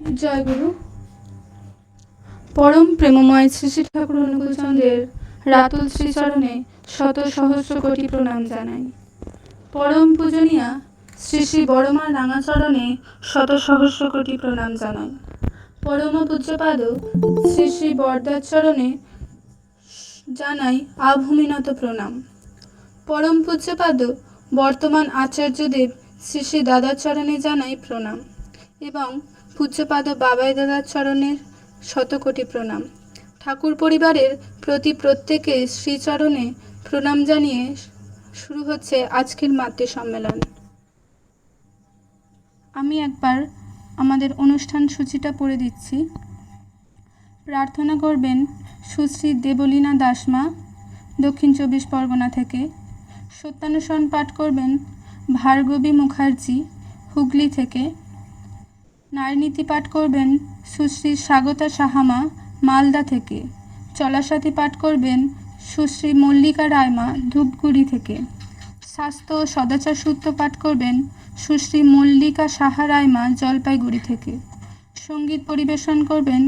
জয় গুরু। পরম প্রেমময় শ্রী শ্রী ঠাকুর অনুকূলচন্দ্রের রাতুল শ্রীচরণে শত সহস্র কোটি প্রণাম জানাই। পরম পূজনীয়া শ্রী শ্রী বড়মা রাঙাচরণে শত সহস্র কোটি প্রণাম জানাই। পরম পূজ্যপাদ শ্রী শ্রী বরদার চরণে জানাই আভূমিনত প্রণাম। পরম পূজ্যপাদ বর্তমান আচার্যদেব শ্রী শ্রী দাদার চরণে জানাই প্রণাম এবং পূজ্যপাদ বাবাই দাদার চরণের শতকোটি প্রণাম। ঠাকুর পরিবারের প্রতি প্রত্যেকের শ্রীচরণে প্রণাম জানিয়ে শুরু হচ্ছে আজকের মাতৃ সম্মেলন। আমি একবার আমাদের অনুষ্ঠান সূচিটা পড়ে দিচ্ছি। প্রার্থনা করবেন সুশ্রী দেবলীনা দাসমা, দক্ষিণ 24 পরগনা থেকে। সত্যানুসরণ পাঠ করবেন ভার্গবী মুখার্জি, হুগলি থেকে। নারীনীতি পাঠ করবেন সুশ্রী স্বাগতা সাহামা, মালদা থেকে। চলাসাথী পাঠ করবেন সুশ্রী মল্লিকা রায়মা, ধূপগুড়ি থেকে। স্বাস্থ্য ও সদাচার সূত্র পাঠ করবেন সুশ্রী মল্লিকা সাহা রায়মা, জলপাইগুড়ি থেকে। সঙ্গীত পরিবেশন করবেন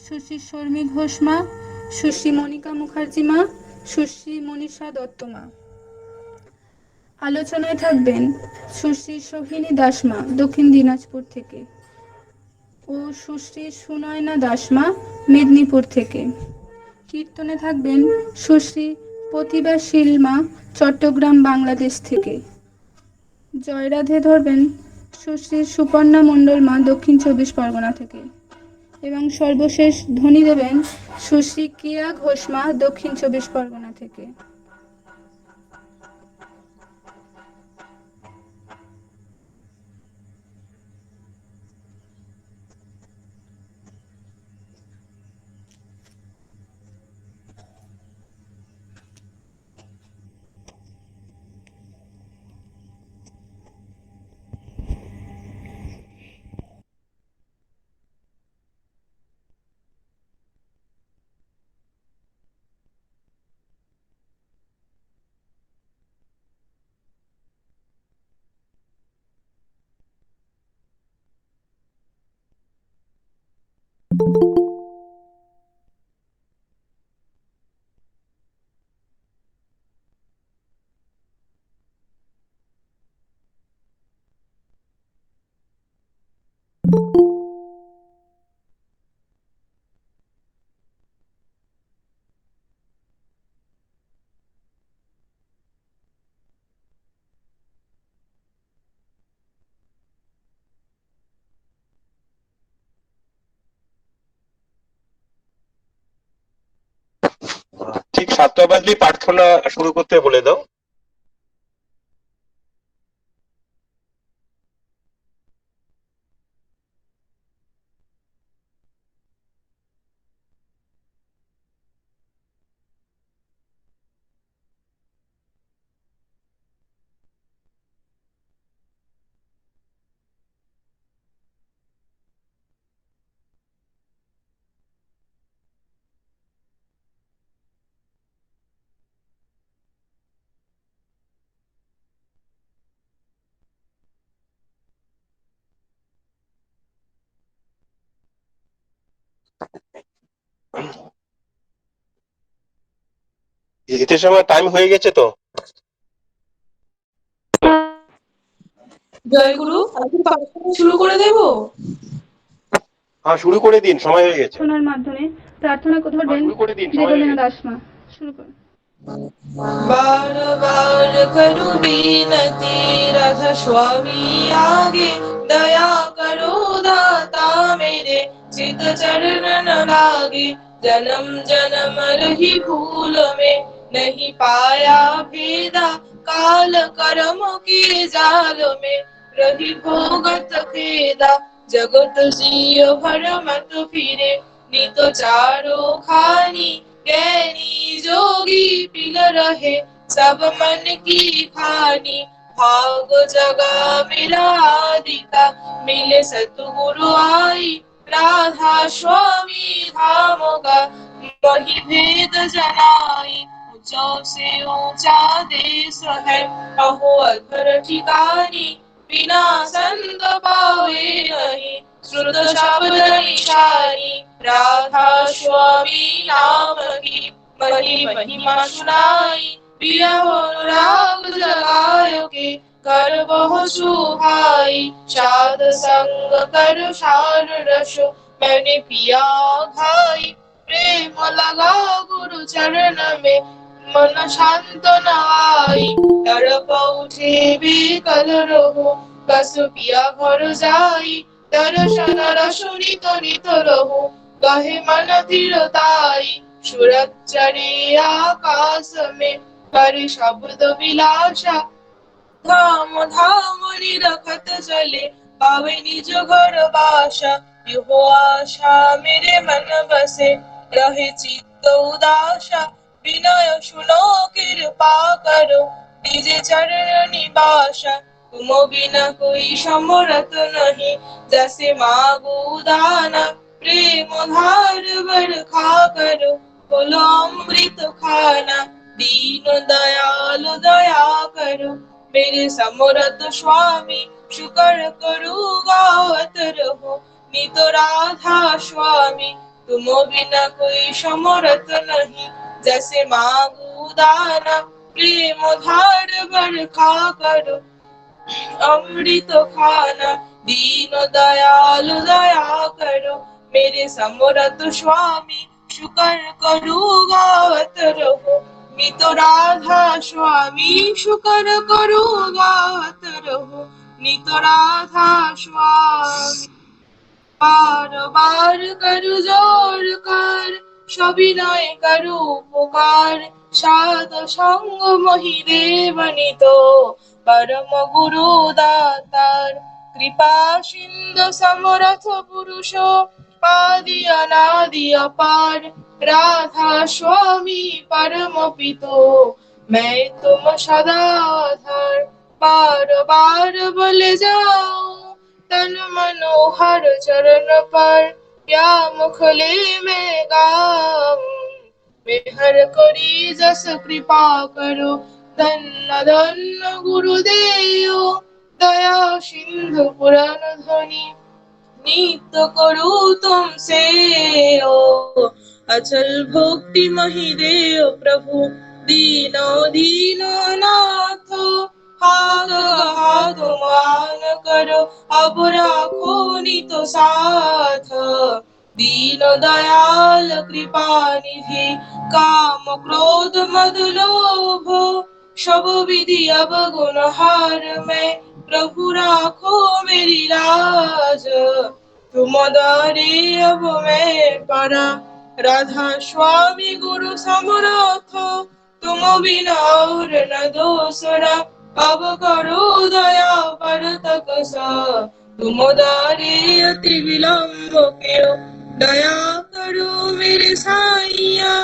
সুশ্রী শর্মী ঘোষ মা, সুশ্রী মনিকা মুখার্জি মা, সুশ্রী মনীষা দত্ত মা। আলোচনায় থাকবেন সুশ্রী সোহিনী দাসমা, দক্ষিণ দিনাজপুর থেকে ও সুশ্রী সুনয়না দাসমা, মেদিনীপুর থেকে। কীর্তনে থাকবেন সুশ্রী প্রতিভা শীলমা, চট্টগ্রাম, বাংলাদেশ থেকে। জয়রাধে ধরবেন সুশ্রী সুপর্ণা মণ্ডল মা, দক্ষিণ 24 পরগনা থেকে। এবং সর্বশেষ ধ্বনি দেবেন সুশ্রী কিয়া ঘোষ মা, দক্ষিণ 24 পরগনা থেকে। ঠিক 7টা বাজলেই প্রার্থনা শুরু করতে বলে দাও। যেতে সময় টাইম হয়ে গেছে তো। জয় গুরু, আজকে প্রার্থনা শুরু করে দেব। হ্যাঁ, শুরু করে দিন, সময় হয়ে গেছে। শোনার মাধ্যমে প্রার্থনা ধরবেন দেবলীনা দাসমা। শুরু করুন। बार बार करूं बीनती, राधा स्वामी आगे दया करो दाता मेरे, चित चरण न लागे। जन्म जन्म रही भूल में, नहीं पाया भेदा, काल कर्म के जाल में रही भोगत खेदा। जगत जिय भर मत फिरे, नित चारो खानी, ज्ञानी जोगी पिल रहे सब मन की खानी। भाग जगा मेरा आदिका, मिले सतगुरु आई, राधा स्वामी धाम का वही भेद जनाई। ऊंचा से ऊंचा देश है, अहो अधर ठिकानी, बिना संत पावे नहीं, श्रुत शब्द राधा स्वामी नाम की मही महिमा सुनाई, पिया राग जगायो के कर बहु सुहाई, साध संग कर सार रस मैंने पिया खाई, प्रेम लगा गुरु चरण में मन शांत नवाई, तड़प उठे विकल रहो कस पिया घर जाई, दर्शन रसुनी तरित रहो कहे मन धीरताई, सूरज चढ़े आकाश में कर शब्द विलासा, धाम धाम निरखत चले पावे निज घर बासा, यो आशा मेरे मन बसे रहे चित्त उदासा, विनय सुनो कृपा करो निज चरण निवासा, तुम बिना कोई समरथ नहीं जैसे मागो दाना, प्रेम धार बरखा करो बोलो अमृत खाना, दीन दयाल दया करो मेरे समरथ स्वामी, शुकर करो गावत रहो नित राधा स्वामी, तुम बिना कोई समरथ नहीं जैसे मांगू दाना, प्रेम धार बरखा करो अमृत खाना, दीन दयाल दया करो मेरे समरथ स्वामी, शुकर करो गावत रहो नित राधा स्वामी, शुकर करो गावत रहो नित राधा स्वामी, बार बार करु जोर कर সবিনয় করু উপকার, সাধ সঙ্গ মহিরে বনিত পরম গুরু দাতার, কৃপা সিন্ধু সমরথ পুরুষ আদি অনাদি অপার, রাধা স্বামী परम पितो मैं तुम सदा आधार, बार बार बोले जाओ तन मनोहर चरण पर, या मुखले में गाऊं मेहर करी जस कृपा करो, धन्य धन्य गुरुदेव दया सिंधु पुराण ध्वनि, नित्य करो तुमसे ओ अचल भक्ति महिदेव प्रभु, दीनो दीनो नाथ हाथ मान करो अब राखो नित साथ, दीन दयाल कृपा निधि काम क्रोध मद लोभ सब विधि अवगुण हार में, प्रभु राखो मेरी लाज तुम द्वारे अब मैं परा, राधा स्वामी गुरु समरथ तुम बिना और न दूसरा, अब करो दया पर तकसा तुम द्वारे अति विलम्ब क्यों, दया करो मेरे साइया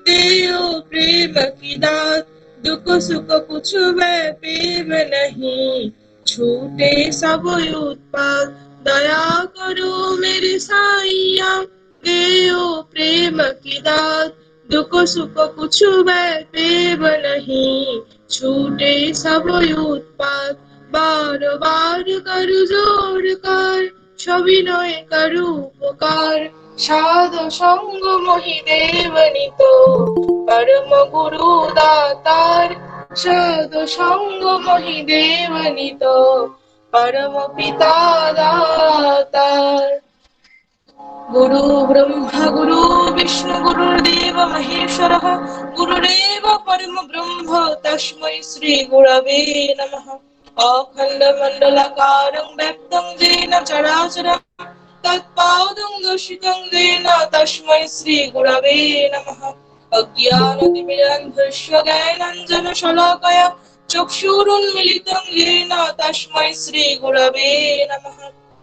देओ प्रेम की दात, दुख सुख कुछ वै प्रेम नहीं छूटे सब उत्पात, दया करो मेरे साइया देओ प्रेम की दात, दुख सुख कुछ वै प्रेम नहीं छूटे सब उत्पात, बार बार करु जोर कर সবিনয় করু উপকার, সাধ সঙ্গ মহিদেব নিত পরম গুরু দাতার, সাধ সঙ্গ মহিদেব নিত পরম পিতা দাতার, गुरु ब्रह्मा गुरु विष्णु गुरुर्देव महेश्वरः, गुरुरेव परम ब्रह्म तस्मै श्री गुरवे नमः, अखंड मंडलाकारं व्याप्तं येन चराचरं तत्पादं दर्शितं येन तस्मै श्री गुरवे नमः, अज्ञानतिमिरान्धस्य ज्ञानाञ्जनशलाकया चक्षुरुन्मीलितं येन तस्मै श्री गुरवे नमः,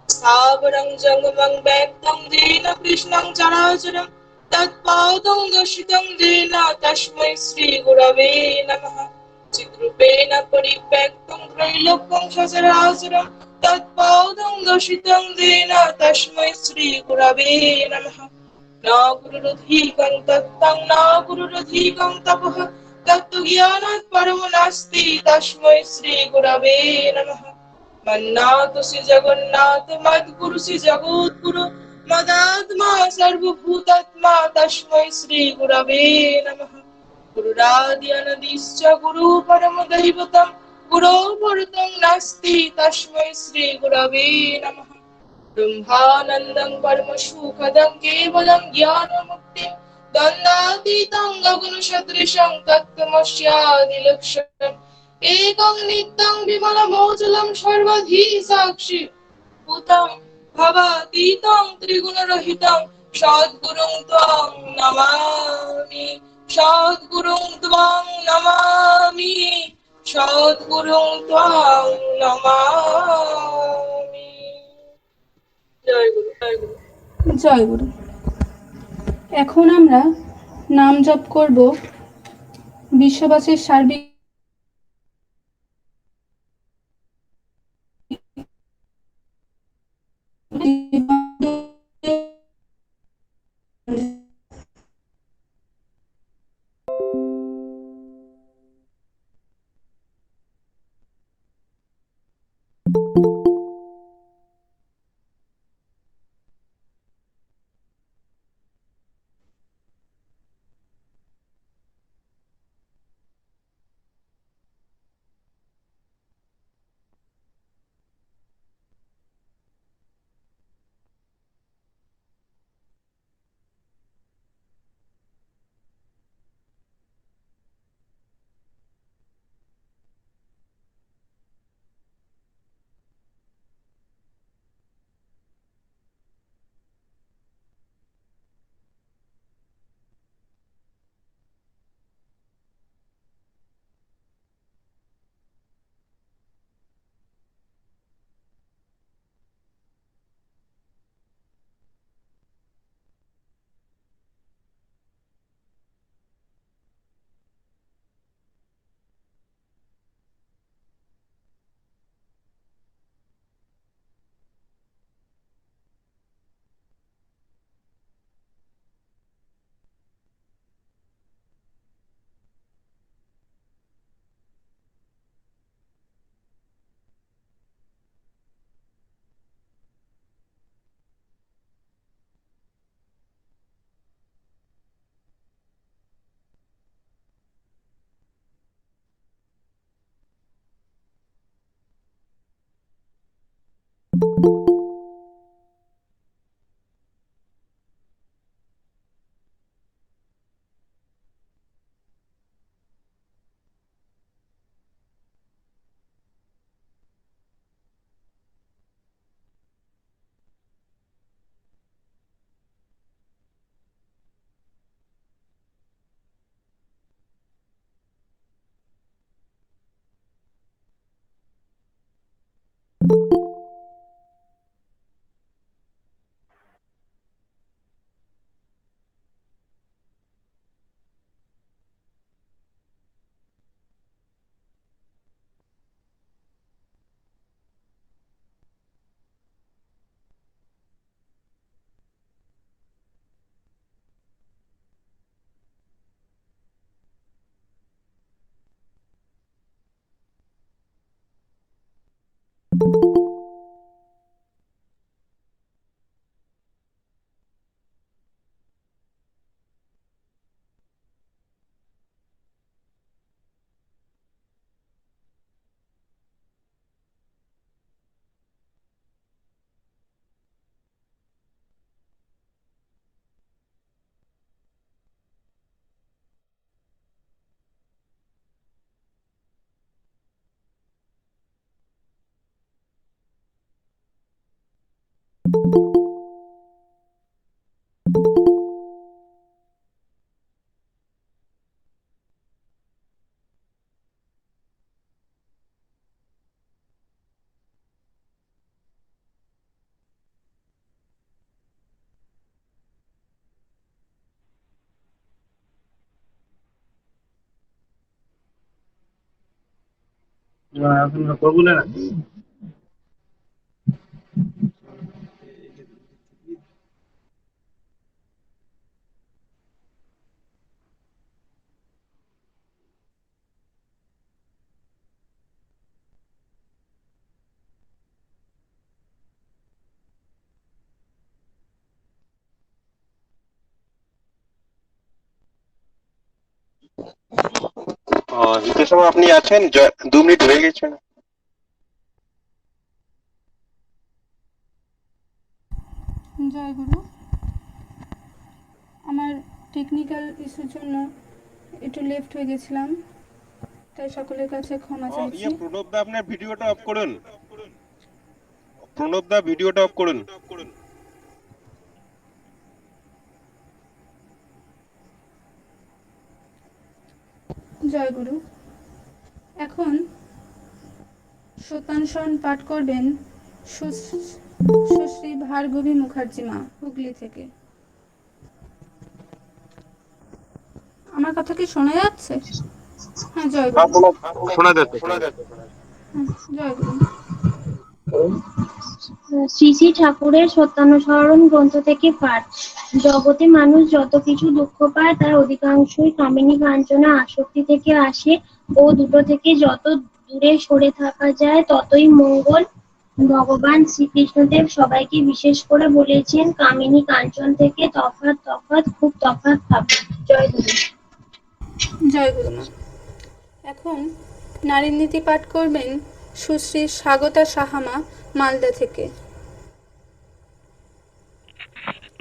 स्थावरं जंगमं व्यक्तं येन कृष्णं चराचरं तत्पादं दर्शितं येन तस्मै श्री गुरवे नमः, चिद्रूपेण परिव्यक्तं त्रैलोक्यं सचराचरं तत्पादं दर्शितं येन तस्मै श्री गुरवे नमः, न गुरुरधिकं तत्तं न गुरुरधिकं तपः, तत्त्वज्ञानात् परमो नास्ति तस्मै श्री गुरवे नमः, मन्नाथ श्री जगन्नाथ मद्गुरु श्री जगद्गुरु मदात्मा सर्वभूतात्मा तस्मै श्री गुरवे नमः गुरुरादि अनदिश्च गुरु परमदैवतं गुरो भरतं नास्ति तस्मै श्री गुरवे नमः ब्रह्मानन्दं परमसुखदं केवलं ज्ञानमुक्तिं दन्दातीतं गगनसदृशं तत्त्वमस्यादिलक्ष्यम् एकं नित्यं विमलमोचलं सर्वधी साक्षि भूतं भवातीतं त्रिगुणरहितं सद्गुरुं त्वां नमामि सद्गुरुं त्वां नमामि सद्गुरुं त्वां नमामि জয় গুরু জয় গুরু জয় গুরু। এখন আমরা নাম জপ করব বিশ্ববাসীর সার্বিক এখন করবো না। হিতেশ মামা আপনি আছেন? 2 মিনিট হয়ে গেছে না? জয় গুরু। আমার টেকনিক্যাল ইস্যুর জন্য একটু লেফট হয়ে গেছিলাম, তাই সকলের কাছে ক্ষমা চাইছি। প্রণব দা আপনার ভিডিওটা অফ করুন। প্রণব দা ভিডিওটা অফ করুন। জয় গুরু। এখন শতানুসরণ পাঠ করবেন সুশ্রী ভার্গবী মুখার্জি মা, হুগলি থেকে। আমার কথা কি শোনা যাচ্ছে? হ্যাঁ, জয় গুরু। শোনা যাচ্ছে। জয় গুরু। শ্রী শ্রী ঠাকুরের সত্যানুসরণ গ্রন্থ থেকে পাঠ। জগতে মানুষ যত কিছু দুঃখ পায় তার অধিকাংশই কামিনী কাঞ্চনা আসক্তি থেকে আসে ও দুটো থেকে যত দূরে সরে থাকা যায় ততই মঙ্গল। ভগবান শ্রীকৃষ্ণদেব সবাইকে বিশেষ করে বলেছেন কামিনী কাঞ্চন থেকে তফাৎ তফাৎ খুব তফাৎ পাবে। জয় গুরু। জয় গুরু মা। এখন নারীর নীতি পাঠ করবেন সুশ্রী স্বাগতা সাহামা, মালদা থেকে।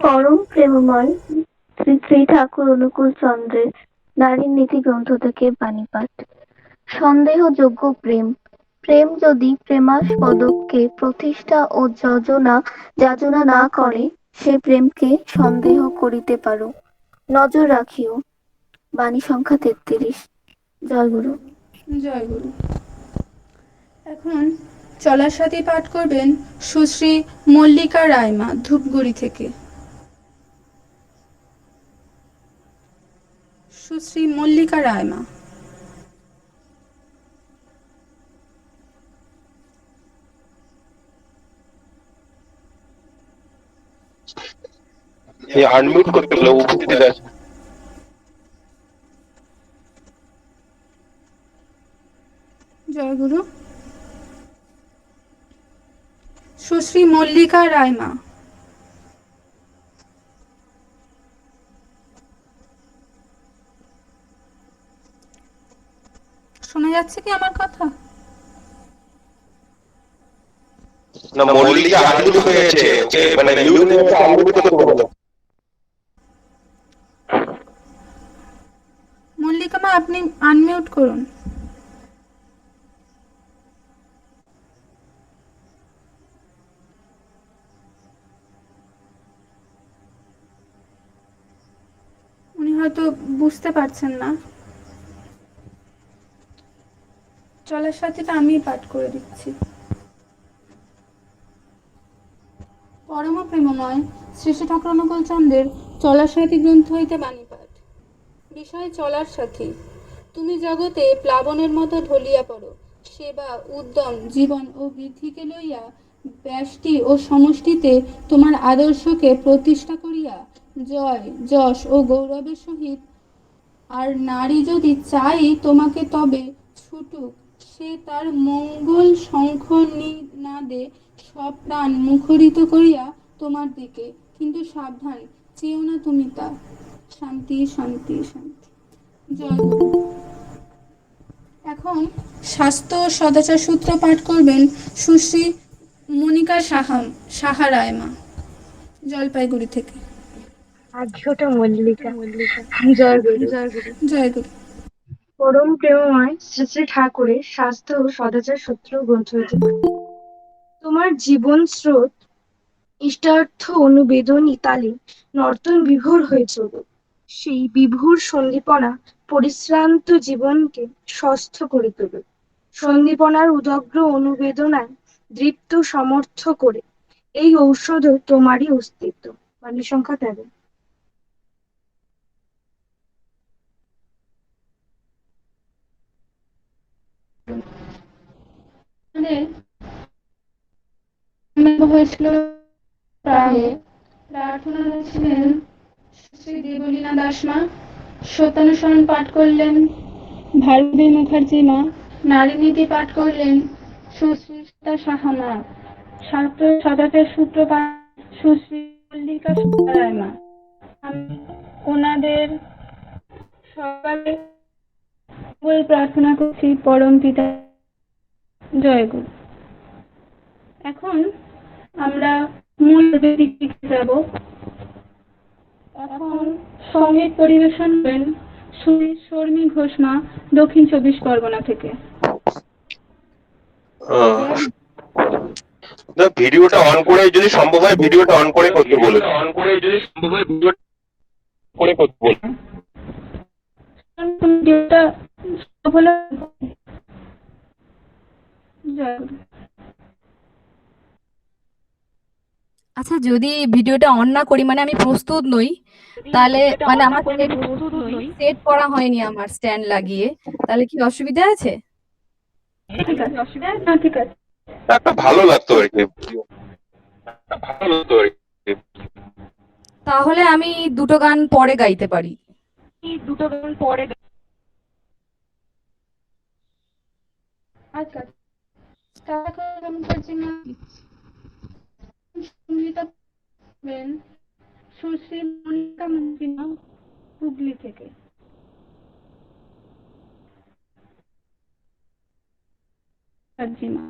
পরম প্রেমময় শ্রী শ্রী ঠাকুর অনুকূল চন্দ্রের নারীর নীতি গ্রন্থ থেকে বাণীপাঠ। সন্দেহযোগ্য প্রেম। প্রেম যদি প্রেমাস্পদকে প্রতিষ্ঠা ও যাজনা না করে, সে প্রেমকে সন্দেহ করিতে পারো। নজর রাখিও। বাণী সংখ্যা 33। জয় গুরু। জয় গুরু। এখন চলার সাথী পাঠ করবেন সুশ্রী মল্লিকা রায়মা, ধূপগুড়ি থেকে। সুশ্রী মল্লিকা রায়মা। আনমিউট করতে হলো, উপস্থিত আছে। জয় গুরু। সুশ্রী মল্লিকা রায়মা। শোনা যাচ্ছে কি আমার কথা? না, মল্লিকা আনমিউট হয়ে গেছে, ওকে মানে মিউট হয়ে গেছে, আনমিউট করতে বলো। মল্লিকা মা, আপনি আনমিউট করুন। উনি হয়তো বুঝতে পারছেন না। চলার সাথীটা আমি পাঠ করে দিচ্ছি। পরম প্রেমময় শ্রী শ্রী ঠাকুর অনুকূল চন্দ্রের চলার সাথী গ্রন্থ হইতে বাণী পাঠ। বিষয় চলার সাথী। তুমি জগতে প্লাবনের মতো ঢলিয়া পড়ো। সেবা, উদ্যম, জীবন ও বৃদ্ধিকে লইয়া ব্যষ্টি ও সমষ্টিতে তোমার আদর্শকে প্রতিষ্ঠা করিয়া জয়, যশ ও গৌরবের সহিত আর নারী যদি চাই তোমাকে, তবে ছুটুক সে তার মঙ্গল শঙ্খ নিনাদে সব প্রাণ মুখরিত করিয়া তোমার দিকে, কিন্তু সাবধান, চেয়েও না তুমি তা। শান্তি, শান্তি, শান্তি। জয় গুরু। এখন স্বাস্থ্য ও সদাচার সূত্র পাঠ করবেন সুশ্রী মনিকা সাহা রায়মা, জলপাইগুড়ি থেকে। আর্ঘ্যটা মল্লিকা। জয় গুরু। জয় গুরু। পরম প্রেমময় শ্রী শ্রী ঠাকুরের স্বাস্থ্য ও সদাচার সূত্র গ্রন্থ হইতে তোমার জীবন স্রোত ইষ্টার্থ অনুবেদনী তালে নর্তন বিভোর হয়ে চলুক। সেই বিভোর সন্দীপনা পরিশ্রান্ত জীবনকে সুস্থ করে তুলুক। সন্দীপনার উদগ্র অনুবেদনায় দৃপ্ত সমর্থ করে এই ঔষধ তোমারই অস্তিত্ব। বাণী সংখ্যা 13। হয়েছিল প্রায় প্রার্থনা ছিলেন শ্রী দেবলীনা দাসমা। সত্যানুসরণ পাঠ করলেন ভারতী মুখার্জি মা। নারী নীতি পাঠ করলেন সুশ্রীতা সাহা মা। শাস্ত্র সদাচার সূত্র পাঠ সুশ্রী মল্লিকা রায় মা। আমি ওনাদের সকালে করে প্রার্থনা করছি পরম পিতা জয় গুরু। এখন আমরা মূল দিকে যাব। এখন সঙ্গীত পরিবেশন করেন শ্রী শর্মী ঘোষমা, দক্ষিণ 24 পরগনা থেকে। ভিডিওটা অন করে যদি সম্ভব হয় ভিডিওটা অন করে করতে বলুন। অন করে যদি সম্ভব হয় ভিডিও করে করতে বলুন। ভিডিওটা সফল জয় গুরু। আচ্ছা, যদি ভিডিওটা অন না করি, মানে আমি প্রস্তুত নই, তাহলে মানে আমার সেট করা হয়নি আমার স্ট্যান্ড লাগিয়ে, তাহলে কি অসুবিধা আছে? ঠিক আছে, অসুবিধা না, ঠিক আছে। একটা ভালো লাগতো আর কি, ভালো লাগতো আর কি। তাহলে আমি দুটো গান পরে গাইতে পারি। আচ্ছা, তারপর করছি না সঙ্গীতা করবেন সুশ্রী মনিকা মন্দিনা, হুগলি থেকে। রাজিমা।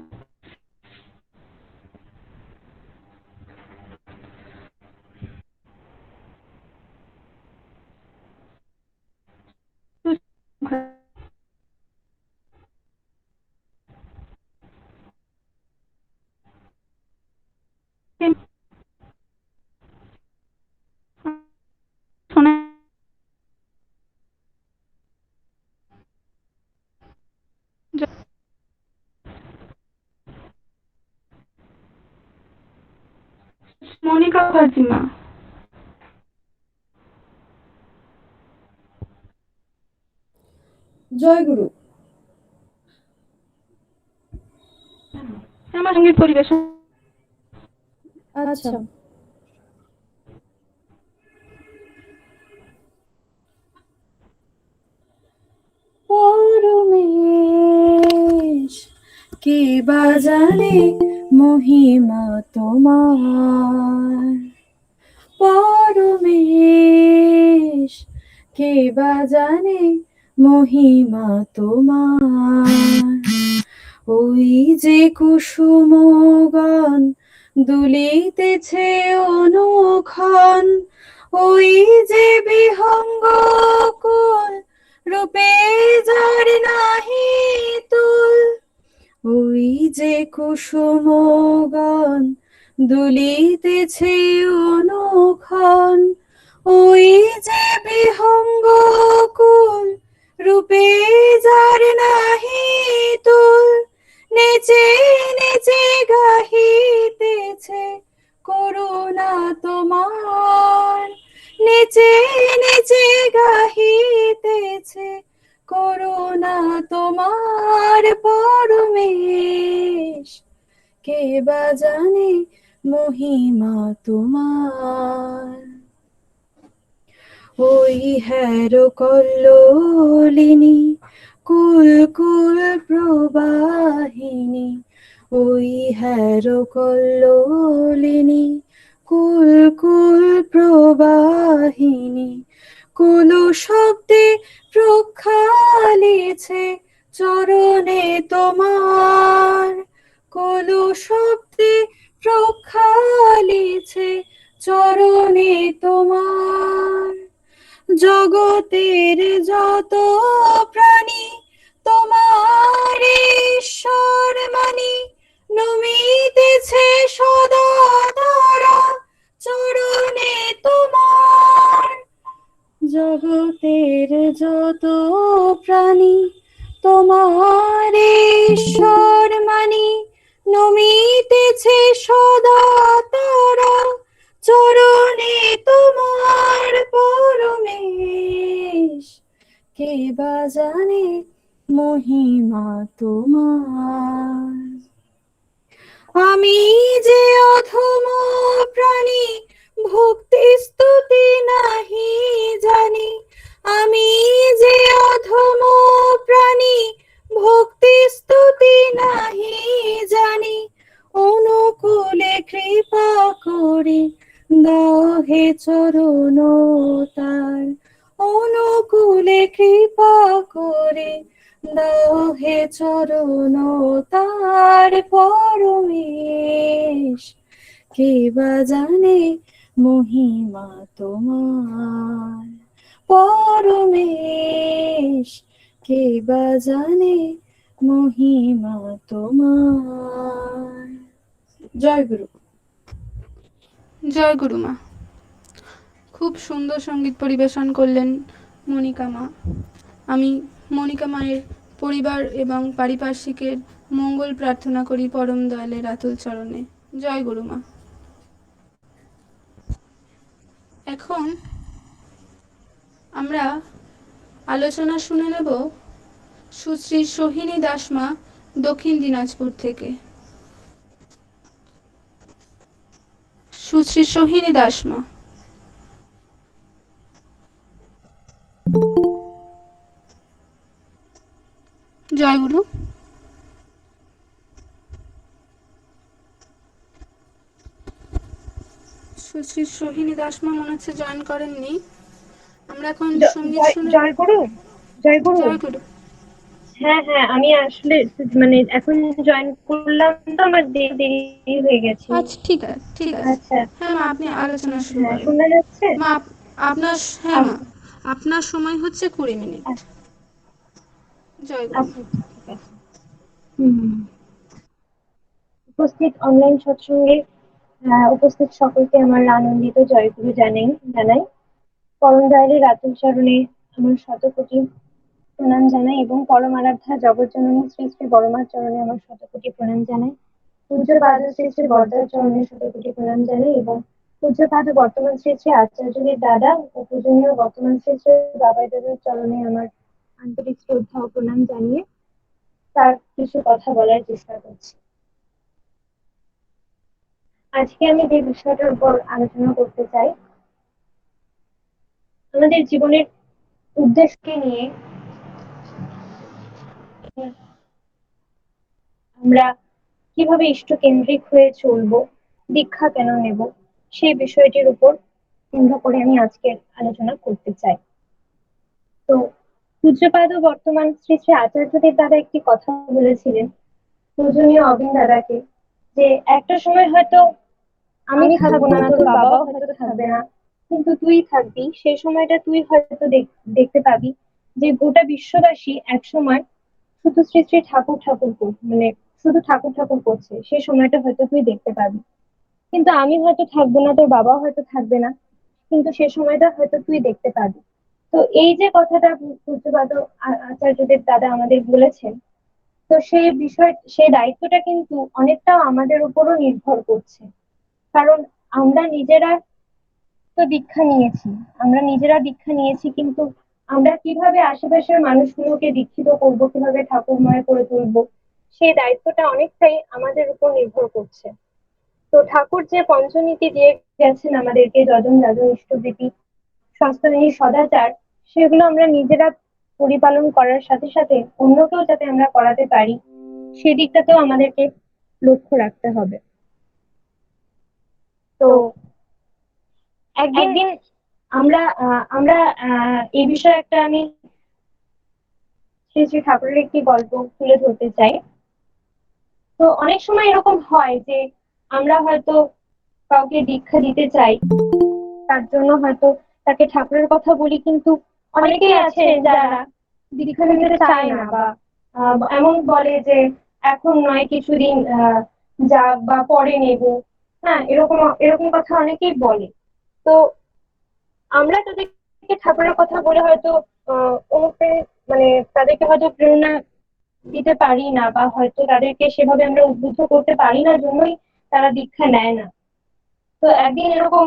শোনা মনিকা রাজিমা। জয় গুরু। আমার সঙ্গীত পরিবেশন। আচ্ছা, পরমেশ কে বা জানে মহিমা তোমার, পরমেশ কে বা জানে মহিমা তোমার। ওই যে কুসুমগণ দুলিতেছে অনুক্ষণ, ওই যে বিহঙ্গ কুল রূপে যার নাহি তুল, ওই যে কুসুমগণ দুলিতেছে অনুক্ষণ, ওই যে বিহঙ্গ কুল রূপে যার নাহি তুল। নেচে নেচে গাহিতেছে করুণা তোমার, নেচে নেচে গাহিতেছে করুণা তোমার। পরমেশ কে বা জানে মহিমা তোমার। ওই হ্যার কল্লোলিনী কুল কুল প্রবাহিনী, ওই হ্যার কল্লোলিনী কুল কুল প্রবাহিনী। কুলু শব্দে প্রক্ষালিছে চরণে তোমার, কুলু শব্দে প্রক্ষালিছে চরণে তোমার। জগতের যত প্রাণী তোমার ঈশ্বর মানি, নমিতেছে সদা তারা চরণে তোমার। জগতের যত প্রাণী তোমার ঈশ্বর মানি, নমিতেছে সদা তারা চরণে তোমার। পরমেশ কে বা জানে মহিমা তোমার। আমি যে অধম প্রাণী ভক্তি স্তুতি নাহি জানি, আমি যে অধম প্রাণী ভক্তি স্তুতি নাহি জানি। অনুকূলে কৃপা করে দাও হে চরণ তার, অনুকূলে কৃপা করে দাও হে চরণ তার পরমেশ, কে বা জানে মহিমা তোমার পরমেশ, কে বা জানে মহিমা তোমার। জয় গুরু। জয় গুরুমা। খুব সুন্দর সঙ্গীত পরিবেশন করলেন মনিকা মা। আমি মনিকা মায়ের পরিবার এবং পারিপার্শ্বিকের মঙ্গল প্রার্থনা করি পরম দয়ালের আতুল চরণে। জয় গুরুমা। এখন আমরা আলোচনা শুনে নেব সুশ্রী সোহিনী দাসমা, দক্ষিণ দিনাজপুর থেকে। সুশ্রী সোহিনী দাসমা। জয় গুরু। সুশ্রী সোহিনী দাসমা মনে হচ্ছে জয়েন করেননি। আমরা এখন সঙ্গীত শুনে। জয় গুরু। জয় গুরু। জয় গুরু। হ্যাঁ হ্যাঁ, আমি আসলে মানে এখন জয়েন করলাম তো, আমার দেরি হয়ে গেছে। আচ্ছা, ঠিক আছে, ঠিক আছে। আচ্ছা, হ্যাঁ মা, আপনি আলোচনা শুরু হ্যাঁ করেন। শোনা যাচ্ছে? মা আপনার, হ্যাঁ মা, আপনার সময় হচ্ছে 20 মিনিট। জয় গুরু। আচ্ছা, ঠিক আছে। উপস্থিত অনলাইন সৎসঙ্গে উপস্থিত সকলকে আমার আনন্দিত জয়গুরু জানাই। পরম দয়ালের আতুল চরণে আমার শতকোটি প্রণাম জানাই এবং পরম আরাধ্যা জগৎজননী শ্রী শ্রী বড়মার চরণে আমার শতকোটি প্রণাম জানাই। পূজ্যপাদ শ্রী শ্রী বরদার চরণে শতকোটি প্রণাম জানাই এবং পূজ্যপাদ বর্তমান শ্রী শ্রী আচার্যদের দাদা ও পূজনীয় বর্তমান শ্রী শ্রী বাবাই দাদার চরণে আমার আন্তরিক শ্রদ্ধা ও প্রণাম জানিয়ে তার কিছু কথা বলার চেষ্টা করছি। আজকে আমি যে বিষয়টার উপর আলোচনা করতে চাই, আমাদের জীবনের উদ্দেশ্যকে নিয়ে আমরা কিভাবে ইষ্টকেন্দ্রিক হয়ে চলবো, দীক্ষা কেন নেব, সেই বিষয়টির উপর কেন্দ্র করে আমি আজকের আলোচনা করতে চাই। তো পূজ্যপাদ বর্তমান শ্রী শ্রী আচার্যদেব দাদা একটি কথা বলেছিলেন পূজনীয় অবিন দাদাকে, যে একটা সময় হয়তো আমি থাকবো না, তোর বাবাও হয়তো থাকবে না, কিন্তু তুই থাকবি। সেই সময়টা তুই হয়তো দেখতে পাবি যে গোটা বিশ্ববাসী একসময় শুধু শ্রী শ্রী ঠাকুর ঠাকুর মানে শুধু ঠাকুর ঠাকুর করছে। সেই সময়টা হয়তো তুই দেখতে পাবি, কিন্তু আমি হয়তো থাকবো না, তোর বাবাও হয়তো থাকবে না, কিন্তু সে সময়টা হয়তো তুই দেখতে পাবি। তো এই যে কথাটা পূজ্যপাদ আচার্যদেব দাদা আমাদের বলেছেন, তো সেই বিষয়, সেই দায়িত্বটা কিন্তু অনেকটা আমাদের উপরও নির্ভর করছে। কারণ আমরা নিজেরা তো দীক্ষা নিয়েছি, কিন্তু আমরা কিভাবে আশেপাশের মানুষগুলোকে দীক্ষিত করবো, কিভাবে ঠাকুরময় করে তুলবো, সেই দায়িত্বটা অনেকটাই আমাদের উপর নির্ভর করছে। তো ঠাকুর যে পঞ্চনীতি দিয়ে গেছেন আমাদেরকে, যজন যাজন ইষ্টবৃতি সংস্থানী সদাচার, সেগুলো আমরা নিজেরা পরিপালন করার সাথে সাথে অন্যকেও যাতে আমরা করাতে পারি, সেদিকটাতেও আমাদেরকে লক্ষ্য রাখতে হবে। তো একদিন আমরা এই বিষয়ে একটা আমি শ্রী শ্রী ঠাকুরের একটি গল্প তুলে ধরতে চাই। তো অনেক সময় এরকম হয় যে আমরা হয়তো কাউকে দীক্ষা দিতে চাই, তার জন্য হয়তো তাকে ঠাকুরের কথা বলি, কিন্তু অনেকেই আছে যারা দীক্ষা নিতে চায় না, বা এমন বলে যে এখন নয়, কিছুদিন যাক বা পরে নেব। হ্যাঁ, এরকম এরকম কথা অনেকেই বলে। তো আমরা তাদেরকে ঠাকুরের কথা বলে হয়তো মানে তাদেরকে হয়তো প্রেরণা দিতে পারি না, বা হয়তো তাদেরকে সেভাবে আমরা উদ্বুদ্ধ করতে পারি না, জন্যই তারা দীক্ষা নেয় না। তো একদিন এরকম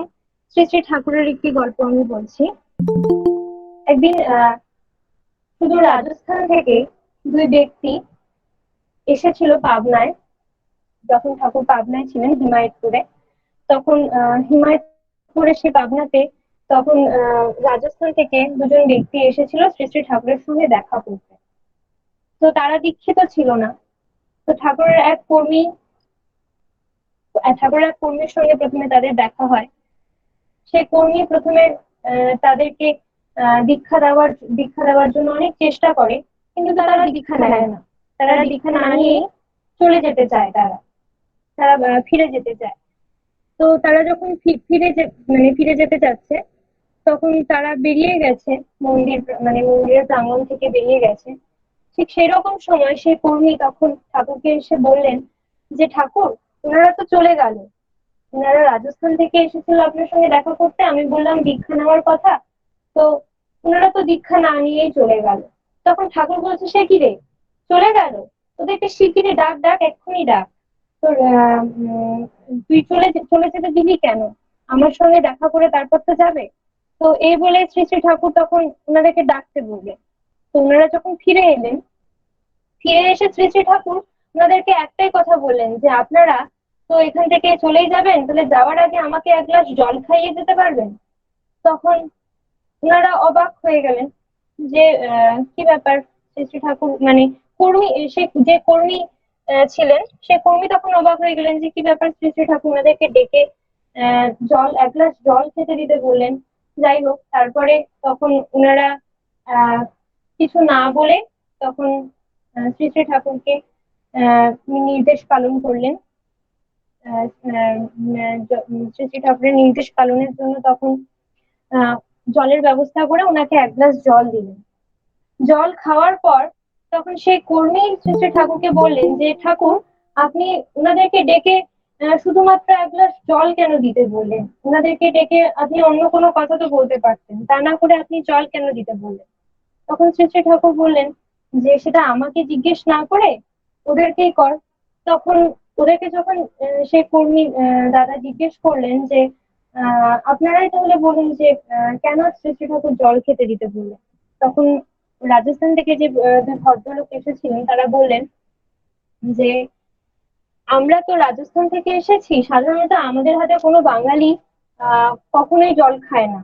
শ্রী শ্রী ঠাকুরের একটি গল্প আমি বলছি। একদিন শুধু রাজস্থান থেকে দুই ব্যক্তি এসেছিল পাবনায়, যখন ঠাকুর পাবনায় ছিলেন হিমায়তপুরে। তখন হিমায়তপুরে সে পাবনাতে, তখন রাজস্থান থেকে দুজন ব্যক্তি এসেছিল শ্রী শ্রী ঠাকুরের সঙ্গে দেখা করতে। তো তারা দীক্ষিত ছিল না। তো ঠাকুরের এক কর্মীর সঙ্গে প্রথমে তাদের দেখা হয়। সেই কর্মী প্রথমে তাদেরকে দীক্ষা দেওয়ার জন্য অনেক চেষ্টা করে, কিন্তু তারা দীক্ষা নেয় না, তারা দীক্ষা না নিয়ে চলে যেতে চায়, তারা তারা ফিরে যেতে চায়। তো তারা যখন ফিরে যেতে চাচ্ছে, তখন তারা বেরিয়ে গেছে মন্দিরের প্রাঙ্গণ থেকে বেরিয়ে গেছে। ঠিক সেই রকম সময় সেই কর্মী তখন ঠাকুরকে এসে বললেন যে ঠাকুর, ওনারা তো চলে গেল, ওনারা রাজস্থান থেকে এসেছিল আপনার সঙ্গে দেখা করতে, আমি বললাম দীক্ষা নেওয়ার কথা, তো ওনারা তো দীক্ষা না নিয়েই চলে গেল। তখন ঠাকুর বলছে, সে কি রে, চলে গেল? ওদেরকে শিগগিরই ডাক, ডাক, এক্ষুনি ডাক। তোর তুই চলে যেতে দিলি কেন? আমার সঙ্গে দেখা করে তারপর তো যাবে। তো এই বলে শ্রী শ্রী ঠাকুর তখন ওনাদেরকে ডাকতে বললেন। তো ওনারা যখন ফিরে এলেন, ফিরে এসে শ্রী শ্রী ঠাকুর ওনাদেরকে একটাই কথা বললেন যে আপনারা তো এখান থেকে চলেই যাবেন, তাহলে যাওয়ার আগে আমাকে এক গ্লাস জল খাইয়ে যেতে পারবেন? তখন ওনারা অবাক হয়ে গেলেন যে কি ব্যাপার, শ্রী শ্রী ঠাকুর কর্মী, সে যে কর্মী ছিলেন সে কর্মী তখন অবাক হয়ে গেলেন যে কি ব্যাপার, শ্রী শ্রী ঠাকুর ওনাদেরকে ডেকে এক গ্লাস জল খেতে দিতে বললেন। যাই হোক, তারপরে তখন ওনারা কিছু না বলে তখন শ্রী শ্রী ঠাকুরকে নির্দেশ পালন করলেন। শ্রী শ্রী ঠাকুরের নির্দেশ পালনের জন্য তখন জলের ব্যবস্থা করে ওনাকে এক গ্লাস জল দিলেন। জল খাওয়ার পর তখন সেই কর্মী শ্রী শ্রী ঠাকুরকে বললেন যে ঠাকুর, আপনি ওনাদেরকে ডেকে শুধুমাত্র এক গ্লাস জল কেন দিতে বললেন? ওনাদেরকে ডেকে আপনি অন্য কোনো কথা তো বলতে পারতেন, তা না করে আপনি জল কেন দিতে বললেন? তখন শ্রী শ্রী ঠাকুর বললেন যে সেটা আমাকে জিজ্ঞেস না করে ওদেরকেই কর। তখন ওদেরকে যখন সেই কর্মী দাদা জিজ্ঞেস করলেন যে আপনারাই তাহলে বলুন যে কেন শ্রী শ্রী ঠাকুর জল খেতে দিতে বললেন, তখন রাজস্থান থেকে যে ভদ্রলোক এসেছিলেন তারা বললেন যে আমরা তো রাজস্থান থেকে এসেছি, সাধারণত আমাদের হাতে কোনো বাঙালি কখনোই জল খায় না।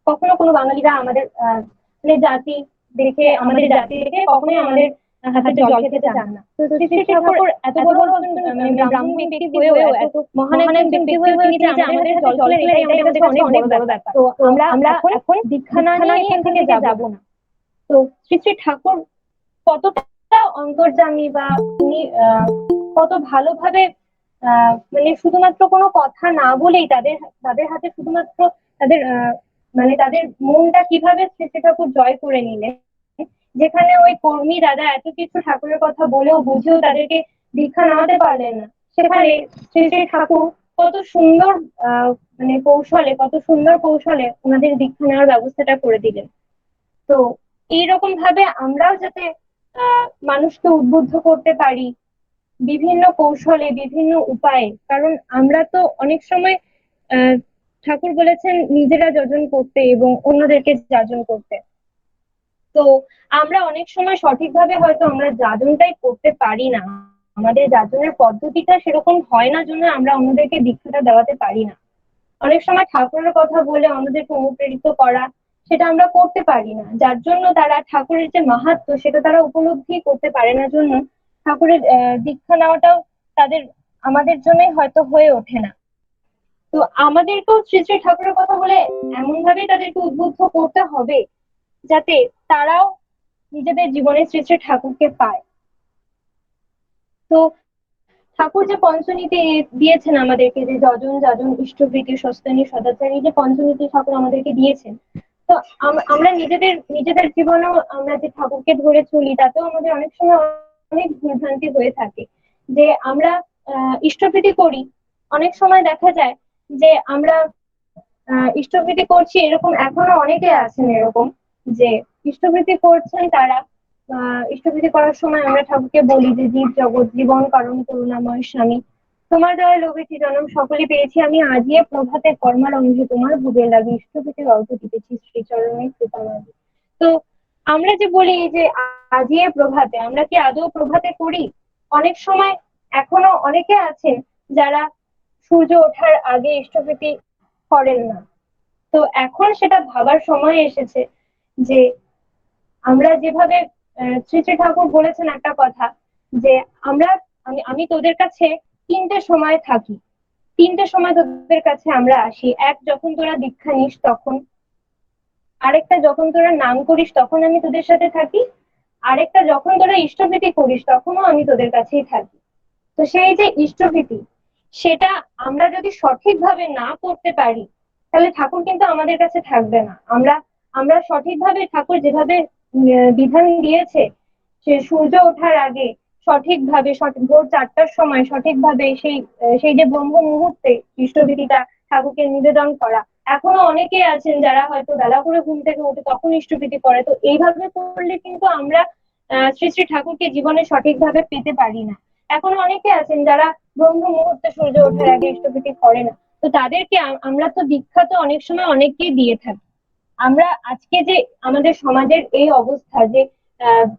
কখনো কোনো বাঙালিরা আমাদের জাতি দেখে, আমাদের জাতি দেখে কখনোই আমাদের হাতে জল খেতে চান না। তো শ্রী শ্রী ঠাকুর এত বড় ব্রাহ্মণ ব্যক্তি হয়েও, এত মহান একজন ব্যক্তি হয়েও তিনি যে আমাদের হাতে জল খেলেন, এটাই আমাদের কাছে অনেক বড় ব্যাপার। তো আমরা এখন দীক্ষা না নিয়ে এখান থেকে যাব না। তো শ্রী শ্রী ঠাকুর কতটা অন্তর্যামী, বা উনি কত ভালোভাবে শুধুমাত্র কোনো কথা না বলেই তাদের হাতে শুধুমাত্র তাদের তাদের মনটা কিভাবে শ্রী শ্রী ঠাকুর জয় করে নিলেন। যেখানে ওই কর্মী দাদা এত কিছু ঠাকুরের কথা বলেও বুঝেও তাদেরকে দীক্ষা নামাতে পারলেন না, সেখানে শ্রী শ্রী ঠাকুর কত সুন্দর কৌশলে ওনাদের দীক্ষা নেওয়ার ব্যবস্থাটা করে দিলেন। তো এইরকম ভাবে আমরাও যাতে মানুষকে উদ্বুদ্ধ করতে পারি বিভিন্ন কৌশলে, বিভিন্ন উপায়ে। কারণ আমরা তো অনেক সময় ঠাকুর বলেছেন নিজেরা যজন করতে এবং অন্যদেরকে যাজন করতে। তো আমরা অনেক সময় সঠিকভাবে হয়তো আমরা যাজনটাই করতে পারি না, আমাদের যাজনের পদ্ধতিটা সেরকম হয় না, জন্য আমরা অন্যদেরকে দীক্ষাটা দেওয়াতে পারি না। অনেক সময় ঠাকুরের কথা বলে অন্যদেরকে অনুপ্রেরিত করা, সেটা আমরা করতে পারি না, যার জন্য তারা ঠাকুরের যে মাহাত্ম্য সেটা তারা উপলব্ধি করতে পারে না, জন্য ঠাকুরের দীক্ষা নেওয়াটাও আমাদের জন্যই হয়তো হয়ে ওঠে না। তো আমাদেরকেও শ্রী শ্রী ঠাকুরের কথা বলে এমন ভাবেই তাদেরকে উদ্বুদ্ধ করতে হবে যাতে তারাও নিজেদের জীবনে শ্রী শ্রী ঠাকুরকে পায়। তো ঠাকুর যে পঞ্চনীতি দিয়েছেন আমাদেরকে, যে যজন যাজন ইষ্টভৃতি স্বস্তানি সদাচারী, যে পঞ্চনীতি ঠাকুর আমাদেরকে দিয়েছেন, তো আমরা নিজেদের জীবনেও আমরা যে ঠাকুরকে ধরে চলি, তাতেও আমাদের অনেক সময় অনেক ভুলভ্রান্তি হয়ে থাকে। যে আমরা ইষ্টভৃতি করি, অনেক সময় দেখা যায় যে আমরা ইষ্টভৃতি করছি, এরকম এখনো অনেকে আছেন এরকম যে ইষ্টভৃতি করছেন, তারা ইষ্টভৃতি করার সময় আমরা ঠাকুরকে বলি যে জীব জগৎ জীবন কারণ করুণাময় স্বামী, তোমার দেওয়ায় লোভেছি জনম সকলে পেয়েছি, আমি আজিয়ে প্রভাতে কর্মারম্ভে তোমার ভোগে লাগে ইষ্টভৃতির অর্ঘ দিতেছি শ্রীচরণে কৃপামালি। তো আমরা যে বলি যে আজিয়ে প্রভাতে, আমরা কি আদৌ প্রভাতে করি? অনেক সময় এখনো অনেকে আছেন যারা সূর্য ওঠার আগে ইষ্টভৃতি করেন না। তো এখন সেটা ভাবার সময় এসেছে যে আমরা যেভাবে শ্রী শ্রী ঠাকুর বলেছেন একটা কথা, যে আমি তোদের কাছে 3টে সময় থাকি, 3টে সময় তোদের কাছে আমরা আসি। এক, যখন তোরা দীক্ষা নিস তখন; আরেকটা যখন তোরা নাম করিস তখন আমি তোদের সাথে থাকি, আরেকটা যখন তোরা ইষ্টভীতি করিস তখনও আমি তোদের কাছেই থাকি। তো সেই যে ইষ্টভীতি, সেটা আমরা যদি সঠিকভাবে না করতে পারি তাহলে ঠাকুর কিন্তু আমাদের কাছে থাকবে না। আমরা আমরা সঠিকভাবে ঠাকুর যেভাবে বিধান দিয়েছে, সে সূর্য ওঠার আগে সঠিকভাবে ভোর 4টার সময় সঠিকভাবে সেই যে ব্রহ্ম মুহূর্তে ইষ্টভীতিটা ঠাকুরকে নিবেদন করা। এখনো অনেকে আছেন যারা হয়তো বেলা করে ঘুম থেকে উঠে তখন ইষ্টভীতি করে, তো এইভাবে করলে কিন্তু আমরা শ্রী শ্রী ঠাকুরকে জীবনে সঠিকভাবে পেতে পারি না। এখনো অনেকে আছেন যারা ব্রহ্ম মুহূর্তে সূর্য ওঠার আগে ইষ্টভীতি করে না। তো তাদেরকে আমরা তো দীক্ষা তো অনেক সময় অনেককেই দিয়ে থাকি। আমরা আজকে যে আমাদের সমাজের এই অবস্থা যে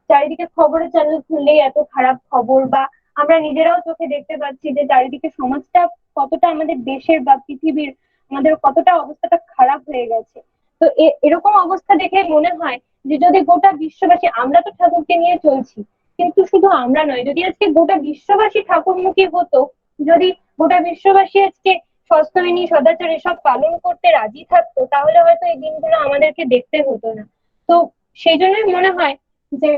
চারিদিকে খবরের চ্যানেল খুললেই এত খারাপ খবর, বা আমরা নিজেরাও চোখে দেখতে পাচ্ছি যে চারিদিকে সমাজটা কতটা, আমাদের দেশের বা পৃথিবীর আমাদের কতটা অবস্থাটা খারাপ হয়ে গেছে। তো এরকম অবস্থা দেখে মনে হয় যে যদি গোটা বিশ্ববাসী, আমরা তো ঠাকুরকে নিয়ে চলছি, কিন্তু শুধু আমরা নয়, যদি আজকে গোটা বিশ্ববাসী ঠাকুরমুখী হতো, যদি গোটা বিশ্ববাসী আজকে সস্তমিনী সদাচার এসব পালন করতে রাজি থাকতো, তাহলে হয়তো এই দিনগুলো আমাদেরকে দেখতে হতো না। তো সেই জন্যই মনে হয় যে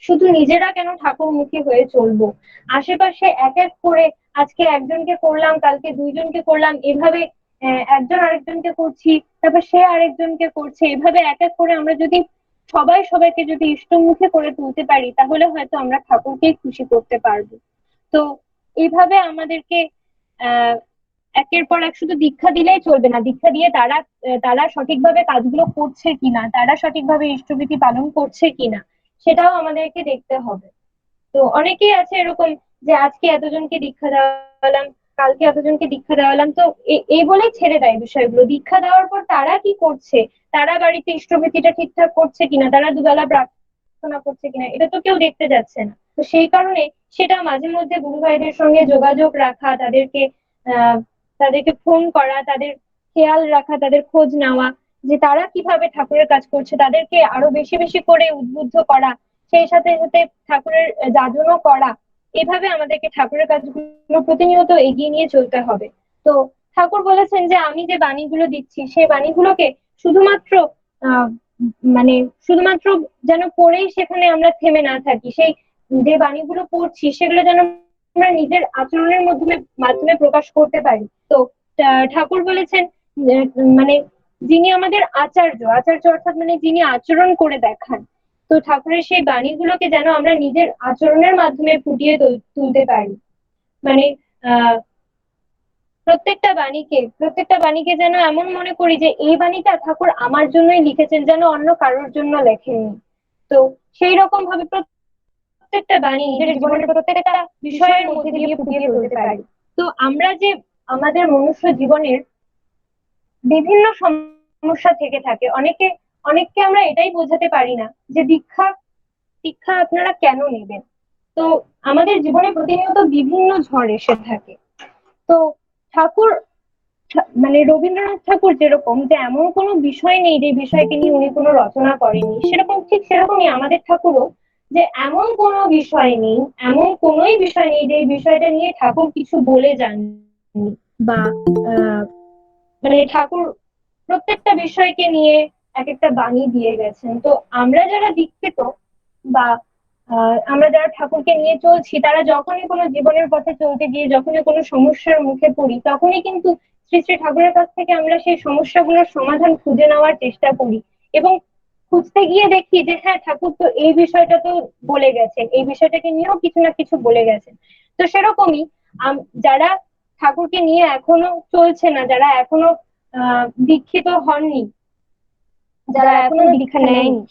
শুধু নিজেরা কেন ঠাকুরমুখী হয়ে চলবো, আশেপাশে এক এক করে আজকে একজনকে করলাম, কালকে দুইজনকে করলাম, এভাবে একজন আরেকজনকে করছি, তারপর সে আরেকজনকে করছে, এভাবে এক এক করে আমরা যদি সবাই সবাইকে যদি ইষ্টমুখী করে তুলতে পারি, তাহলে হয়তো আমরা ঠাকুরকেই খুশি করতে পারবো। তো এইভাবে আমাদেরকে আহ একের পর এক শুধু দীক্ষা দিলেই চলবে না, দীক্ষা দিয়ে তারা সঠিকভাবে কাজগুলো করছে কিনা, তারা সঠিকভাবে ইষ্টভীতি পালন করছে কিনা, সেটাও আমাদেরকে দেখতে হবে। তো অনেকেই আছে এরকম যে আজকে এতজনকে দীক্ষা দেওয়ালাম, কালকে এতজনকে দীক্ষা দেওয়ালাম, তো এই বলেই ছেড়ে দেয় বিষয়গুলো। দীক্ষা দেওয়ার পর তারা কি করছে, তারা বাড়িতে ইষ্টভীতিটা ঠিকঠাক করছে কিনা, তারা দুবেলা প্রার্থনা করছে কিনা, এটা তো কেউ দেখতে যাচ্ছে না। তো সেই কারণে সেটা মাঝে মধ্যে গুরু ভাইদের সঙ্গে যোগাযোগ রাখা, আহ তাদেরকে ফোন করা, তাদের খেয়াল রাখা, তাদের খোঁজ নেওয়া, যে তারা কিভাবে ঠাকুরের কাজ করছে, তাদেরকে আরো বেশি বেশি করে উদ্বুদ্ধ করা, সেই সাথে সাথে ঠাকুরের যাজনও করা। এভাবে আমাদেরকে ঠাকুরের কাজগুলো প্রতিনিয়ত এগিয়ে নিয়ে চলতে হবে। তো ঠাকুর বলেছেন যে আমি যে বাণীগুলো দিচ্ছি সেই বাণীগুলোকে শুধুমাত্র আহ মানে শুধুমাত্র যেন পড়েই সেখানে আমরা থেমে না থাকি, সেই যে বাণীগুলো পড়ছি সেগুলো যেন আমরা নিজের আচরণের মাধ্যমে মাধ্যমে প্রকাশ করতে পারি। তো ঠাকুর বলেছেন মানে যিনি আমাদের আচার্য, আচার্য অর্থাৎ মানে যিনি আচরণ করে দেখান, তো ঠাকুরের সেই বাণীগুলোকে যেন আমরা নিজের আচরণের মাধ্যমে ফুটিয়ে তুলতে পারি। মানে আহ প্রত্যেকটা বাণীকে যেন এমন মনে করি যে এই বাণীটা ঠাকুর আমার জন্যই লিখেছেন, যেন অন্য কারোর জন্য লেখেননি। তো সেই রকম ভাবে প্রত্যেকটা বাণী নিজের জীবনের প্রত্যেকটা বিষয়ের মধ্যে দিয়ে ফুটিয়ে তুলতে পারি। তো আমরা যে আমাদের মনুষ্য জীবনের বিভিন্ন সমস্যা থেকে থাকে, অনেককে আমরা এটাই বোঝাতে পারি না যে দীক্ষা দীক্ষা আপনারা কেন নেবেন। তো আমাদের জীবনে প্রতিনিয়ত বিভিন্ন ঝড় এসে থাকে। তো ঠাকুর মানে রবীন্দ্রনাথ ঠাকুর যেরকম, যে এমন কোনো বিষয় নেই যে বিষয়কে নিয়ে উনি কোনো রচনা করেননি, ঠিক সেরকমই আমাদের ঠাকুরও, যে এমন কোনো বিষয় নেই, এমন কোনোই বিষয় নেই যে বিষয়টা নিয়ে ঠাকুর কিছু বলে যাননি, বা মানে ঠাকুর প্রত্যেকটা বিষয়কে নিয়ে এক একটা বাণী দিয়ে গেছেন। তো আমরা যারা দীক্ষিত বা আমরা যারা ঠাকুরকে নিয়ে চলছি, তারা যখনই কোনো জীবনের পথে চলতে গিয়ে যখনই কোনো সমস্যার মুখে পড়ি, তখনই কিন্তু শ্রী শ্রী ঠাকুরের কাছ থেকে আমরা সেই সমস্যাগুলোর সমাধান খুঁজে নেওয়ার চেষ্টা করি, এবং খুঁজতে গিয়ে দেখি যে হ্যাঁ, ঠাকুর তো এই বিষয়টা তো বলে গেছেন, এই বিষয়টাকে নিয়েও কিছু না কিছু বলে গেছেন। তো সেরকমই যারা ঠাকুরকে নিয়ে এখনো চলছে না, যারা এখনো দীক্ষিত হননি, যারা এখনো দীক্ষা নেয়নি,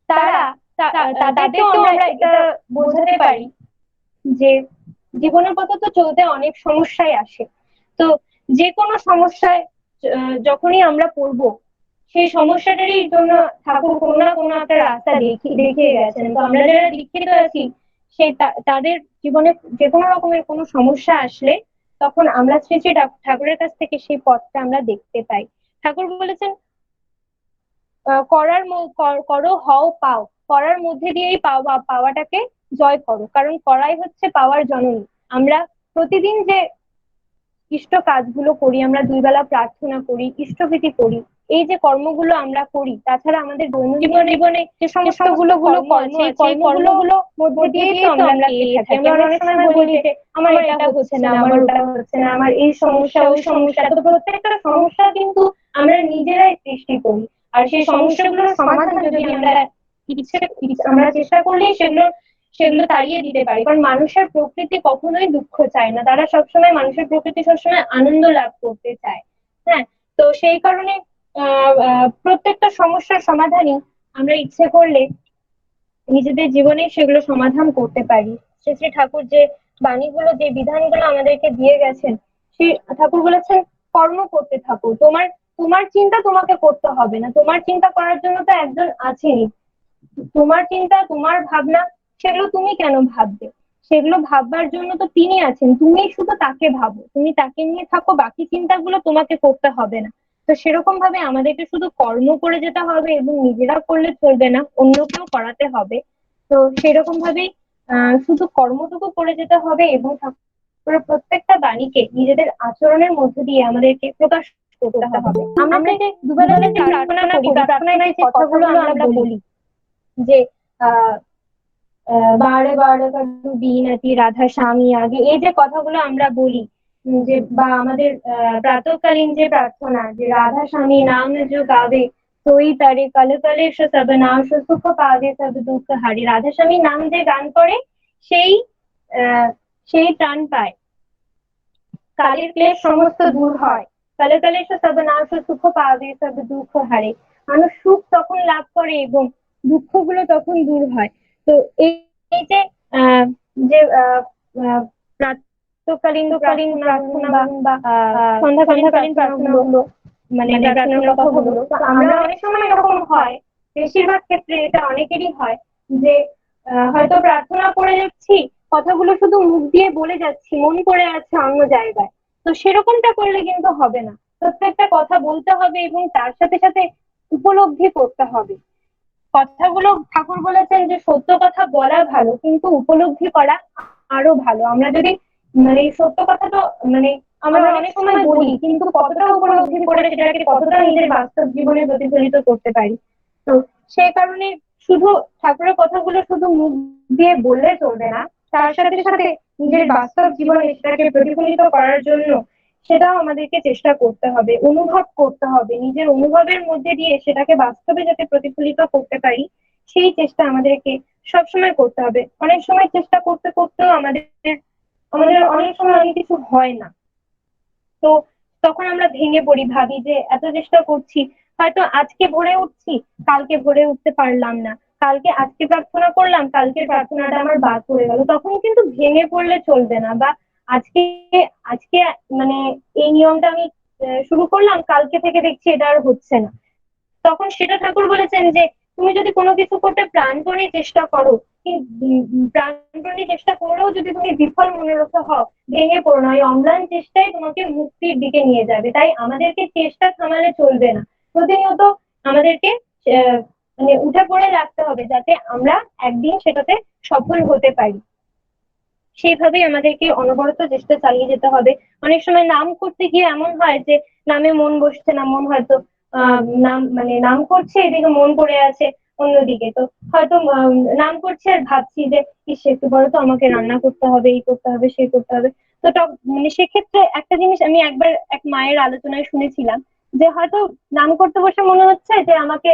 তারা তাদেরকেও আমরা এটা বোঝাতে পারি যে জীবনের পথে তো চলতে অনেক সমস্যাই আসে। তো যে কোনো সমস্যায় যখনই আমরা পড়বো, সেই সমস্যাটারই জন্য ঠাকুর কোনো না কোনো একটা রাস্তা দেখিয়ে গেছেন। তো আমরা যারা দীক্ষিত আছি, সেই তাদের জীবনে যে কোনো রকমের কোনো সমস্যা আসলে তখন আমরা শ্রী শ্রী ঠাকুরের কাছ থেকে সেই পথটা আমরা দেখতে পাই। ঠাকুর বলেছেন করো হও পাও, করার মধ্যে দিয়েই পাওয়াটাকে জয় করো, কারণ করাই হচ্ছে পাওয়ার জননী। আমরা প্রতিদিন যে ইষ্ট কাজগুলো করি, আমরা দুই বেলা প্রার্থনা করি, ইষ্টভীতি করি, এই যে কর্মগুলো আমরা করি, তাছাড়া আমাদের দৈনন্দিন জীবনে যে সমস্ত কর্ম আছে, এই কর্মগুলো মধ্যে দিয়েই তো আমরা পেয়ে থাকি। আমরা অনেক সময় বলি যে আমার এটা হচ্ছে না, আমার ওটা হচ্ছে না, আমার এই সমস্যা ওই সমস্যা। তো প্রত্যেকটা সমস্যা কিন্তু আমরা নিজেরাই সৃষ্টি করি, আর সেই সমস্যাগুলোর সমাধান যদি আমরা চেষ্টা করলেই সেগুলো তাড়িয়ে দিতে পারি। কারণ মানুষের প্রকৃতি কখনোই দুঃখ চায় না, তারা সবসময়, মানুষের প্রকৃতি সবসময় আনন্দ লাভ করতে চায়। হ্যাঁ, তো সেই কারণে প্রত্যেকটা সমস্যার সমাধানই আমরা ইচ্ছে করলে নিজেদের জীবনে সেগুলো সমাধান করতে পারি। শ্রী শ্রী ঠাকুর যে বাণীগুলো, যে বিধানগুলো আমাদেরকে দিয়ে গেছেন, সেই ঠাকুর বলেছেন কর্ম করতে থাকো, তোমার তোমার চিন্তা তোমাকে করতে হবে না, তোমার চিন্তা করার জন্য তো একজন আছেনই। তোমার চিন্তা, তোমার ভাবনা, সেগুলো তুমি কেন ভাববে? সেগুলো ভাববার জন্য তো তিনি আছেন, তুমি শুধু তাকে ভাবো, তুমি তাকে নিয়ে থাকো, বাকি চিন্তাগুলো তোমাকে করতে হবে না। তো সেরকম ভাবে আমাদেরকে শুধু কর্ম করে যেতে হবে এবং নিজেরা করলে চলবে না, অন্যকেও করাতে হবে। তো সেরকম ভাবেই শুধু কর্মটুকু করে যেতে হবে এবং ঠাকুরের প্রত্যেকটা বাণীকে নিজেদের আচরণের মধ্য দিয়ে আমাদেরকে প্রকাশ করতে হবে। আমরা যে দুবেলা যে প্রার্থনা করি, প্রার্থনায় যে কথাগুলো আমরা বলি যে আহ বারে বারে কবি বিনতি রাধা স্বামী আগে, এই যে কথাগুলো আমরা বলি, যে বা আমাদের প্রাতঃকালীন যে প্রার্থনা, যে রাধা স্বামী নাম जो গাবে তোই তারে কল কলেশ সব নাশ সুখ পাবে সব দুঃখ হারি। রাধা স্বামী নাম যে গান করে সেই সেই প্রাণ পায়, কালের ক্লেশ সমস্ত দূর হয়, কলে কলেশ সব নাশ সুখ পাবে সব দুঃখ হারে। মানুষ সুখ তখন লাভ করে এবং দুঃখগুলো তখন দূর হয়। তো এই এই যে আহ, যে প্রাতঃকালীন প্রার্থনা বা সন্ধ্যাকালীন প্রার্থনাগুলো, মানে প্রার্থনার কথাগুলো, তো আমরা অনেক সময় এরকম হয়, বেশিরভাগ ক্ষেত্রে এটা অনেকেরই হয় যে হয়তো প্রার্থনা করে যাচ্ছি, কথাগুলো শুধু মুখ দিয়ে বলে যাচ্ছি, মন পড়ে আছে অন্য জায়গায়। তো সেরকমটা করলে কিন্তু হবে না, প্রত্যেকটা কথা বলতে হবে এবং তার সাথে সাথে উপলব্ধি করতে হবে। কথাগুলো ঠাকুর বলেছেন যে সত্য কথা বলা ভালো, কিন্তু উপলব্ধি করা আরো ভালো। আমরা যদি মানে সত্য কথা তো মানে আমরা অনেক সময় বলি, কিন্তু কতটা উপলব্ধি করে সেটাকে কতটা নিজের বাস্তব জীবনে প্রতিফলিত করতে পারি। তো সেই কারণে শুধু ঠাকুরের কথাগুলো শুধু মুখ দিয়ে বললে চলবে না, তার সাথে সাথে নিজের বাস্তব জীবনে সেটাকে প্রতিফলিত করার জন্য সেটাও আমাদেরকে চেষ্টা করতে হবে, অনুভব করতে হবে, নিজের অনুভবের মধ্যে দিয়ে সেটাকে বাস্তবে যাতে প্রতিফলিত করতে পারি, সেই চেষ্টা আমাদেরকে সবসময় করতে হবে। অনেক সময় চেষ্টা করতে করতেও আমাদের আমাদের অনেক সময় অনেক কিছু হয় না, তো তখন আমরা ভেঙে পড়ি, ভাবি যে এত চেষ্টা করছি, হয়তো আজকে ভোরে উঠছি, কালকে ভোরে উঠতে পারলাম না, কালকে আজকে প্রার্থনা করলাম, কালকের প্রার্থনাটা আমার বাদ পড়ে গেল। তখন কিন্তু ভেঙে পড়লে চলবে না, বা আজকে আজকে মানে এই নিয়মটা আমি শুরু করলাম, কালকে থেকে দেখছি এটা আর হচ্ছে না, তখন সেটা ঠাকুর বলেছেন যে তুমি যদি কোনো কিছু করতে প্রাণপণে চেষ্টা করো, প্রাণপণে চেষ্টা করেও যদি তুমি বিফল মনোরথ হও, ভেঙে পড়ো না, ওই অম্লান চেষ্টাই তোমাকে মুক্তির দিকে নিয়ে যাবে। তাই আমাদেরকে চেষ্টা থামালে চলবে না, প্রতিনিয়ত আমাদেরকে মানে উঠে পড়ে লাগতে হবে, যাতে আমরা একদিন সেটাতে সফল হতে পারি। সেইভাবেই আমাদেরকে অনবরত চেষ্টা চালিয়ে যেতে হবে। অনেক সময় নাম করতে গিয়ে এমন হয় যে নামে মন বসছে না, মন হয়তো নাম মানে নাম করছে, এদিকে মন পড়ে আছে অন্যদিকে। তো হয়তো নাম করছে আর ভাবছি যে ইস একটু বড় তো, আমাকে রান্না করতে হবে, এই করতে হবে, সেই করতে হবে। তো মানে সেক্ষেত্রে একটা জিনিস আমি একবার এক মায়ের আলোচনায় শুনেছিলাম, যে হয়তো নাম করতে বসে মনে হচ্ছে যে আমাকে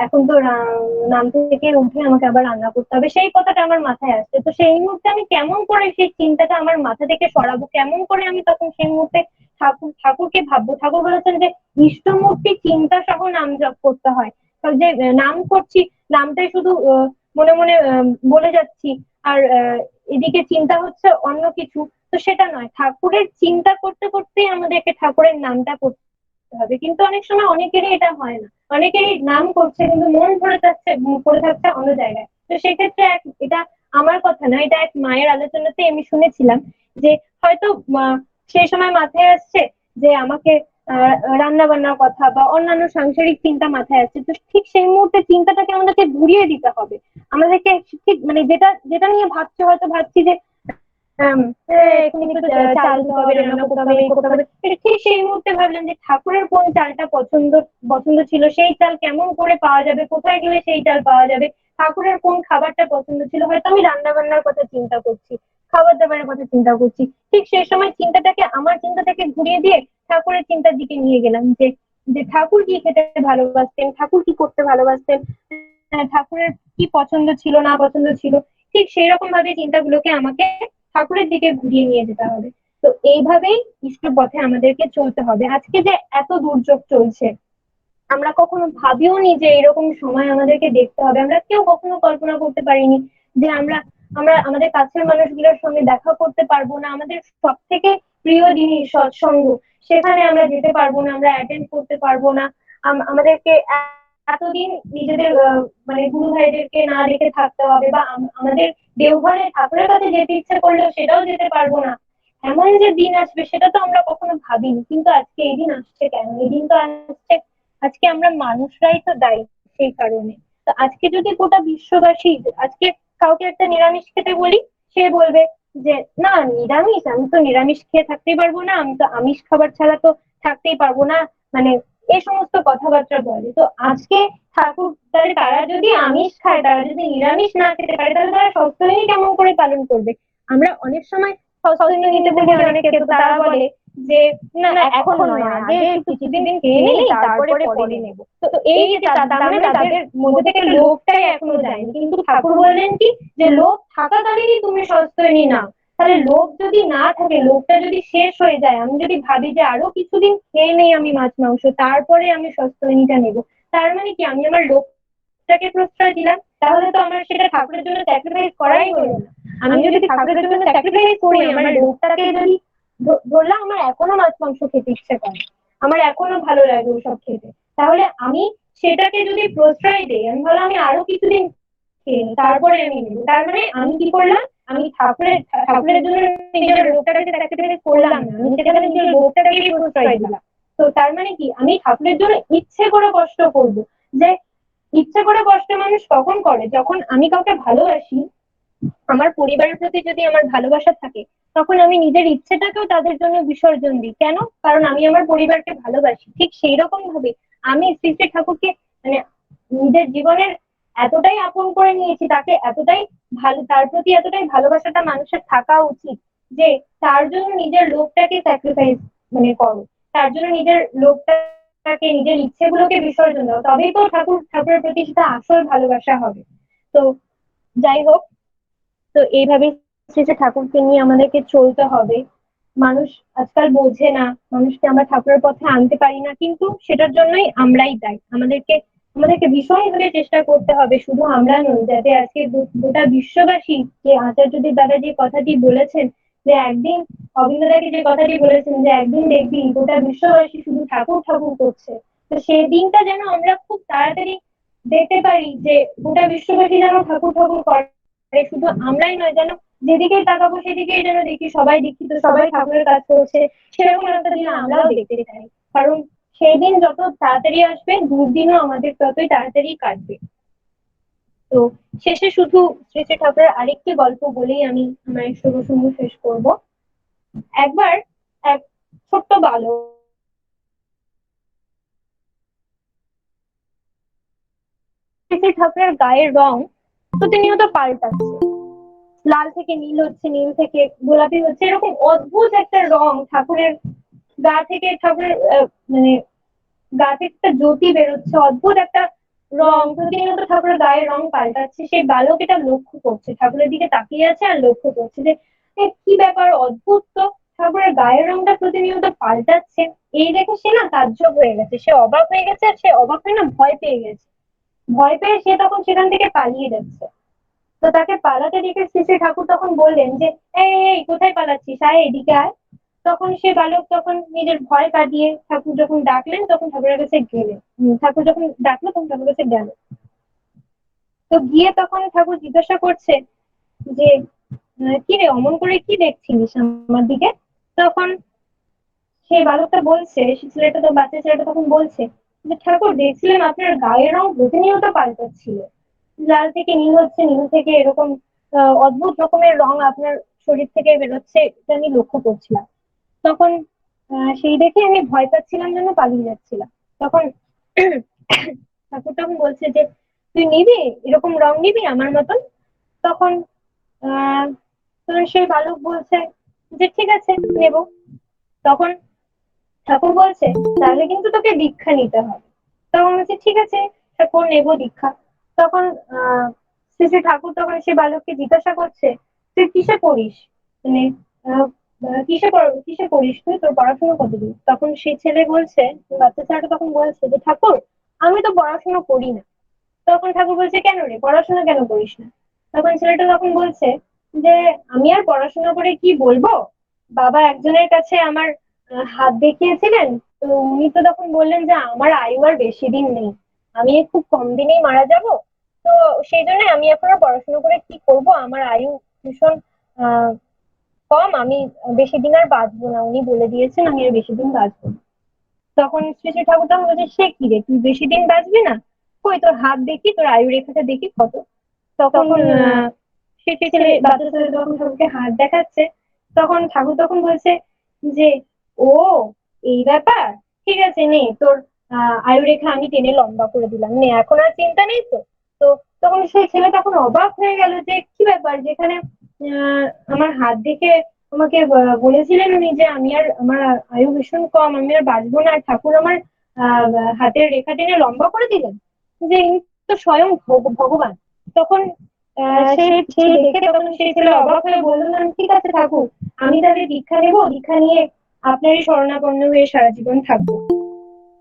এখন তো নাম থেকে উঠে আমাকে আবার রান্না করতে হবে, সেই কথাটা আমার মাথায় আসছে। তো সেই মুহূর্তে আমি কেমন করে সেই চিন্তাটা আমার মাথা থেকে সরাবো, কেমন করে আমি তখন সেই মুহূর্তে ঠাকুরকে ভাববো? ঠাকুর বলেছেন যে ইষ্টমূর্তি চিন্তা সহ নাম জপ করতে হয়। তো যে নাম করছি, নামটাই শুধু মনে মনে বলে যাচ্ছি, আর এদিকে চিন্তা হচ্ছে অন্য কিছু, তো সেটা নয়। ঠাকুরের চিন্তা করতে করতেই আমাদেরকে ঠাকুরের নামটা করতে হবে। কিন্তু অনেক সময় অনেকেরই এটা হয় না, অনেকেরই নাম করছে কিন্তু মন পড়ে থাকছে অন্য জায়গায়। তো সেক্ষেত্রে এটা আমার কথা না, এটা এক মায়ের আলোচনাতে আমি শুনেছিলাম, যে হয়তো সেই সময় মাথায় আসছে যে আমাকে রান্না বান্নার কথা বা অন্যান্য সাংসারিক চিন্তা মাথায় আসছে, তো ঠিক সেই মুহূর্তে চিন্তাটাকে আমাদেরকে ঘুরিয়ে দিতে হবে। আমাদেরকে ঠিক মানে যেটা যেটা নিয়ে ভাবছি, হয়তো ভাবছি যে এক্ষুনি একটু চাল দিতে হবে, রান্না করতে হবে, এই করতে হবে। ঠিক সেই মুহূর্তে ভাবলাম যে ঠাকুরের কোন চালটা পছন্দ পছন্দ ছিল, সেই চাল কেমন করে পাওয়া যাবে, কোথায় গেলে সেই চাল পাওয়া যাবে, ঠাকুরের কোন খাবারটা পছন্দ ছিল। হয়তো আমি রান্না বান্নার কথা চিন্তা করছি, খাবার দাবারের কথা চিন্তা করছি, ঠিক সেই সময় আমার চিন্তাটাকে ঘুরিয়ে দিয়ে ঠাকুরের চিন্তার দিকে নিয়ে গেলাম, যে যে ঠাকুর কি খেতে ভালোবাসতেন, ঠাকুর কি করতে ভালোবাসতেন, ঠাকুরের কি পছন্দ ছিল না পছন্দ ছিল। ঠিক সেই রকম ভাবে চিন্তাগুলোকে আমাকে ঠাকুরের দিকে ঘুরিয়ে নিয়ে যেতে হবে। তো এইভাবেই ইষ্ট পথে আমাদেরকে চলতে হবে। আজকে যে এত দুর্যোগ চলছে, আমরা কখনো ভাবিও নি যে এরকম সময় আমাদেরকে দেখতে হবে। আমরা কেউ কখনো কল্পনা করতে পারিনি যে আমরা আমরা আমাদের কাছের মানুষগুলোর সঙ্গে দেখা করতে পারবো না, আমাদের সব থেকে প্রিয় জিনিস সৎসঙ্গ, সেখানে আমরা যেতে পারবো না, আমরা অ্যাটেন্ড করতে পারবো না। আমাদেরকে এতদিন নিজেদের মানে গুরু ভাইদেরকে না দেখে থাকতে হবে, বা আমাদের দেওঘরে ঠাকুরের কাছে যেতে ইচ্ছে করলেও সেটাও যেতে পারবো না। এমন যে দিন আসবে সেটা তো আমরা কখনো ভাবিনি, কিন্তু আজকে এই দিন আসছে কেন? এই দিন তো আসছে, আজকে আমরা মানুষরাই তো দায়ী সেই কারণে। তো আজকে যদি গোটা বিশ্ববাসী আজকে কাউকে একটা নিরামিষ খেতে বলি, সে বলবে যে না নিরামিষ, আমি তো নিরামিষ খেয়ে থাকতেই পারবো না, আমি তো আমিষ খাবার ছাড়া তো থাকতেই পারবো না, মানে এই সমস্ত কথাবার্তা বলে। তো আজকে ঠাকুর তাহলে তারা যদি আমিষ খায়, তারা যদি নিরামিষ না খেতে পারে, তাহলে তারা সপ্তমী কেমন করে পালন করবে? আমরা অনেক সময় সপ্তমী নিতে বলি অনেককে, তো তারা বলে যে না না এখন নয়, আগে একটু কিছুদিন খেয়ে নেই, তারপরে পরে নেব। তো এই যে তার মানে তাদের মধ্যে থেকে লোভটাই এখনো যায়নি। কিন্তু ঠাকুর বললেন কি, যে লোভ থাকাকালীনই তুমি সস্তনী নাও। তাহলে লোভ যদি না থাকে, লোভটা যদি শেষ হয়ে যায়, আমি যদি ভাবি যে আরো কিছুদিন খেয়ে নেই আমি মাছ মাংস, তারপরে আমি সস্তনীটা নেব, তার মানে কি আমি আমার লোভটাকে প্রশ্রয় দিলাম। তাহলে তো আমার সেটা ঠাকুরের জন্য স্যাক্রিফাইস করাই হলো না। আমি যদি ঠাকুরের জন্য স্যাক্রিফাইস করি, আমার লোভটাকে যদি ধরলাম, আমার এখনো মাছ মাংস খেতে ইচ্ছে করে, আমার এখনো ভালো লাগে ওসব খেতে, তাহলে আমি সেটাকে যদি প্রশ্রয় দিই, আমি বললাম আমি আরো কিছুদিন খেয়ে নিই, তারপরে আমি নেবো, তার মানে আমি কি করলাম, আমি ঠাকুরের জন্য নিজের লোভটাকে স্যাক্রিফাইস করলাম না, আমি সেখানে নিজের লোভটাকেই প্রশ্রয় দিলাম। তো তার মানে কি আমি ঠাকুরের জন্য ইচ্ছে করে কষ্ট করব। যে ইচ্ছে করে কষ্ট মানুষ কখন করে, যখন আমি কাউকে ভালোবাসি, আমার পরিবারের প্রতি যদি আমার ভালোবাসা থাকে, তখন আমি নিজের ইচ্ছেটাকেও তাদের জন্য বিসর্জন দিই। কেন? কারণ আমি আমার পরিবারকে ভালোবাসি। ঠিক সেই রকম ভাবে আমি শ্রী শ্রী ঠাকুরকে মানে নিজের জীবনের এতটাই আপন করে নিয়েছি, তাকে এতটাই ভালো, তার প্রতি এতটাই ভালোবাসাটা মানুষের থাকা উচিত, যে তার জন্য নিজের লোভটাকে স্যাক্রিফাইস মানে করো, তার জন্য নিজের লোভটাকে, নিজের ইচ্ছেগুলোকে বিসর্জন দাও, তবেই তো ঠাকুরের প্রতি সেটা আসল ভালোবাসা হবে। তো যাই হোক, তো এইভাবে শ্রী শ্রী ঠাকুরকে নিয়ে আমাদেরকে চলতে হবে। মানুষ আজকাল বোঝে না, মানুষকে আমরা ঠাকুরের পথে আনতে পারি না, কিন্তু সেটার জন্যই আমরাই দায়ী। আমাদেরকে ভীষণভাবে চেষ্টা করতে হবে, শুধু আমরা নই, যাতে আজকে গোটা বিশ্ববাসী, যে আচার্যদেব দাদা যে কথাটি বলেছেন, যে একদিন অবিন্দাদাকে যে কথাটি বলেছেন, যে একদিন দেখবি গোটা বিশ্ববাসী শুধু ঠাকুর ঠাকুর করছে, তো সেই দিনটা যেন আমরা খুব তাড়াতাড়ি দেখতে পারি, যে গোটা বিশ্ববাসী যেন ঠাকুর ঠাকুর করে। শুধু আমরাই নয়, যেন যেদিকেই তাকাবো সেদিকেই যেন দেখি সবাই দীক্ষিত, সবাই ঠাকুরের কাজ করছে, সেরকম একটা দিন আমরাও দেখতে চাই। কারণ সেই দিন যত তাড়াতাড়ি আসবে, দুর্দিনও আমাদের ততই তাড়াতাড়ি কাটবে। তো শেষে শুধু শ্রী শ্রী ঠাকুরের আরেকটি গল্প বলেই আমি আমার এই শুভ শেষ করব। একবার এক ছোট্ট বালক শ্রী শ্রী ঠাকুরের গায়ের রং প্রতিনিয়ত পাল্টাচ্ছে, লাল থেকে নীল হচ্ছে, নীল থেকে গোলাপি হচ্ছে, এরকম অদ্ভুত একটা রং ঠাকুরের গা থেকে, ঠাকুরের মানে গা থেকে একটা জ্যোতি বেরোচ্ছে, অদ্ভুত একটা রং, প্রতিনিয়ত ঠাকুরের গায়ের রং পাল্টাচ্ছে। সেই বালক এটা লক্ষ্য করছে, ঠাকুরের দিকে তাকিয়ে আছে আর লক্ষ্য করছে যে কি ব্যাপার, অদ্ভুত তো, ঠাকুরের গায়ের রংটা প্রতিনিয়ত পাল্টাচ্ছে। এই দেখে সে না তাজ্জব হয়ে গেছে, সে অবাক হয়ে গেছে, আর সে অবাক হয়ে না ভয় পেয়ে গেছে। ভয় পেয়ে সে তখন সেখান থেকে পালিয়ে যাচ্ছে। তো তাকে পালাতে দেখে শ্রী শ্রী ঠাকুর তখন বললেন যে এই কোথায় পালাচ্ছিস, আয় এদিকে আয়। তখন সে বালক তখন নিজের ভয় কাটিয়ে ঠাকুর যখন ডাকলেন, তখন ঠাকুরের কাছে গেলেন। ঠাকুর যখন ডাকলো তখন ঠাকুরের কাছে গেল। তো গিয়ে তখন ঠাকুর জিজ্ঞাসা করছে যে কি রে, অমন করে কি দেখছিলিস আমার দিকে? তখন সেই বালকটা বলছে, সে ছেলেটা, তো বাচ্চা ছেলেটা তখন বলছে যে ঠাকুর দেখছিলাম আপনার গায়ের রং প্রতিনিয়ত পাল্টাচ্ছিল, লাল থেকে নীল হচ্ছে, নীল থেকে এরকম অদ্ভুত রকমের রং আপনার শরীর থেকে বেরোচ্ছে, এটা আমি লক্ষ্য করছিলাম। তখন সেই দেখে আমি ভয় পাচ্ছিলাম, যেন পালিয়ে যাচ্ছিলাম। তখন ঠাকুর তখন বলছে যে তুই নিবি, এরকম রং নিবি আমার মতন? তখন আহ তখন সেই বালক বলছে যে ঠিক আছে, নেব। তখন ঠাকুর বলছে তাহলে কিন্তু তোকে দীক্ষা নিতে হবে। তখন বলছে ঠিক আছে ঠাকুর, নেব দীক্ষা। তখন শ্রী শ্রী ঠাকুর তখন সে বালককে জিজ্ঞাসা করছে তুই কিসে পড়িস, মানে আহ, কিসে পড়িস তুই, তোর পড়াশোনা কতদূর? তখন সেই ছেলে বলছে, বাচ্চা ছেলেটা তখন বলছে যে ঠাকুর আমি তো পড়াশোনা করি না। তখন ঠাকুর বলছে কেন রে, পড়াশোনা কেন করিস না? তখন ছেলেটা তখন বলছে যে আমি আর পড়াশোনা করে কি বলবো, বাবা একজনের কাছে আমার হাত দেখিয়েছিলেন, তো উনি তো তখন বললেন যে আমার আয়ু আর বেশি দিন নেই, আমি খুব কম দিনেই মারা যাব। তো সেই জন্য আমি এখন আর পড়াশোনা করে কি করব, আমার আয়ু ভীষণ আহ কম, আমি বেশি দিন আর বাঁচবো না, উনি বলে দিয়েছেন আমি আর বেশি দিন বাঁচবো না। তখন শ্রী শ্রী ঠাকুর তখন বলছে সে কি রে, তুই বেশি দিন বাঁচবি না? কই তোর হাত দেখি, তোর আয়ু রেখাটা দেখি কত। তখন সে ছেলে, বাচ্চা ছেলে যখন ঠাকুরকে হাত দেখাচ্ছে, তখন ঠাকুর তখন বলছে যে ও এই ব্যাপার, ঠিক আছে নে তোর আয়ু রেখা আমি টেনে লম্বা করে দিলাম, নে এখন আর চিন্তা নেই তো। তো তখন সেই ছেলে তখন অবাক হয়ে গেল যে কি ব্যাপার, যেখানে আহ, আমার হাত দেখে আমাকে বলেছিলেন উনি যে আমি আর আমার আয়ু ভীষণ কম, আমি আর বাঁচবো না, আর ঠাকুর আমার আহ হাতের রেখা টেনে লম্বা করে দিলেন, যে ইনি তো স্বয়ং ভগবান। তখন সে সেই দেখে তখন সেই ছেলে অবাক হয়ে বললেন ঠিক আছে ঠাকুর, আমি তাহলে দীক্ষা নেবো, দীক্ষা নিয়ে আপনারই শরণাপন্ন হয়ে সারা জীবন থাকবো।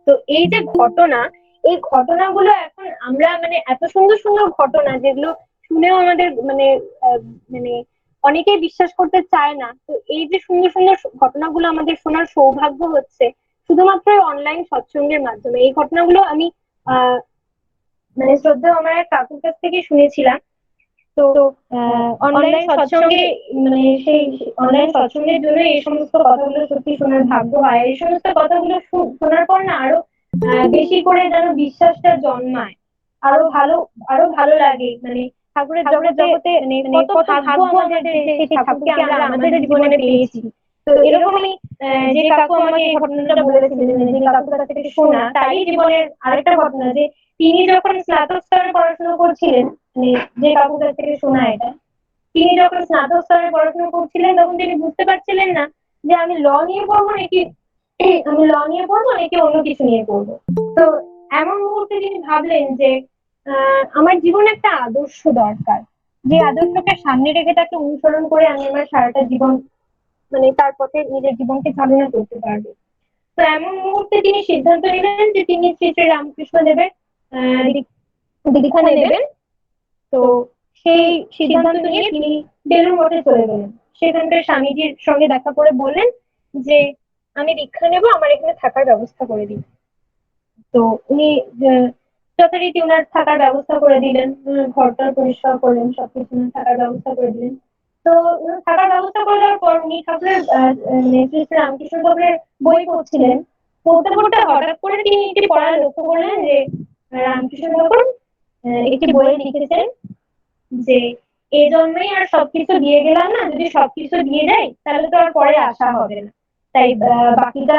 তো এই যে ঘটনা, এই ঘটনাগুলো এখন আমরা মানে এত সুন্দর সুন্দর ঘটনা যেগুলো শুনেও আমাদের মানে মানে অনেকেই বিশ্বাস করতে চায় না, তো এই যে সুন্দর সুন্দর ঘটনাগুলো আমাদের শোনার সৌভাগ্য হচ্ছে শুধুমাত্র অনলাইন সৎসঙ্গের মাধ্যমে। এই ঘটনাগুলো আমি আহ মানে শ্রদ্ধেয় আমার এক কাকুর কাছ থেকে শুনেছিলাম। তো অনলাইন সৎসঙ্গে মানে সেই অনলাইন সৎসঙ্গের জন্য এই সমস্ত কথাগুলো সত্যি শোনার ভাগ্য হয়। এই সমস্ত কথাগুলো শোনার পর না আরো বেশি করে যেন বিশ্বাসটা জন্মায়, আরো ভালো লাগে। মানে ঠাকুরের জগতে মানে কত ভাগ্য আমাদের যে সেই ঠাকুরকে আমরা আমাদের জীবনে পেয়েছি। তো এরকমই যে কাকু আমাকে এই ঘটনাটা বলেছিলেন, মানে যে কাকুর কাছ থেকে শোনা, তারই জীবনের আরেকটা ঘটনা যে তিনি যখন স্নাতক স্তরে পড়াশোনা করছিলেন, মানে যে কাকুর কাছ থেকে শোনা এটা, তিনি যখন স্নাতক স্তরে পড়াশোনা করছিলেন তখন তিনি বুঝতে পারছিলেন না যে আমি ল নিয়ে পড়বো নাকি অন্য কিছু নিয়ে পড়বো। তো এমন মুহূর্তে তিনি ভাবলেন যে আমার জীবনে একটা আদর্শ দরকার, যে আদর্শকে সামনে রেখে তাকে অনুসরণ করে আমি আমার সারাটা জীবন মানে তার পথে নিজের জীবনকে চালনা করতে পারবো। তো এমন মুহূর্তে তিনি সিদ্ধান্ত নিলেন যে তিনি শ্রী শ্রী রামকৃষ্ণ দেবের দীক্ষা নেবেন। তো সেই সিদ্ধান্ত নিয়ে তিনি বেলুড় মঠে চলে গেলেন। সেখানকার স্বামীজির সঙ্গে দেখা করে বললেন যে আমি দীক্ষা নেবো, আমার এখানে থাকার ব্যবস্থা করে দিন। তো উনি যথারীতি ওনার থাকার ব্যবস্থা করে দিলেন, ঘরটার পরিষ্কার করলেন, সবকিছু ওনার থাকার ব্যবস্থা করে দিলেন। তো ওনার থাকার ব্যবস্থা করে দেওয়ার পর উনি ঠাকুরের মানে শ্রী শ্রী রামকৃষ্ণ ঠাকুরের বই পড়ছিলেন। পড়তে পড়তে হঠাৎ করে তিনি একটি পড়া লক্ষ্য করলেন যে রামকৃষ্ণ ঠাকুর একটি বইয়ে লিখেছেন যে এই জন্মেই আর সবকিছু দিয়ে গেলাম না, যদি সবকিছু দিয়ে যাই তাহলে তো আর পরে আশা হবে না, তাই বাকিটা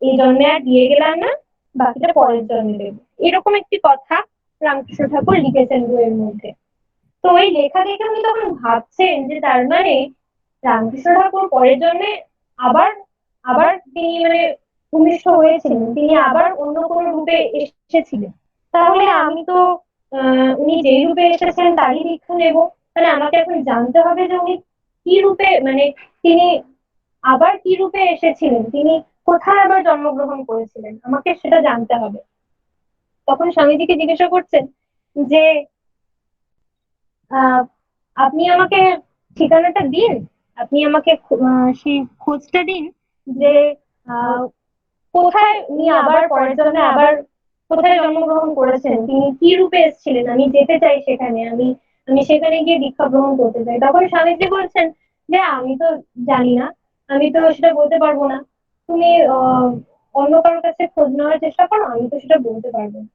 এই জন্মে আর দিয়ে গেলাম না, বাকিটা পরের জন্মে দেবো, এরকম একটি কথা রামকৃষ্ণ ঠাকুর লিখেছেন বইয়ের মধ্যে। তো ওই লেখা দেখে উনি তখন ভাবছেন যে তার মানে রামকৃষ্ণ ঠাকুর পরের জন্মে আবার আবার তিনি মানে ভূমিষ্ঠ হয়েছিলেন, তিনি আবার অন্য কোনো রূপে এসেছিলেন। তাহলে আমি তো উনি যেই রূপে এসেছেন তারই দীক্ষা নেব। তাহলে আমাকে এখন জানতে হবে যে উনি কি রূপে মানে তিনি আবার কি রূপে এসেছিলেন, তিনি কোথায় আবার জন্মগ্রহণ করেছিলেন, আমাকে সেটা জানতে হবে। তখন স্বামীজিকে জিজ্ঞাসা করছেন যে আহ আপনি আমাকে ঠিকানাটা দিন, আপনি আমাকে সেই খোঁজটা দিন যে আহ কোথায় উনি আবার পরের জন্য আবার কোথায় জন্মগ্রহণ করেছেন, তিনি কি রূপে এসেছিলেন, আমি যেতে চাই সেখানে, আমি আমি সেখানে গিয়ে দীক্ষা গ্রহণ করতে চাই। তখন স্বামীজি বলছেন যে আমি তো জানি না, আমি তো সেটা বলতে পারবো না, তুমি অন্য কারোর কাছে খোঁজ নেওয়ার চেষ্টা করো, আমি তো সেটা বলতে পারবো না।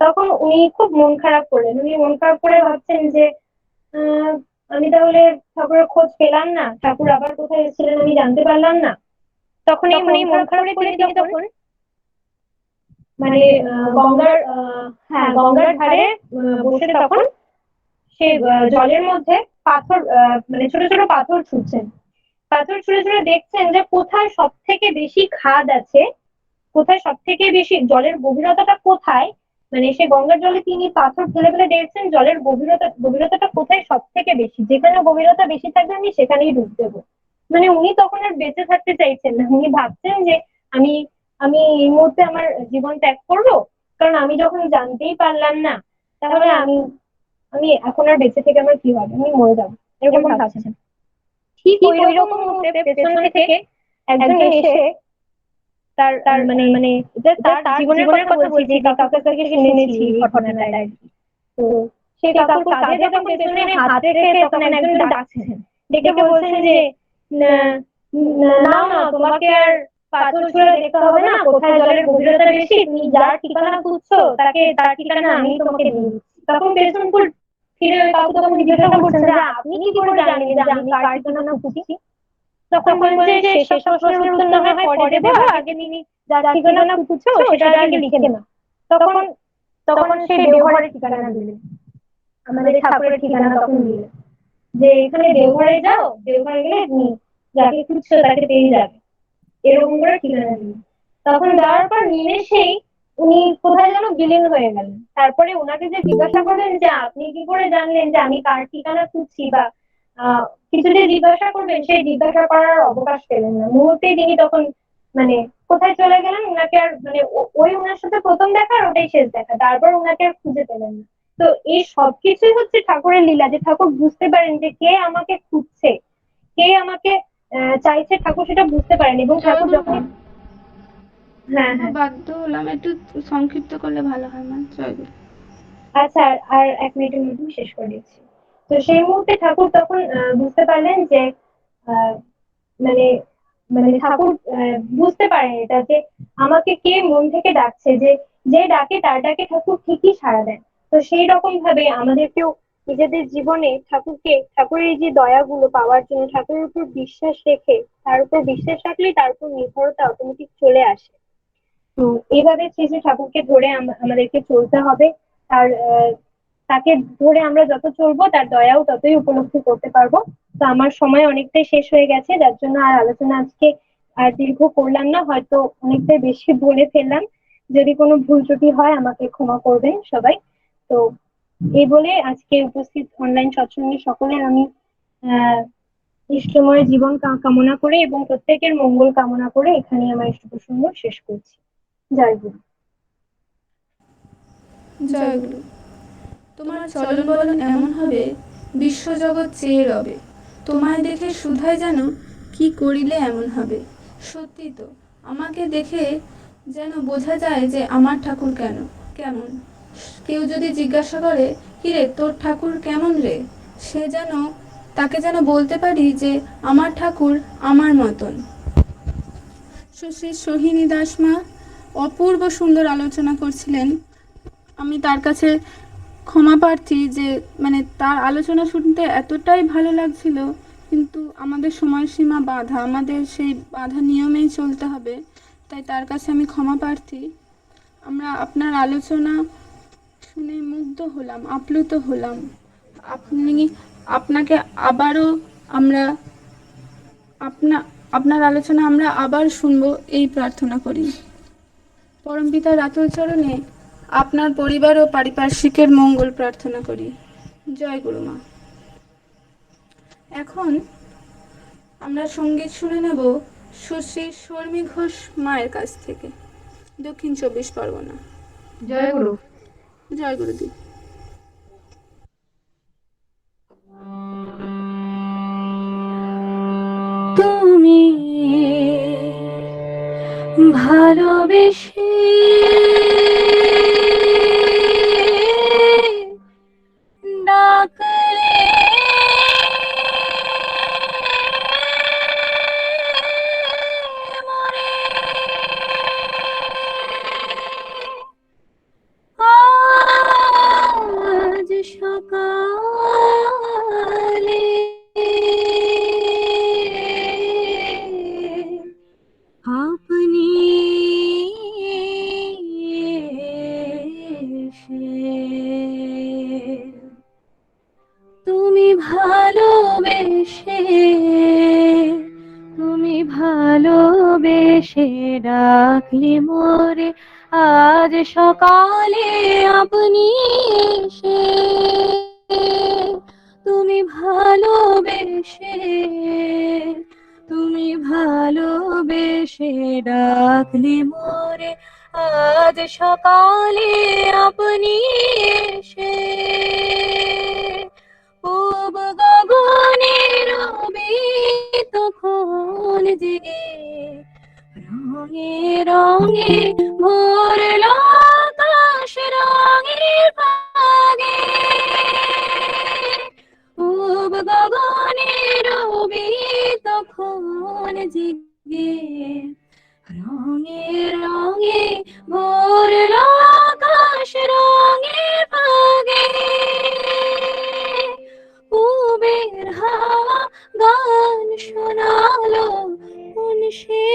তখন উনি খুব মন খারাপ করলেন, উনি মন খারাপ করে ভাবছেন যে আহ আমি তাহলে ঠাকুরের খোঁজ পেলাম না, ঠাকুর আবার কোথায় এসেছিলেন আমি জানতে পারলাম না। তখন এই মন খারাপ করে তিনি তখন মানে গঙ্গার ধারে বসে তখন সে জলের মধ্যে পাথর মানে ছোট ছোট পাথর ছুঁড়ছেন। পাথর ছুঁড়ে ছুঁড়ে দেখছেন যে কোথায় সব থেকে বেশি খাদ আছে, কোথায় সব থেকে বেশি জলের গভীরতাটা কোথায়। মানে সে গঙ্গার জলে তিনি পাথর ফেলে ফেলে দেখছেন জলের গভীরতাটা কোথায় সব থেকে বেশি, যেখানে গভীরতা বেশি থাকবে আমি সেখানেই ডুব দেবো। মানে উনি তখন আর বেঁচে থাকতে চাইছেন না, উনি ভাবছেন যে আমি আমি এই মুহূর্তে আমার জীবন ত্যাগ করবো, কারণ আমি যখন জানতেই পারলাম না তাহলে আমি আমি এখন আর বেঁচে থেকে আমার কি হবে, আমি মরে যাবো, এরকম ভাবছেন। ঠিক ওই রকম মুহূর্তে পেছন থেকে একজন এসে তার তার মানে মানে এটা তার জীবনের কথা বলছি, যে কাকুর কাছ থেকে শুনেছি এই ঘটনাটা আর কি। তো সেই কাকুর কাঁধে যখন পেছনে হাত রেখে তখন একজন ডাকছেন, ডেকে বলছেন যে না নাও না, তোমাকে আর পাথর ছুঁড়ে দেখতে হবে না কোথায় জলের গভীরতা বেশি, তুমি যার ঠিকানা খুঁজছো তার ঠিকানা আমি তোমাকে দিয়ে দিচ্ছি। তখন পেছন ফিরে ওই কাকু তখন জিজ্ঞাসা করছেন যে আপনি কি করে জানলেন যে আমি কার ঠিকানা খুঁজছি। তখন বলছে যে সেসব প্রশ্নের উত্তর না হয় পরে দেবো, আগে তুমি যার ঠিকানা খুঁজছো সেটা আগে লিখে নাও। তখন তখন সেই দেওঘরের ঠিকানা দিলেন, আমাদের ঠাকুরের ঠিকানা তখন দিলেন যে এখানে দেওঘরে যাও, দেওঘরে গেলে তুমি যাকে খুঁজছো তাকে পেয়ে যাবে, এরকম করে ঠিকানা দিলেন। তখন যাওয়ার পর নিমেষেই উনি কোথায় যেন বিলীন হয়ে গেলেন। তারপরে ওনাকে যে জিজ্ঞাসা করলেন যে আপনি কি করে জানলেন যে আমি কার ঠিকানা খুঁজছি বা কিছু যে জিজ্ঞাসা করবেন, সেই জিজ্ঞাসা করার অবকাশ পেলেন না, মুহূর্তেই তিনি তখন মানে কোথায় চলে গেলেন, ওনাকে আর মানে ওই ওনার সাথে প্রথম দেখা আর ওটাই শেষ দেখা, তারপর ওনাকে আর খুঁজে পেলেন না। তো এই সবকিছুই হচ্ছে ঠাকুরের লীলা, যে ঠাকুর বুঝতে পারেন যে কে আমাকে খুঁজছে, কে আমাকে চাইছে, ঠাকুর সেটা বুঝতে পারেন। এবং ঠাকুর যখন বাধ্য হলাম, একটু সংক্ষিপ্ত করলে ভালো হয় মা। জয়গুরু। আচ্ছা, আর 1 মিনিটের মধ্যে আমি শেষ করে দিচ্ছি। তো সেই মুহূর্তে ঠাকুর তখন বুঝতে পারলেন যে আহ, মানে মানে ঠাকুর বুঝতে পারেন এটা যে আমাকে কে মন থেকে ডাকছে, যে যে ডাকে তার ডাকে ঠাকুর ঠিকই সাড়া দেন। তো সেই রকম ভাবে আমাদেরকেও নিজেদের জীবনে ঠাকুরের এই যে দয়াগুলো পাওয়ার জন্য ঠাকুরের উপর বিশ্বাস রেখে, তার উপর বিশ্বাস রাখলেই তার উপর নির্ভরতা অটোমেটিক চলে আসে। তো এইভাবে শ্রী শ্রী ঠাকুরকে ধরে আমাদেরকে চলতে হবে। তার তাকে ধরে আমরা যত চলবো তার দয়াও ততই উপলব্ধি করতে পারবো। তো আমার সময় অনেকটাই শেষ হয়ে গেছে, যার জন্য আর আলোচনা আজকে আর দীর্ঘ করলাম না, হয়তো অনেকটাই বেশি বলে ফেললাম। যদি কোনো ভুল ত্রুটি হয় আমাকে ক্ষমা করবেন সবাই। তো এই বলে আজকে উপস্থিত অনলাইন সৎসঙ্গের সকলের আমি আহ ইষ্টময় জীবন কামনা করে এবং প্রত্যেকের মঙ্গল কামনা করে এখানে আমার ইষ্ট প্রসঙ্গ শেষ করছি। জয় গুরু। জয়গুরু। তোমার চলন বলন এমন হবে, বিশ্বজগৎ চেয়ে রবে, তোমায় দেখে শুধায় যেন কি করিলে এমন হবে। সত্যি তো, আমাকে দেখে যেন বোঝা যায় যে আমার ঠাকুর কেমন। কেউ যদি জিজ্ঞাসা করে কি রে তোর ঠাকুর কেমন রে, সে যেন তাকে যেন বলতে পারি যে আমার ঠাকুর আমার মতন। সুশ্রী সোহিনী দাস মা অপূর্ব সুন্দর আলোচনা করছিলেন। আমি তার কাছে ক্ষমা প্রার্থী যে মানে তার আলোচনা শুনতে এতটাই ভালো লাগছিল, কিন্তু আমাদের সময়সীমা বাঁধা, আমাদের সেই বাঁধা নিয়মেই চলতে হবে, তাই তার কাছে আমি ক্ষমা প্রার্থী। আমরা আপনার আলোচনা শুনে মুগ্ধ হলাম, আপ্লুত হলাম। আপনাকে আবারও আমরা আপনার আলোচনা আমরা আবার শুনবো এই প্রার্থনা করি। পরমপিতার আতুল চরণে আপনার পরিবার ও পারিপার্শ্বিকের মঙ্গল প্রার্থনা করি। জয় গুরুমা। এখন আমরা সঙ্গীত শুনে নেব সুশ্রী শর্মী ঘোষ মায়ের কাছ থেকে, দক্ষিণ 24 পরগনা। জয় গুরু। জয় গুরুদি। তুমি ভালোবেসে ডাকলে মরে আজ সকালে ডাকলে মোরে আজ সকালে আপনি এসে, তুমি ভালোবেসে, তুমি ভালোবেসে ডাকলে মোরে আজ সকালে আপনি এসে, পূব গগনে রবি তখন জেগে, রঙে রঙে ভরল আকাশ রঙের বাগে, পূব গগনে রবি তখন জেগে, রঙে রঙে ভরল আকাশ রঙের বাগে, পূবের হাওয়া গান শোনালো কোন সে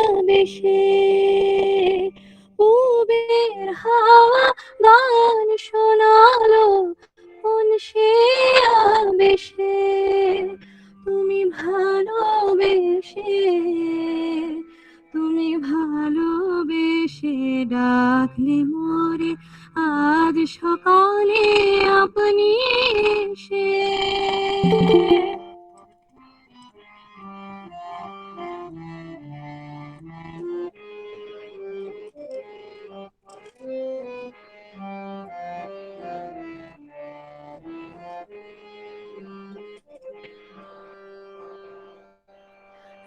আবেশে, পূবের হাওয়া গান শোনালো কোন সে আবেশে, তুমি ভালোবেসে, তুমি ভালোবেসে ডাকলে মোরে আজ সকালে আপনি এসে।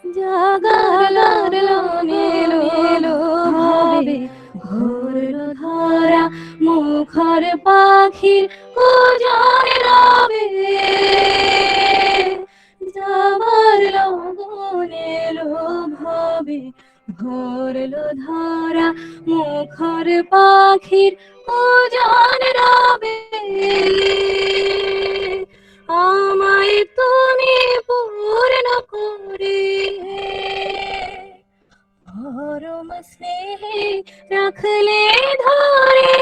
জাগালার এলো এলো ভাবে ভরলো ধরা মুখর পাখির কুজন রবে, যাবার লগন এলো ভাবে ভরলো ধরা মুখর পাখির কুজন রবে, আমায় তুমি পূর্ণ করে পরম স্নেহে রাখলে ধরে,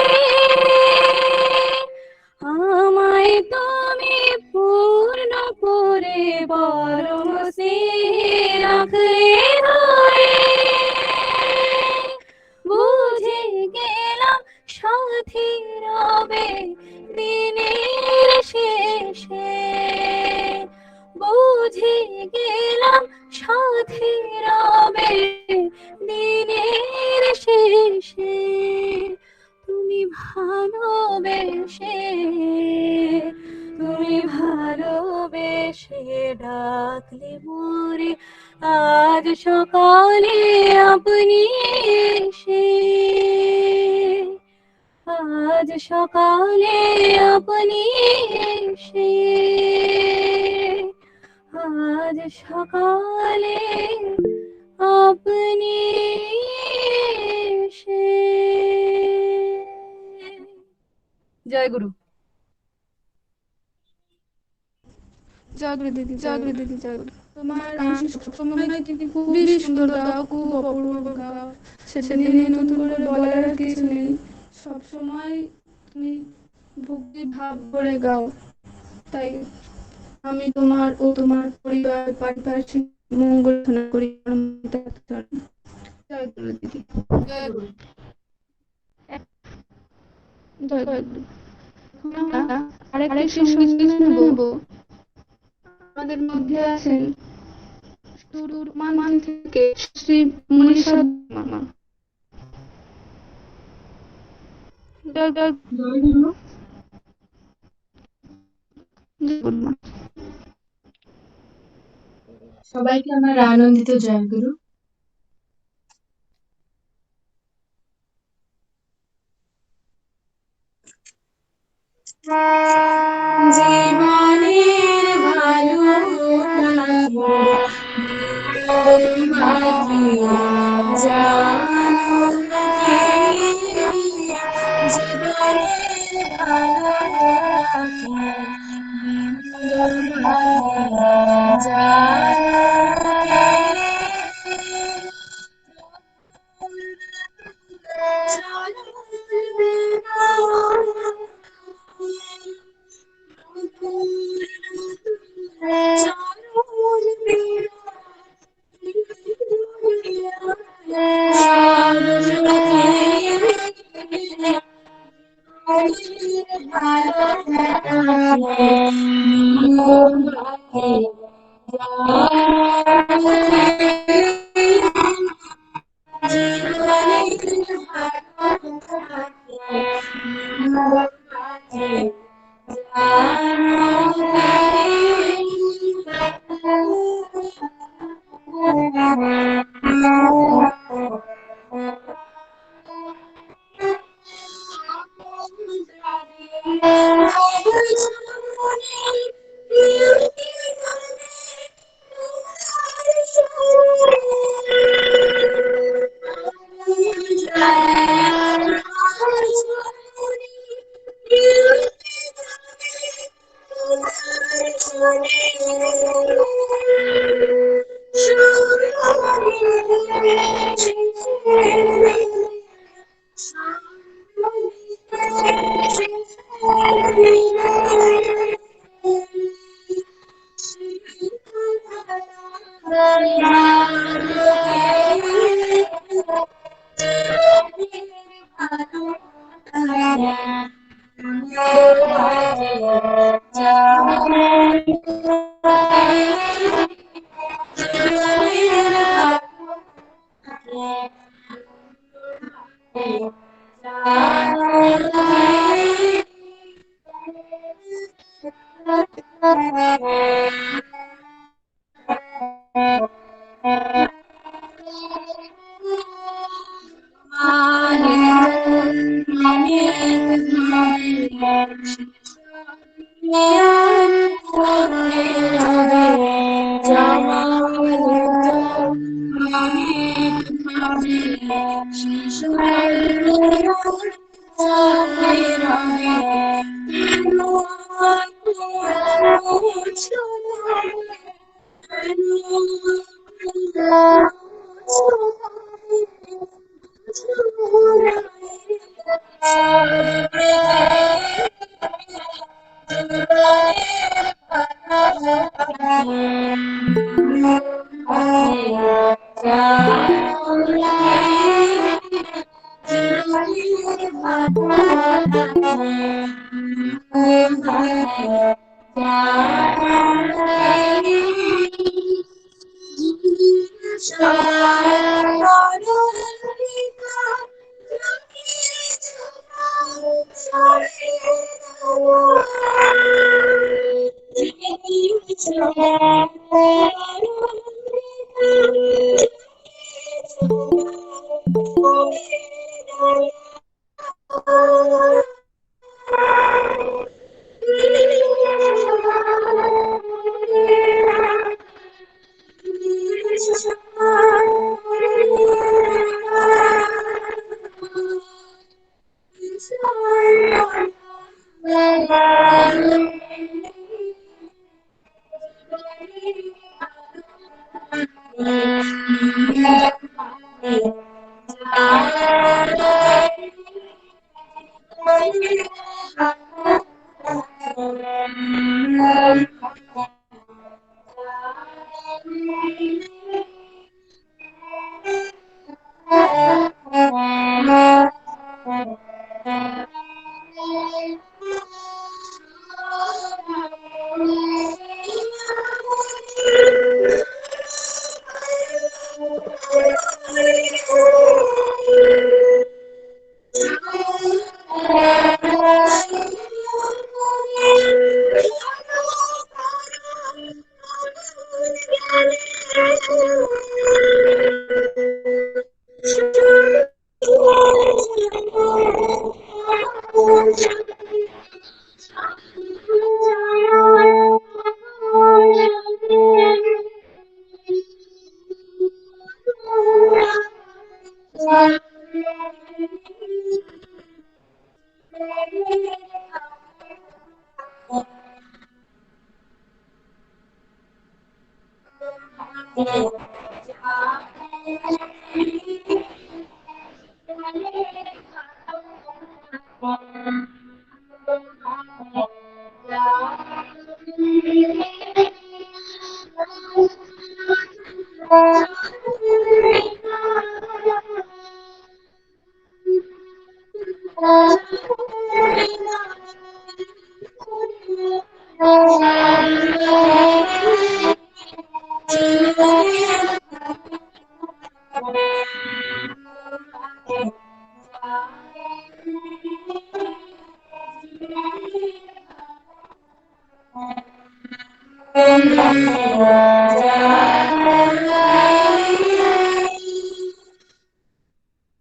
আমায় তুমি পূর্ণ করে পরম স্নেহে রাখলে ধরে, বুঝে গেলাম সাথী রবে দিনের শেষে, বুঝে গেলাম সাথী রবে দিনের শেষে, তুমি ভালোবেসে, তুমি ভালোবেসে ডাকলে মোরে আজ সকালে আপনি এসে, আজ সকালে আপনি এসে, আজ সকালে আপনি এসে। জয় গুরু। জয় গুরু দিদি, জয় গুরু দিদি, জয় গুরু। তোমার গান সবসময় কিন্তু খুবই সুন্দর গাও, খুব অপূর্ব গাও, সেটা নিয়ে নতুন করে বলার আর কিছু নেই। সবসময় তুমি ভক্তি ভাব করে গাও, তাই আমি তোমার ও তোমার পরিবার পারিপার্শ্বিক মঙ্গল কামনা করি। জয় গুরু দিদি, জয় গুরু, জয় গুরু। আমরা আরেকটি সঙ্গীত শুনবো। আমাদের মধ্যে আছেন তুরমান থেকে শ্রী মনীষা মামা। জয় জয় গুরু, জয় গুরু মা। সবাইকে আমার আনন্দিত জয় গুরু। জীবনের ভালো জানো কে, জীবনের ভালো জানো কে,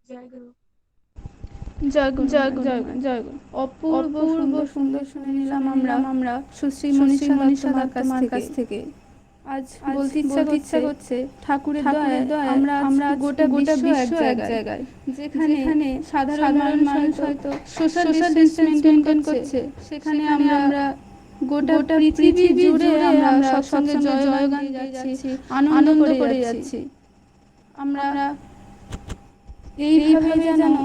জয় গুরু জয় গুরু জয় গুরু জয় গুরু। অপূর্ব সুন্দর শুনে নিলাম আমরা সুশ্রী মনীষা তোমার কাছ থেকে। আজ বলতে ইচ্ছা করছে ঠাকুরের দয়ায় আমরা গোটা বিশ্ব এক জায়গায়, যেখানে সাধারণ মানুষ হয়তো সোশ্যাল ডিসটেন্স মেনটেন করছে, সেখানে আমরা গোটা পৃথিবী জুড়ে আমরা সৎসঙ্গে জয়গান দিয়ে যাচ্ছি, আনন্দ করে যাচ্ছি। আমরা এইভাবে যেন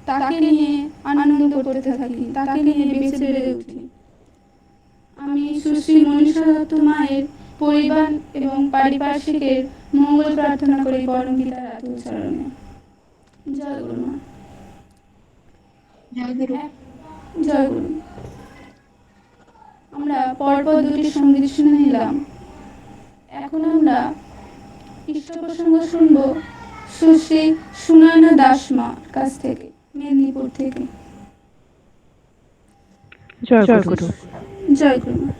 তাকে নিয়ে আনন্দ করতে থাকি, তাকে নিয়ে বেঁচে বেড়ে উঠি। আমি সুশ্রী মনীষা দত্ত মায়ের পরিবার এবং পারিপার্শ্বিকের মঙ্গল প্রার্থনা করি পরম পিতার আতুল চরণে। জয় গুরু মা। জয় গুরু। জয় গুরু। আমরা পরপর দুটি সঙ্গীত শুনে নিলাম। এখন আমরা ইষ্ট প্রসঙ্গ শুনব সুশ্রী সুনয়না দাস মা কাছ থেকে, মেদিনীপুর থেকে। জয় গুরু। জয় গুরু মা।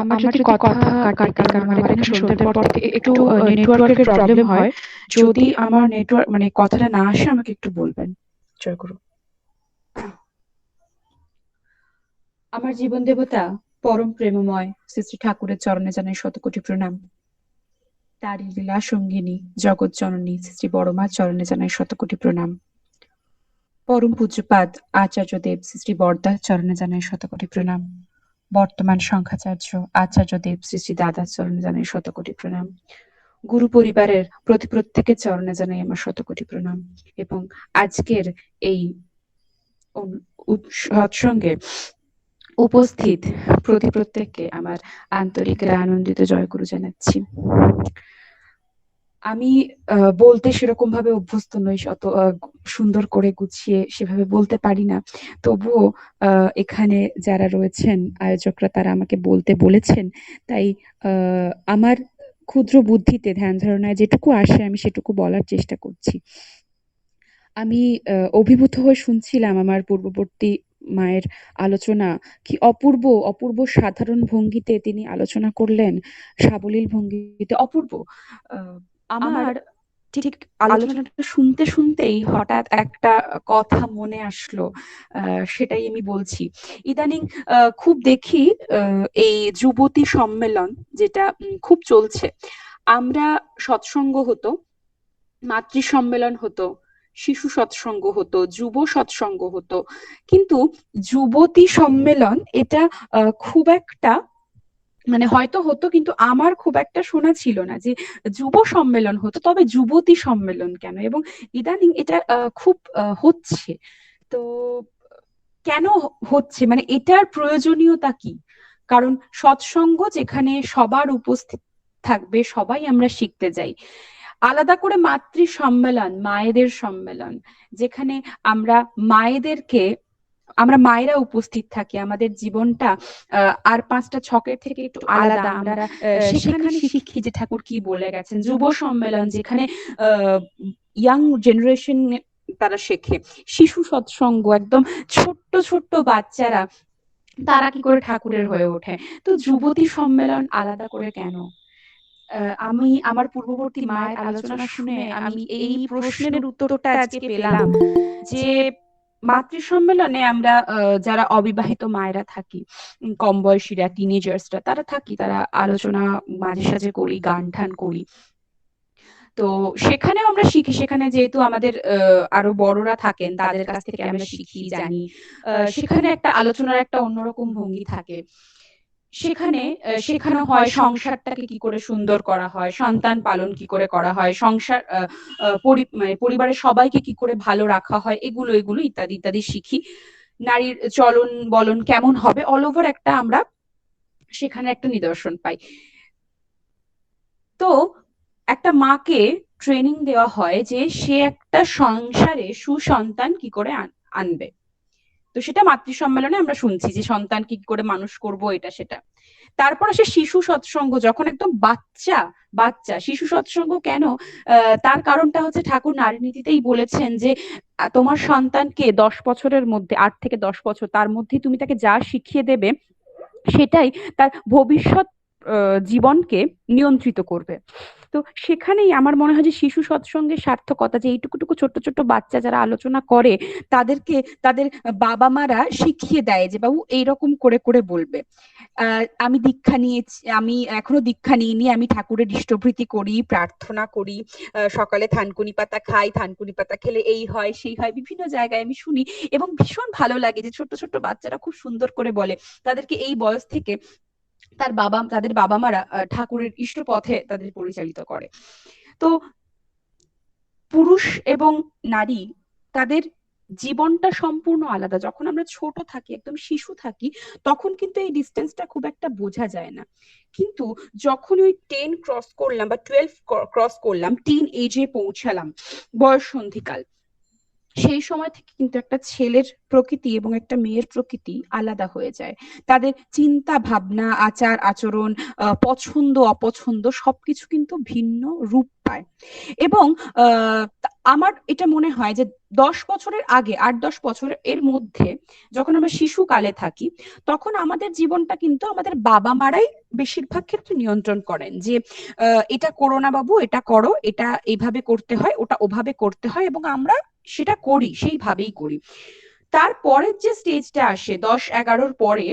আমার যদি কথা কাটতে, কারণ আমার এখানে সন্ধ্যার পর থেকে একটু নেটওয়ার্কের প্রবলেম হয়, যদি আমার নেটওয়ার্ক মানে কথাটা না আসে আমাকে একটু বলবেন। জয় গুরু। আমার জীবন দেবতা পরম প্রেমময় শ্রী শ্রী ঠাকুরের চরণে জানাই শতকোটি প্রণাম। তারই লীলা সঙ্গিনী জগৎ জননী শ্রী শ্রী বড়মার চরণে জানাই শতকোটি প্রণাম। পরম পূজ্যপাদ আচার্যদেব শ্রী শ্রী বরদার চরণে জানাই শতকোটি প্রণাম। বর্তমান সংখ্যাচার্য আচার্যদেব শ্রী শ্রী দাদার চরণে জানাই শতকোটি প্রণাম। গুরু পরিবারের প্রত্যেকের চরণে জানাই আমার শতকোটি প্রণাম। এবং আজকের এই সৎসঙ্গে উপস্থিত প্রত্যেককে আমার আন্তরিক আনন্দিত জয়গুরু জানাচ্ছি। আমি বলতে সেরকম ভাবে অভ্যস্ত নই, অত সুন্দর করে গুছিয়ে সেভাবে বলতে পারি না, তবুও এখানে যারা রয়েছেন আয়োজকরা তারা আমাকে বলতে বলেছেন, তাই আমার ক্ষুদ্র বুদ্ধিতে ধ্যান ধারণায় যেটুকু আসে আমি সেটুকু বলার চেষ্টা করছি। আমি অভিভূত হয়ে শুনছিলাম আমার পূর্ববর্তী মায়ের আলোচনা, কি অপূর্ব সাধারণ ভঙ্গিতে তিনি আলোচনা করলেন, সাবলীল ভঙ্গিতে অপূর্ব। আমার ঠিক আলোচনাটা শুনতেই হঠাৎ একটা কথা মনে আসলো, সেটাই আমি বলছি। ইদানিং খুব দেখি এই যুবতী সম্মেলন যেটা খুব চলছে, আমরা সৎসঙ্গ হতো, মাতৃ সম্মেলন হতো, শিশু সৎসঙ্গ হতো, যুব সৎসঙ্গ হতো, কিন্তু যুবতী সম্মেলন এটা খুব একটা মানে হয়তো হতো, কিন্তু আমার খুব একটা শোনা ছিল না যে যুব সম্মেলন হতো, তবে যুবতী সম্মেলন কেন? এবং ইদানিং এটা খুব হচ্ছে। তো কেন হচ্ছে, মানে এটার প্রয়োজনীয়তা কি? কারণ সৎসঙ্গ যেখানে সবার উপস্থিত থাকবে, সবাই আমরা শিখতে যাই। আলাদা করে মাতৃ সম্মেলন, মায়েদের সম্মেলন, যেখানে আমরা মায়েরা উপস্থিত থাকি, আমাদের জীবনটা আর পাঁচটা ছকের থেকে একটু আলাদা, আমরা সেখানে শিখি যে ঠাকুর কি বলে গেছেন। যুব সম্মেলন যেখানে ইয়াং জেনারেশন তারা শেখে। শিশু সৎসঙ্গ একদম ছোট্ট বাচ্চারা, তারা কি করে ঠাকুরের হয়ে ওঠে। তো যুবতী সম্মেলন আলাদা করে কেন? আমি আমার পূর্ববর্তী মায়ের আলোচনা শুনে আমি এই প্রশ্নের উত্তরটা আজকে পেলাম যে মাতৃ সম্মেলনে আমরা যারা অবিবাহিত মায়েরা থাকি, কম বয়সীরা, টিনেজার্সরা তারা থাকি, তারা আলোচনা মাঝে সাঝে করি, গান ঠান করি। তো সেখানেও আমরা শিখি, সেখানে যেহেতু আমাদের আরো বড়রা থাকেন তাদের কাছ থেকে আমরা শিখি, জানি। সেখানে একটা আলোচনার একটা অন্যরকম ভঙ্গি থাকে। সেখানে শেখানো হয় সংসারটাকে কি করে সুন্দর করা হয়, সন্তান পালন কি করে করা হয়, সংসার পরিবারের সবাইকে কি করে ভালো রাখা হয়, এগুলো ইত্যাদি ইত্যাদি শিখি। নারীর চলন বলন কেমন হবে, অল ওভার একটা আমরা সেখানে একটা নিদর্শন পাই। তো একটা মাকে ট্রেনিং দেওয়া হয় যে সে একটা সংসারে সুসন্তান কি করে আনবে। তো সেটা মাতৃ সম্মেলনে আমরা শুনছি যে সন্তান কি করে মানুষ করব, এটা সেটা। তারপর আসে শিশু সৎসঙ্গ, যখন একদম বাচ্চা শিশু সৎসঙ্গ কেন? তার কারণটা হচ্ছে ঠাকুর নারী নীতিতেই বলেছেন যে তোমার সন্তানকে 10 বছরের মধ্যে, 8 থেকে 10 বছর, তার মধ্যে তুমি তাকে যা শিখিয়ে দেবে সেটাই তার ভবিষ্যৎ জীবনকে নিয়ন্ত্রিত করবে। তো সেখানেই আমার মনে হয় যে শিশু সৎসঙ্গের সার্থকতা, যে এইটুকুটুকু ছোট্ট ছোট্ট বাচ্চা যারা আলোচনা করে তাদেরকে তাদের বাবা মারা শিখিয়ে দেয় যে বাবু এইরকম করে করে বলবে। আমি দীক্ষা নিয়েছি, আমি এখনো দীক্ষা নিইনি, আমি ঠাকুরের ইষ্টভৃতি করি, প্রার্থনা করি, সকালে থানকুনি পাতা খাই, থানকুনি পাতা খেলে এই হয় সেই হয়, বিভিন্ন জায়গায় আমি শুনি এবং ভীষণ ভালো লাগে যে ছোট্ট ছোট্ট বাচ্চারা খুব সুন্দর করে বলে। তাদেরকে এই বয়স থেকে তাদের বাবা মারা ঠাকুরের ইষ্ট পথে তাদের পরিচালিত করে। তো পুরুষ এবং নারী তাদের জীবনটা সম্পূর্ণ আলাদা। যখন আমরা ছোট থাকি, একদম শিশু থাকি, তখন কিন্তু এই ডিস্টেন্সটা খুব একটা বোঝা যায় না। কিন্তু যখন ওই 10 ক্রস করলাম বা 12 ক্রস করলাম, টিন এজে পৌঁছালাম, বয়ঃসন্ধিকাল, সেই সময় থেকে কিন্তু একটা ছেলের প্রকৃতি এবং একটা মেয়ের প্রকৃতি আলাদা হয়ে যায়। তাদের চিন্তা ভাবনা, আচার আচরণ, পছন্দ অপছন্দ সবকিছু কিন্তু ভিন্ন রূপ পায়। এবং আমার এটা মনে হয় যে 10 বছরের আগে, 8-10 বছরের মধ্যে যখন আমরা শিশুকালে থাকি, তখন আমাদের জীবনটা কিন্তু আমাদের বাবা মারাই বেশিরভাগ ক্ষেত্রে নিয়ন্ত্রণ করেন যে এটা করো না বাবু, এটা করো, এটা এইভাবে করতে হয়, ওটা ওভাবে করতে হয়, এবং আমরা সেটা করি, সেইভাবেই করি। তারপরের যে স্টেজটা আসে 10-11-র পরে,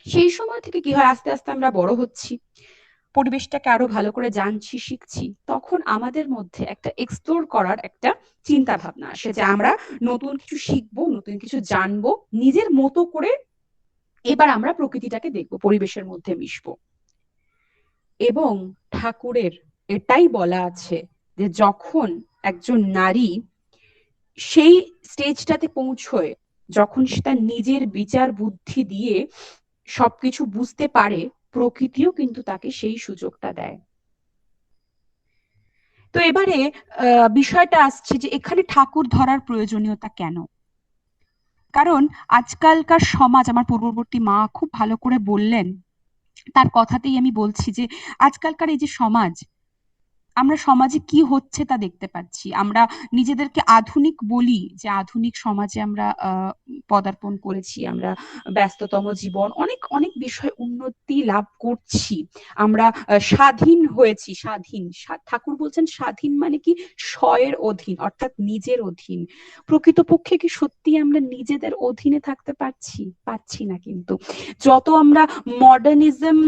সেই সময় থেকে কি হয়, আস্তে আস্তে আমরা বড় হচ্ছি, পরিবেশটাকে আরো ভালো করে জানছি, শিখছি, তখন আমাদের মধ্যে একটা এক্সপ্লোর করার একটা চিন্তা ভাবনা আসে যে আমরা নতুন কিছু শিখবো, নতুন কিছু জানবো, নিজের মতো করে এবার আমরা প্রকৃতিটাকে দেখবো, পরিবেশের মধ্যে মিশবো। এবং ঠাকুরের এটাই বলা আছে যে যখন একজন নারী সেই স্টেজটাতে পৌঁছয়, যখন সে তার নিজের বিচার বুদ্ধি দিয়ে সবকিছু বুঝতে পারে, প্রকৃতিও কিন্তু তাকে সেই সুযোগটা দেয়। তো এবারে বিষয়টা আসছে যে এখানে ঠাকুর ধরার প্রয়োজনীয়তা কেন? কারণ আজকালকার সমাজ, আমার পূর্ববর্তী মা খুব ভালো করে বললেন, তার কথাতেই আমি বলছি যে আজকালকার এই যে সমাজ, আমরা সমাজে কি হচ্ছে তা দেখতে পাচ্ছি। আমরা নিজেদেরকে আধুনিক বলি, যে আধুনিক সমাজে আমরা পদার্পণ করেছি, আমরা ব্যস্ততম জীবন, অনেক অনেক বিষয় উন্নতি লাভ করছি, আমরা স্বাধীন হয়েছি। ঠাকুর বলছেন স্বাধীন মানে কি, স্বয়ের অধীন, অর্থাৎ নিজের অধীন। প্রকৃতপক্ষে কি সত্যি আমরা নিজেদের অধীনে থাকতে পারছি না। কিন্তু যত আমরা মডার্নিজম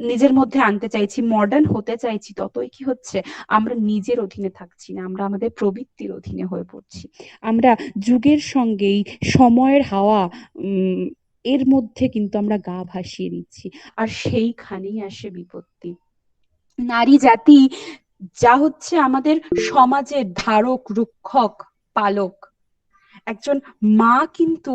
নিজের মধ্যে আনতে চাইছি, মডার্ন হতে চাইছি, ততই কি হচ্ছে, আমরা নিজের অধীনে থাকছি না, আমরা আমাদের প্রবৃত্তির অধীনে হয়ে পড়ছি। আমরা যুগের সঙ্গেই সময়ের হাওয়া এর মধ্যে কিন্তু আমরা গা ভাসিয়ে দিচ্ছি, আর সেইখানেই আসে বিপত্তি। নারী জাতি যা হচ্ছে আমাদের সমাজের ধারক, রক্ষক, পালক। একজন মা কিন্তু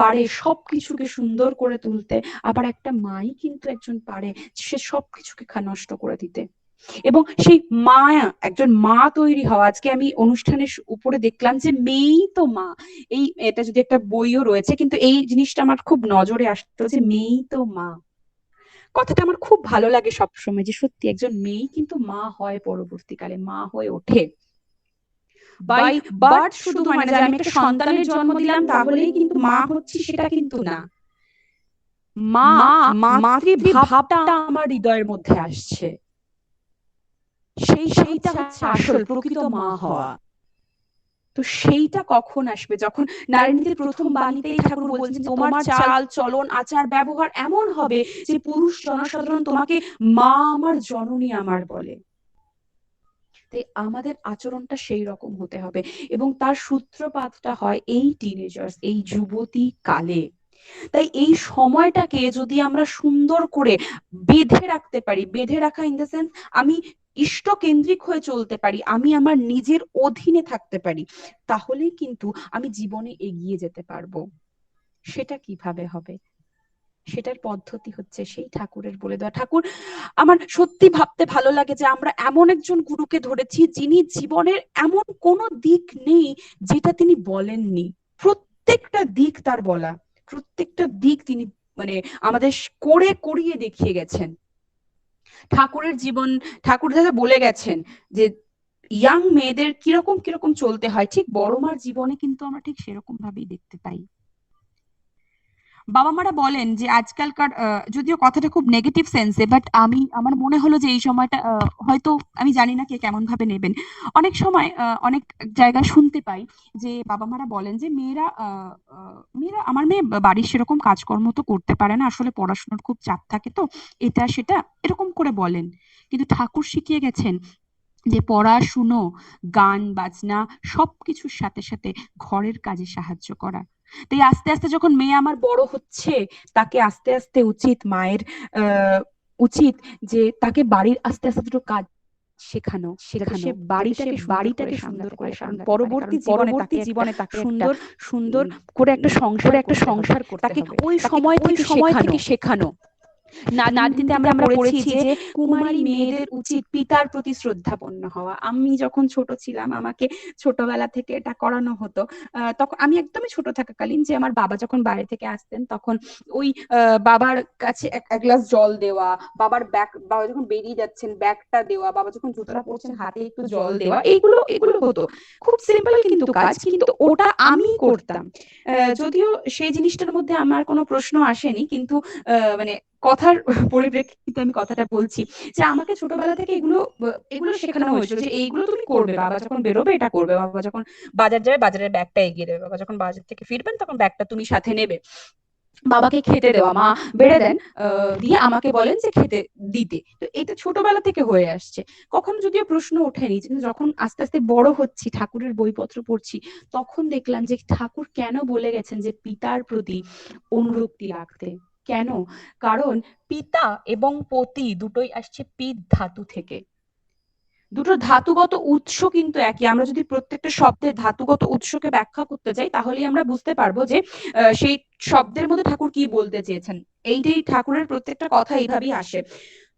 পারে সবকিছুকে সুন্দর করে তুলতে, আবার একটা মাই কিন্তু একজন পারে সে সবকিছুকে নষ্ট করে দিতে। এবং সেই মা, একজন মা তৈরি হওয়া, আজকে আমি অনুষ্ঠানের উপরে দেখলাম যে মেয়েই তো মা, এটা যদি একটা বইও রয়েছে, কিন্তু এই জিনিসটা আমার খুব নজরে আসতো যে মেয়েই তো মা। কথাটা আমার খুব ভালো লাগে সবসময়, যে সত্যি একজন মেয়েই কিন্তু মা হয়, পরবর্তীকালে মা হয়ে ওঠে। বাই বার্থ শুধু মানে যে আমি একটা সন্তানের জন্ম দিলাম তাহলেই কিন্তু মা হচ্ছি, সেটা কিন্তু না। মা, মাতৃভাবটা আমার হৃদয়ের মধ্যে আসছে, সেইটা হচ্ছে আসল প্রকৃত মা হওয়া। তো সেইটা কখন আসবে? যখন নারায়ণীদের প্রথম বাণীতেই ঠাকুর বলছেন তোমার চাল চলন আচার ব্যবহার এমন হবে যে পুরুষ জনসাধারণ তোমাকে মা আমার, জননী আমার বলে। তাই আমাদের আচরণটা সেই রকম হতে হবে, এবং তার সূত্রপাতটা হয় এই টিনেজার্স, এই যুবতী কালে। তাই এই সময়টাকে যদি আমরা সুন্দর করে বেঁধে রাখতে পারি, বেঁধে রাখা ইন দ্য সেন্স আমি ইষ্ট কেন্দ্রিক হয়ে চলতে পারি, আমি আমার নিজের অধীনে থাকতে পারি, তাহলেই কিন্তু আমি জীবনে এগিয়ে যেতে পারবো। সেটা কিভাবে হবে? সেটার পদ্ধতি হচ্ছে সেই ঠাকুরের বলে দেওয়া। ঠাকুর, আমার সত্যি ভাবতে ভালো লাগে যে আমরা এমন একজন গুরুকে ধরেছি যিনি জীবনের এমন কোনো দিক নেই যেটা তিনি বলেননি। প্রত্যেকটা দিক তার বলা, প্রত্যেকটা দিক তিনি মানে আমাদের করে করিয়ে দেখিয়ে গেছেন। ঠাকুরের জীবন, ঠাকুর দাদা বলে গেছেন যে ইয়াং মেয়েদের কিরকম কিরকম চলতে হয়, ঠিক বড় মার জীবনে কিন্তু আমরা ঠিক সেরকম ভাবেই দেখতে পাই। বাবা মারা বলেন যে আজকালকার যদিও কথাটা খুব নেগেটিভ সেন্সে, বাট আমার মনে হলো যে এই সময়টা হয়তো আমি জানি না কে কেমন ভাবে নেবেন। অনেক সময় অনেক জায়গায় শুনতে পাই যে বাবা মারা বলেন যে মেয়েরা আমার মেয়ে বাড়ির সেরকম কাজকর্ম তো করতে পারে না, আসলে পড়াশোনার খুব চাপ থাকে, তো এটা সেটা এরকম করে বলেন। কিন্তু ঠাকুর শিখিয়ে গেছেন যে পড়াশুনো, গান বাজনা সবকিছুর সাথে সাথে ঘরের কাজে সাহায্য করা। তাই আস্তে আস্তে যখন মেয়ে আমার বড় হচ্ছে, তাকে আস্তে আস্তে মায়ের উচিত যে তাকে বাড়ির আস্তে আস্তে দুটো কাজ শেখানো, সে বাড়িটাকে সুন্দর করে সামলাতে পারে। পরবর্তী জীবনে তাকে সুন্দর সুন্দর করে একটা সংসার করতে তাকে ওই সময় থেকে শেখানো। নারীতে আমরা পড়েছি যে কুমারী মেয়েদের উচিত পিতার প্রতি শ্রদ্ধাপন্ন হওয়া। আমি যখন ছোট ছিলাম আমাকে ছোটবেলা থেকে এটা করানো হতো। তখন আমি একদমই ছোট থাকাকালীন যে আমার বাবা যখন বাইরে থেকে আসতেন তখন ওই বাবার কাছে এক গ্লাস জল দেওয়া, বাবা যখন বেরিয়ে যাচ্ছেন ব্যাগটা দেওয়া, বাবা যখন জুতোটা পরছেন হাতে একটু জল দেওয়া, এগুলো হতো। খুব সিম্পল কিন্তু কাজ, কিন্তু ওটা আমি করতাম। যদিও সেই জিনিসটার মধ্যে আমার কোনো প্রশ্ন আসেনি, কিন্তু মানে কথার পরিপ্রেক্ষিতে আমি কথাটা বলছি যে আমাকে ছোটবেলা থেকে এগুলো শেখানো হয়েছিল যে এইগুলো তুমি করবে, বাবা যখন বেরোবে এটা করবে, বাবা যখন বাজার যাবে বাজারের ব্যাগটা এগিয়ে দেবে, বাবা যখন বাজার থেকে ফিরবেন তখন ব্যাগটা তুমি সাথে নেবে। বাবাকে খেতে দেওয়া, মা বেড়ে দেন, দিয়ে আমাকে বলেন যে খেতে দিতে। তো এটা ছোটবেলা থেকে হয়ে আসছে, কখনো যদিও প্রশ্ন ওঠেনি। কিন্তু যখন আস্তে আস্তে বড় হচ্ছি, ঠাকুরের বইপত্র পড়ছি, তখন দেখলাম যে ঠাকুর কেন বলে গেছেন যে পিতার প্রতি অনুরক্তি রাখতে। কেন? কারণ পিতা এবং পতি দুটোই আসছে পিত ধাতু থেকে। দুটো ধাতুগত উৎস কিন্তু একই। আমরা যদি প্রত্যেকটা শব্দের ধাতুগত উৎসকে ব্যাখ্যা করতে যাই তাহলেই আমরা বুঝতে পারবো যে সেই শব্দের মধ্যে ঠাকুর কি বলতে চেয়েছেন। এইটাই ঠাকুরের প্রত্যেকটা কথা এইভাবেই আসে।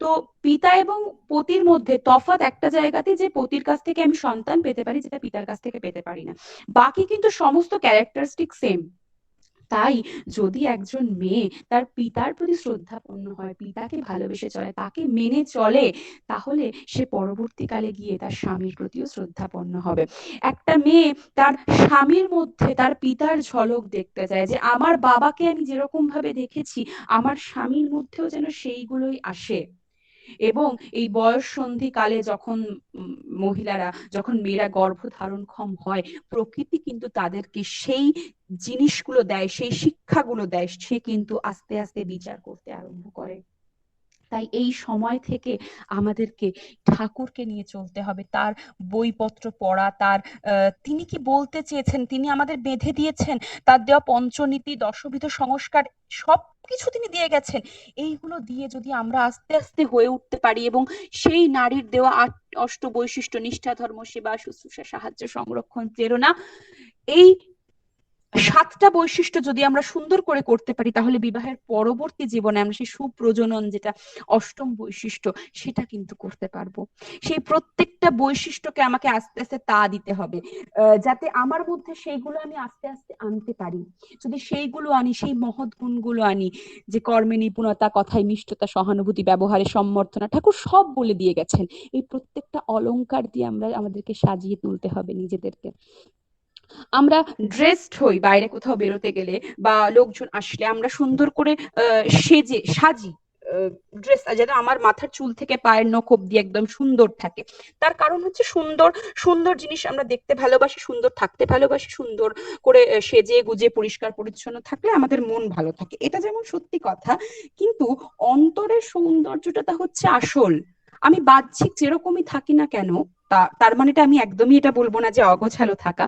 তো পিতা এবং পতির মধ্যে তফাৎ একটা জায়গাতে, যে পতির কাছ থেকে আমি সন্তান পেতে পারি যেটা পিতার কাছ থেকে পেতে পারি না। বাকি কিন্তু সমস্ত ক্যারেক্টারিস্টিক সেম। তাই যদি একজন মেয়ে তার পিতার প্রতি শ্রদ্ধাপন্ন হয়, পিতাকে ভালোবেসে চলে, তাকে মেনে চলে, তাহলে সে পরবর্তীকালে গিয়ে তার স্বামীর প্রতিও শ্রদ্ধাপন্ন হবে। একটা মেয়ে তার স্বামীর মধ্যে তার পিতার ঝলক দেখতে চায়, যে আমার বাবাকে আমি যেরকম ভাবে দেখেছি আমার স্বামীর মধ্যেও যেন সেইগুলোই আসে। এবং এই বয়স সন্ধি কালে যখন মহিলারা, যখন মেয়েরা গর্ভধারণক্ষম হয়, প্রকৃতি কিন্তু তাদেরকে সেই জিনিসগুলো দেয়, সেই শিক্ষাগুলো দেয়, সে কিন্তু আস্তে আস্তে বিচার করতে আরম্ভ করে। তাই এই সময় থেকে আমাদেরকে ঠাকুরকে নিয়ে চলতে হবে, তার বইপত্র পড়া, তিনি কি বলতে চেয়েছেন, তিনি আমাদের বেঁধে দিয়েছেন, তার দেওয়া পঞ্চনীতি, দশবিধ সংস্কার সবকিছু তিনি দিয়ে গেছেন। এইগুলো দিয়ে যদি আমরা আস্তে আস্তে হয়ে উঠতে পারি এবং সেই নারীর দেওয়া অষ্ট বৈশিষ্ট্য, নিষ্ঠা, ধর্ম, সেবা, শুশ্রূষা, সাহায্য, সংরক্ষণ, প্রেরণা, এই 7টা বৈশিষ্ট্য যদি আমরা সুন্দর করে করতে পারি, তাহলে বিবাহের পরবর্তী জীবনে আমরা সেই সুপ্রজনন, যেটা 8ম বৈশিষ্ট্য, সেটা কিন্তু করতে পারবো। সেই প্রত্যেকটা বৈশিষ্ট্যকে আমাকে আস্তে আস্তে তা দিতে হবে, যাতে আমার মধ্যে সেইগুলো আমি আস্তে আস্তে আনতে পারি। যদি সেইগুলো আনি, সেই মহৎ গুণগুলো আনি, যে কর্মে নিপুণতা, কথায় মিষ্টতা, সহানুভূতি, ব্যবহারে সম্বর্ধনা, ঠাকুর সব বলে দিয়ে গেছেন। এই প্রত্যেকটা অলংকার দিয়ে আমাদেরকে সাজিয়ে তুলতে হবে নিজেদেরকে। আমরা ড্রেসড হই বাইরে কোথাও বেরোতে গেলে, বা লোকজন আসলে আমরা সুন্দর করে সাজি, ড্রেস, যেন আমার মাথার চুল থেকে পায়ের নখ অব্দি একদম সুন্দর থাকে। তার কারণ হচ্ছে সুন্দর সুন্দর জিনিস আমরা দেখতে ভালোবাসি, সুন্দর থাকতে ভালোবাসি, সুন্দর করে সেজে গুজে পরিষ্কার পরিচ্ছন্ন থাকলে আমাদের মন ভালো থাকে। এটা যেমন সত্যি কথা, কিন্তু অন্তরের সৌন্দর্যটা হচ্ছে আসল। আমি বাহ্যিক যেরকমই থাকি না কেন, তার মানেটা আমি একদমই এটা বলবো না যে অগোছালো থাকা।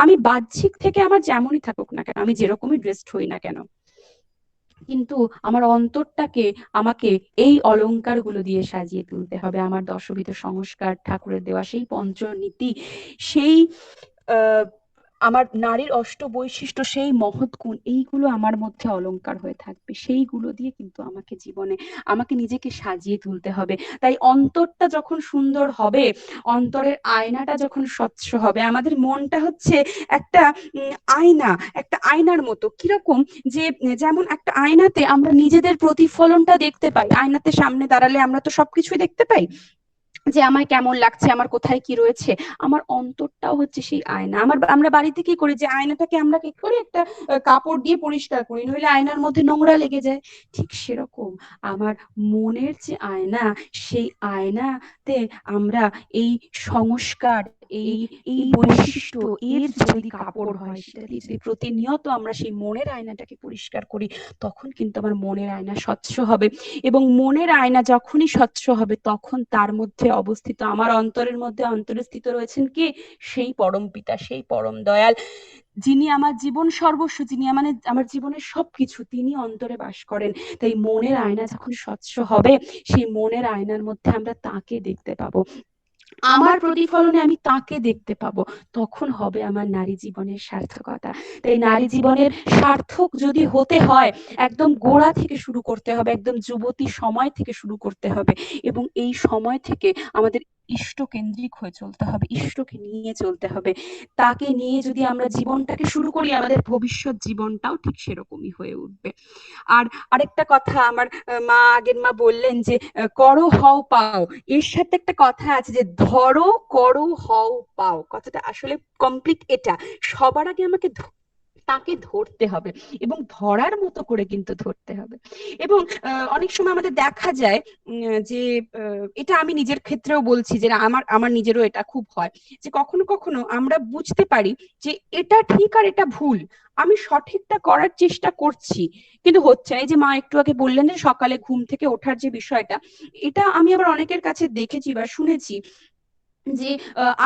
আমি বাহ্যিক থেকে আমার যেমনই থাকুক না কেন, আমি যেরকমই ড্রেসড হই না কেন, কিন্তু আমার অন্তরটাকে আমাকে এই অলংকারগুলো দিয়ে সাজিয়ে তুলতে হবে। আমার দশবিধ সংস্কার, ঠাকুরের দেওয়া সেই পঞ্চনীতি, সেই আমার নারীর অষ্ট বৈশিষ্ট্য, সেই মহৎ গুণ, এইগুলো আমার মধ্যে অলংকার হয়ে থাকবে। সেইগুলো দিয়ে কিন্তু আমাকে জীবনে আমাকে নিজেকে সাজিয়ে তুলতে হবে। তাই অন্তরটা যখন সুন্দর হবে, অন্তরের আয়নাটা যখন স্বচ্ছ হবে, আমাদের মনটা হচ্ছে একটা আয়না, একটা আয়নার মতো। কিরকম, যে যেমন একটা আয়নাতে আমরা নিজেদের প্রতিফলনটা দেখতে পাই, আয়নাতে সামনে দাঁড়ালে আমরা তো সবকিছুই দেখতে পাই। যে আমায় কেমন লাগছে, আমার কোথায় কি রয়েছে। আমার অন্তরটাও হচ্ছে সেই আয়না। আমরা বাড়িতে কি করি, যে আয়নাটাকে আমরা কি করি, একটা কাপড় দিয়ে পরিষ্কার করি, নইলে আয়নার মধ্যে নোংরা লেগে যায়। ঠিক সেরকম আমার মনের যে আয়না, সেই আয়নাতে আমরা এই সংস্কার, এই এই বৈশিষ্ট্য এর যদি কাপড় হয়, সেটা দিয়ে যদি প্রতিনিয়ত আমরা সেই মনের আয়নাটাকে পরিষ্কার করি, তখন কিন্তু আমার মনের আয়না স্বচ্ছ হবে। এবং মনের আয়না যখনই স্বচ্ছ হবে, তখন তার মধ্যে অবস্থিত, আমার অন্তরের মধ্যে অন্তরস্থিত রয়েছেন কে, সেই পরম পিতা, সেই পরম দয়াল, যিনি আমার জীবন সর্বস্ব, যিনি আমার জীবনের সবকিছু, তিনি অন্তরে বাস করেন। তাই মনের আয়না যখন স্বচ্ছ হবে, সেই মনের আয়নার মধ্যে আমরা তাকে দেখতে পাবো, আমার প্রতিফলনে আমি তাকে দেখতে পাবো। তখন হবে আমার নারী জীবনের সার্থকতা। তাই নারী জীবনের সার্থক যদি হতে হয়, একদম গোড়া থেকে শুরু করতে হবে, একদম যুবতী সময় থেকে শুরু করতে হবে। এবং এই সময় থেকে আমাদের ইষ্ট কেন্দ্রিক হয়ে চলতে হবে, ইষ্টকে নিয়ে চলতে হবে। তাকে নিয়ে যদি আমরা জীবনটাকে শুরু করি, আমাদের ভবিষ্যৎ জীবনটাও ঠিক সেরকমই হয়ে উঠবে। আর আরেকটা কথা, আমার আগের মা বললেন যে করো হও পাও, এর সাথে একটা কথা আছে যে ধরো করো হও পাও। কথাটা আসলে কমপ্লিট এটা। সবার আগে আমাকে তাকে ধরতে হবে, এবং ধরার মতো করে কিন্তু ধরতে হবে। এবং অনেক সময় আমাদের দেখা যায় যে এটা আমি নিজের ক্ষেত্রেও বলছি, যে আমার নিজেরও এটা খুব হয়, যে কখনো কখনো আমরা বুঝতে পারি যে এটা ঠিক আর এটা ভুল, আমি সঠিকটা করার চেষ্টা করছি, কিন্তু হচ্ছে না। এই যে মা একটু আগে বললেন যে সকালে ঘুম থেকে ওঠার যে বিষয়টা, এটা আমি আবার অনেকের কাছে দেখেছি বা শুনেছি, যে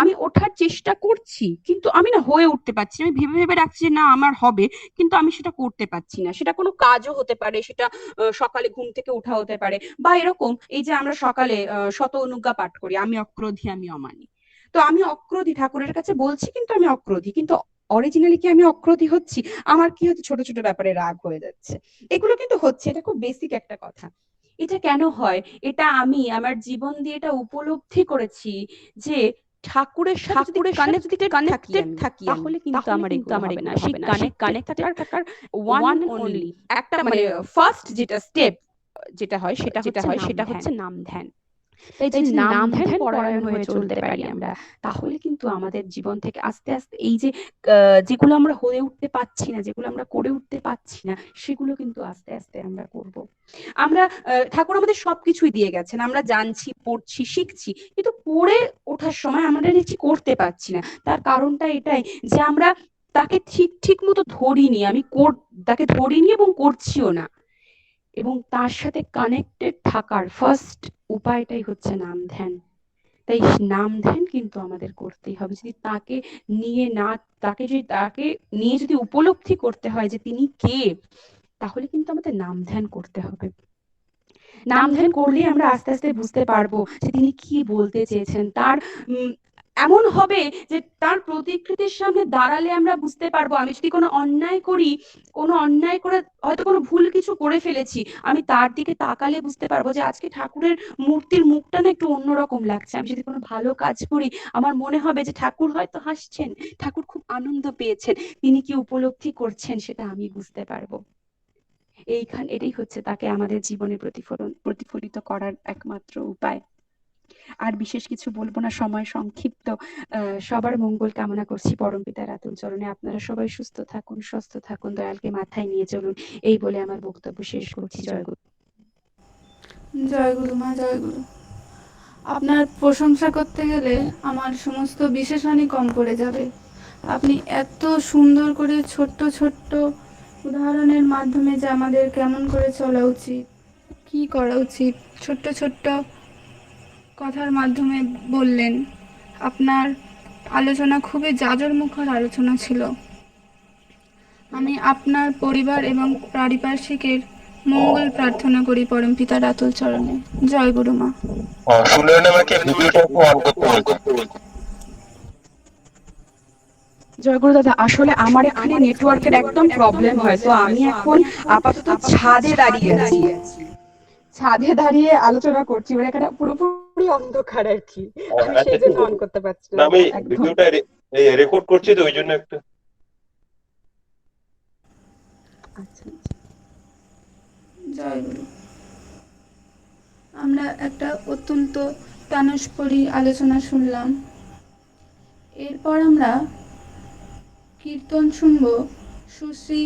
আমি ওঠার চেষ্টা করছি, কিন্তু আমি না হয়ে উঠতে পারছি না। আমি ভেবে ভেবে রাখছি যে না আমার হবে, কিন্তু আমি সেটা করতে পারছি না। সেটা কোনো কাজও হতে পারে, সেটা সকালে ঘুম থেকে ওঠা হতে পারে, বা এরকম এই যে আমরা সকালে শত অনুজ্ঞা পাঠ করি, আমি অক্রোধী আমি অমানি। তো আমি অক্রোধী, ঠাকুরের কাছে বলছি কিন্তু আমি অক্রোধী, কিন্তু অরিজিনালি কি আমি অক্রোধী হচ্ছি? আমার কি হচ্ছে, ছোট ছোট ব্যাপারে রাগ হয়ে যাচ্ছে। এগুলো কিন্তু হচ্ছে, এটা খুব বেসিক একটা কথা। এটা কেন হয়? এটা আমি আমার জীবন দিয়ে এটা উপলব্ধি করেছি, যে ঠাকুরের সাথে যদি কানেক্টেড থাকি, তাহলে কিন্তু আমার এগুলো হবে না। সেই কানেক্টেড থাকার ওয়ান অনলি একটা মানে ফার্স্ট যেটা স্টেপ যেটা হয়, সেটা হচ্ছে নাম ধ্যান। তাই যদি নাম ধ্যান পরায়ণ হয়ে চলতে পারি আমরা, তাহলে কিন্তু আমাদের জীবন থেকে আস্তে আস্তে এই যে যেগুলো আমরা হয়ে উঠতে পারছি না, যেগুলো আমরা করে উঠতে পারছি না, সেগুলো কিন্তু আস্তে আস্তে আমরা করব। আমরা ঠাকুর আমাদের সবকিছুই দিয়ে গেছেন, আমরা জানছি, পড়ছি, শিখছি, কিন্তু পড়ে ওঠার সময় আমরা দেখছি করতে পারছি না। তার কারণটা এটাই যে আমরা তাকে ঠিক মতো ধরিনি, তাকে ধরিনি এবং করছিও না। এবং তার সাথে কানেক্টেড থাকার ফার্স্ট উপায়টাই হচ্ছে নাম ধ্যান। তাই নাম ধ্যান কিন্তু আমাদের করতেই হবে। যদি তাকে নিয়ে যদি উপলব্ধি করতে হয় যে তিনি কে, তাহলে কিন্তু আমাদের নাম ধ্যান করতে হবে। নাম ধ্যান করলেই আমরা আস্তে আস্তে বুঝতে পারবো যে তিনি কি বলতে চেয়েছেন। তার এমন হবে যে তার প্রতিকৃতির সামনে দাঁড়ালে আমরা বুঝতে পারবো, আমি যদি কোনো অন্যায় করে হয়তো কোনো ভুল কিছু করে ফেলেছি, আমি তার দিকে তাকালে বুঝতে পারবো যে আজকে ঠাকুরের মূর্তির মুখটা না একটু অন্যরকম লাগছে। আমি যদি কোনো ভালো কাজ করি, আমার মনে হবে যে ঠাকুর হয়তো হাসছেন, ঠাকুর খুব আনন্দ পেয়েছেন, তিনি কি উপলব্ধি করছেন সেটা আমি বুঝতে পারবো। এটাই হচ্ছে তাকে আমাদের জীবনে প্রতিফলিত করার একমাত্র উপায়। আর বিশেষ কিছু বলবো না, সময় সংক্ষিপ্ত। সবার মঙ্গল কামনা করছি পরমপিতার আতুল চরণে। আপনারা সবাই সুস্থ থাকুন, সুস্থ থাকুন, দয়ালকে মাথায় নিয়ে চলুন, এই বলে আমার বক্তব্য শেষ করছি। জয় গুরু। জয় গুরু মা, জয় গুরু। আপনার প্রশংসা করতে গেলে আমার সমস্ত বিশেষণই কম পড়ে যাবে। আপনি এত সুন্দর করে ছোট্ট ছোট্ট উদাহরণের মাধ্যমে যে আমাদের কেমন করে চলা উচিত, কি করা উচিত, ছোট্ট ছোট্ট কথার মাধ্যমে বললেন। আপনার আলোচনা খুবই জাঁজরমুখর আলোচনা ছিল। আমি আপনার পরিবার এবং পারিপার্শ্বিকের মঙ্গল প্রার্থনা করি পরমপিতার আতুল চরণে। জয় গুরু মা। শুনলেন আমাকে ভিডিওটা একটু অন করতে বলছে। জয়গুরু দাদা, আসলে আমার এখানে নেটওয়ার্কের একদম প্রবলেম হয়, তো আমি এখন আপাতত ছাদে দাঁড়িয়ে আছি। ছাদে দাঁড়িয়ে আলোচনা করছি, মানে এখানে পুরোপুরি অন্ধকার আর কি। আমি সেই জন্য অন করতে পারছি না আমি একদম। ভিডিওটা রেকর্ড করছি, তো ওই জন্য একটু। আচ্ছা, জয় গুরু। আমরা একটা অত্যন্ত তানস্পরি আলোচনা শুনলাম। এরপর আমরা কীর্তন শুনব সুশ্রী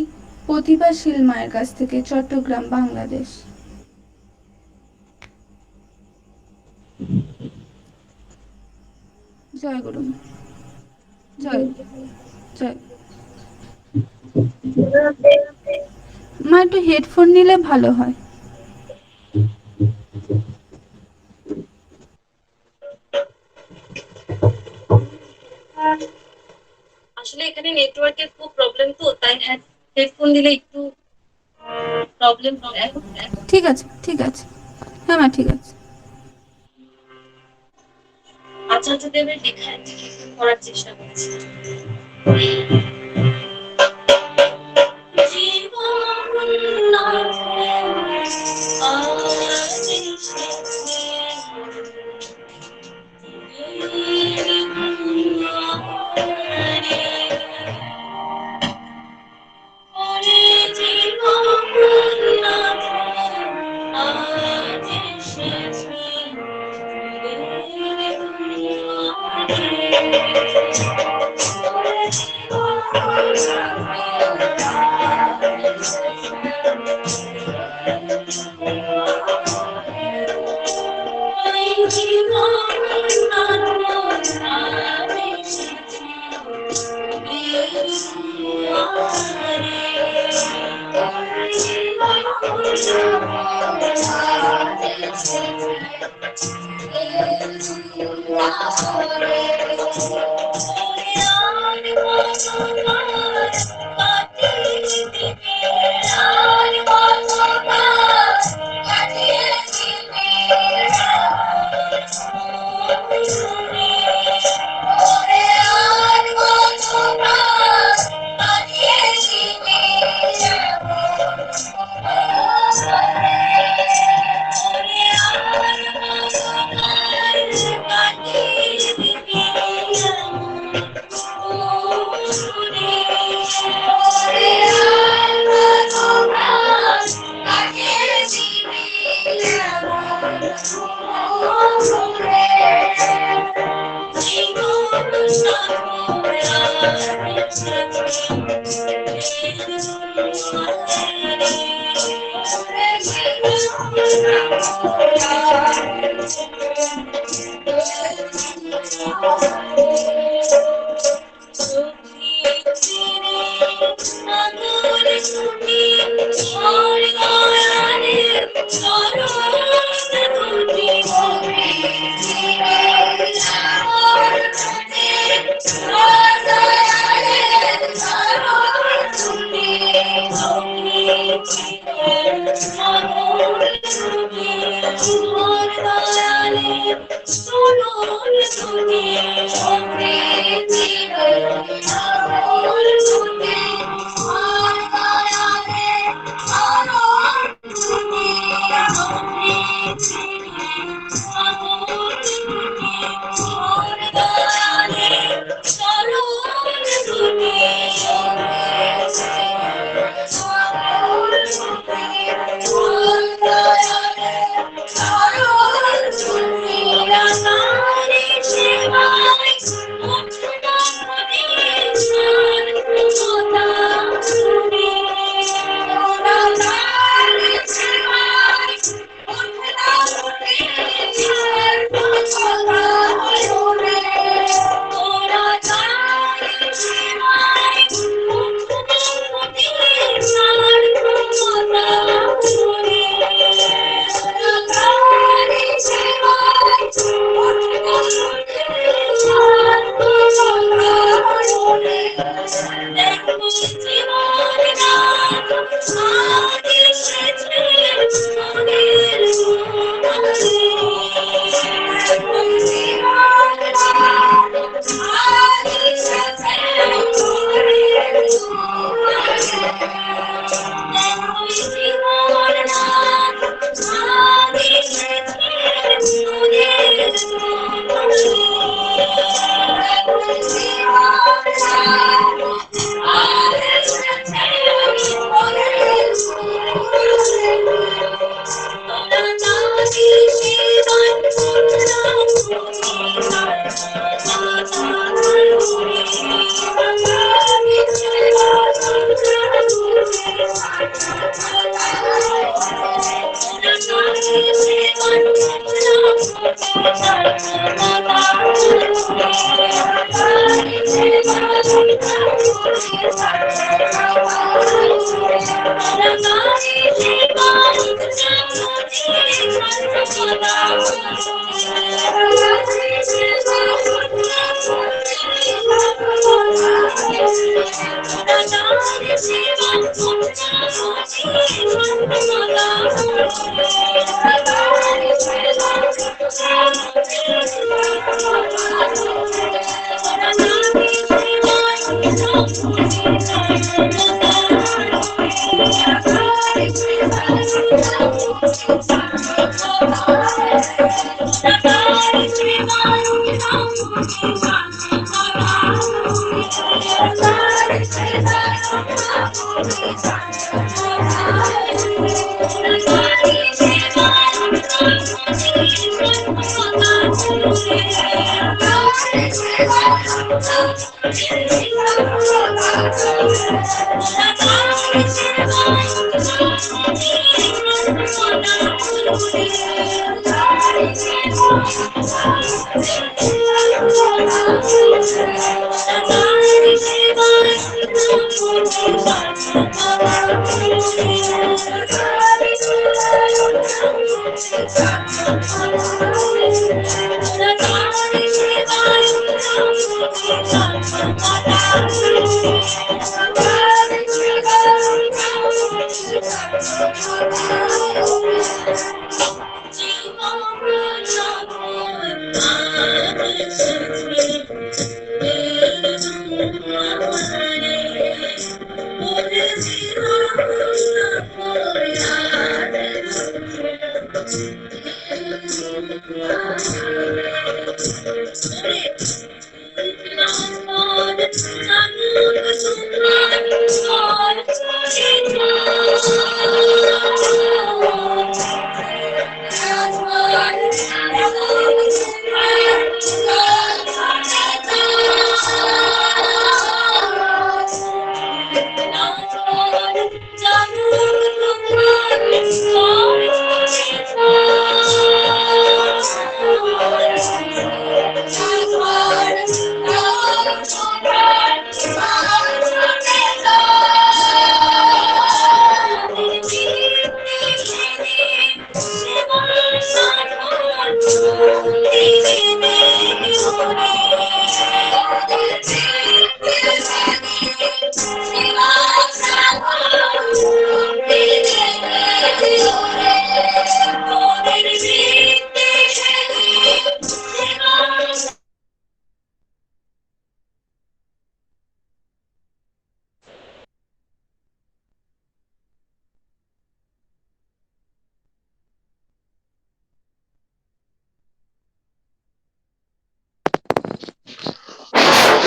প্রতিভাশীল মায়ের কাছ থেকে, চট্টগ্রাম, বাংলাদেশ। জয় গুরু। জয় জয়। মা একটু হেডফোন নিলে ভালো হয়। আসলে এখানে নেটওয়ার্কের খুব প্রবলেম, তো তাই হেডফোন দিলে একটু প্রবলেম হয়। ঠিক আছে, ঠিক আছে। হ্যাঁ মা, ঠিক আছে। আচার্যদেবের লেখা একটি কীর্তন করার চেষ্টা করছি।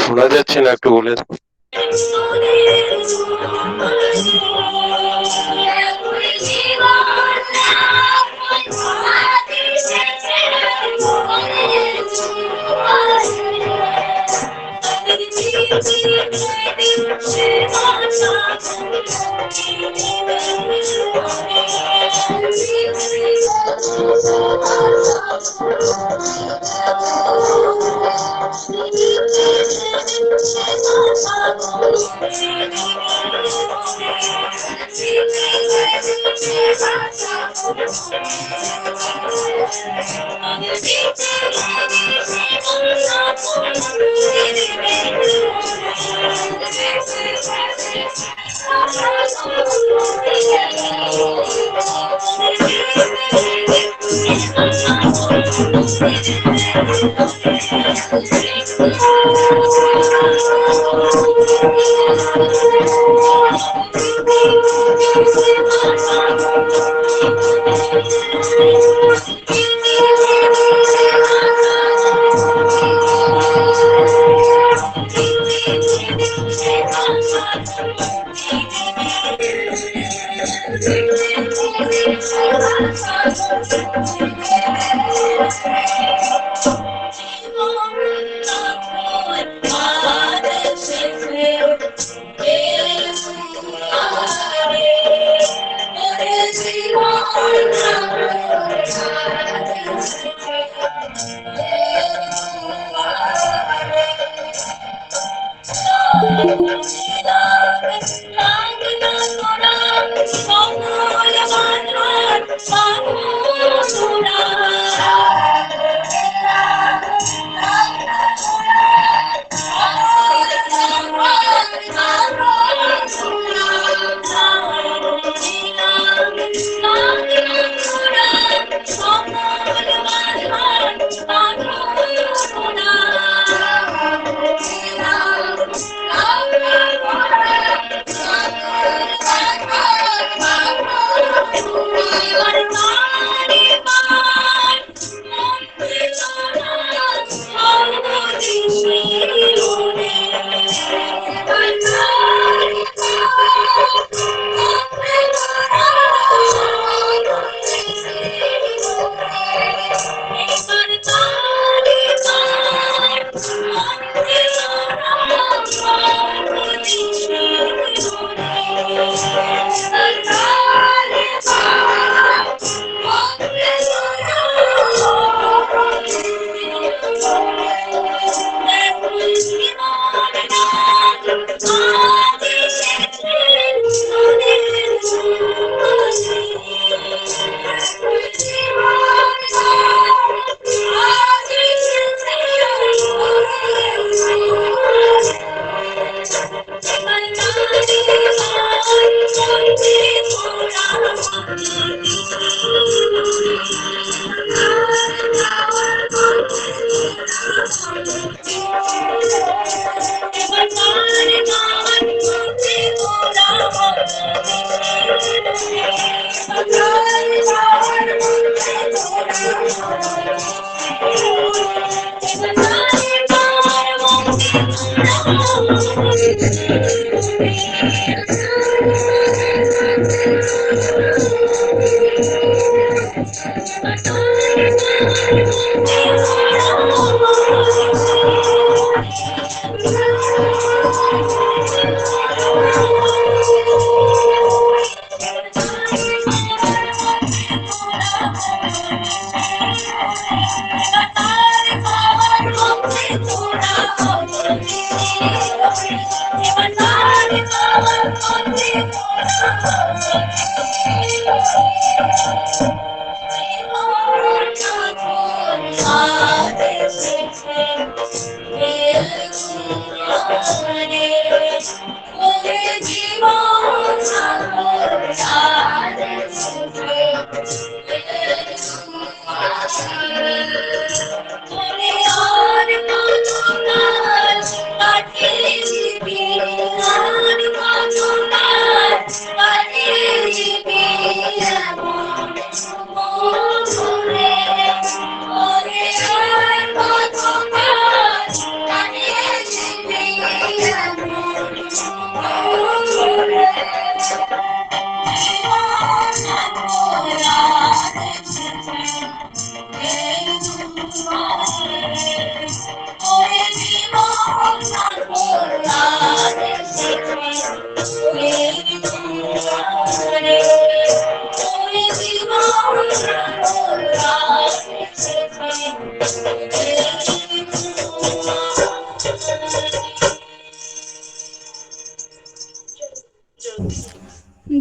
শোনা যাচ্ছে না, একটু বলে দাও।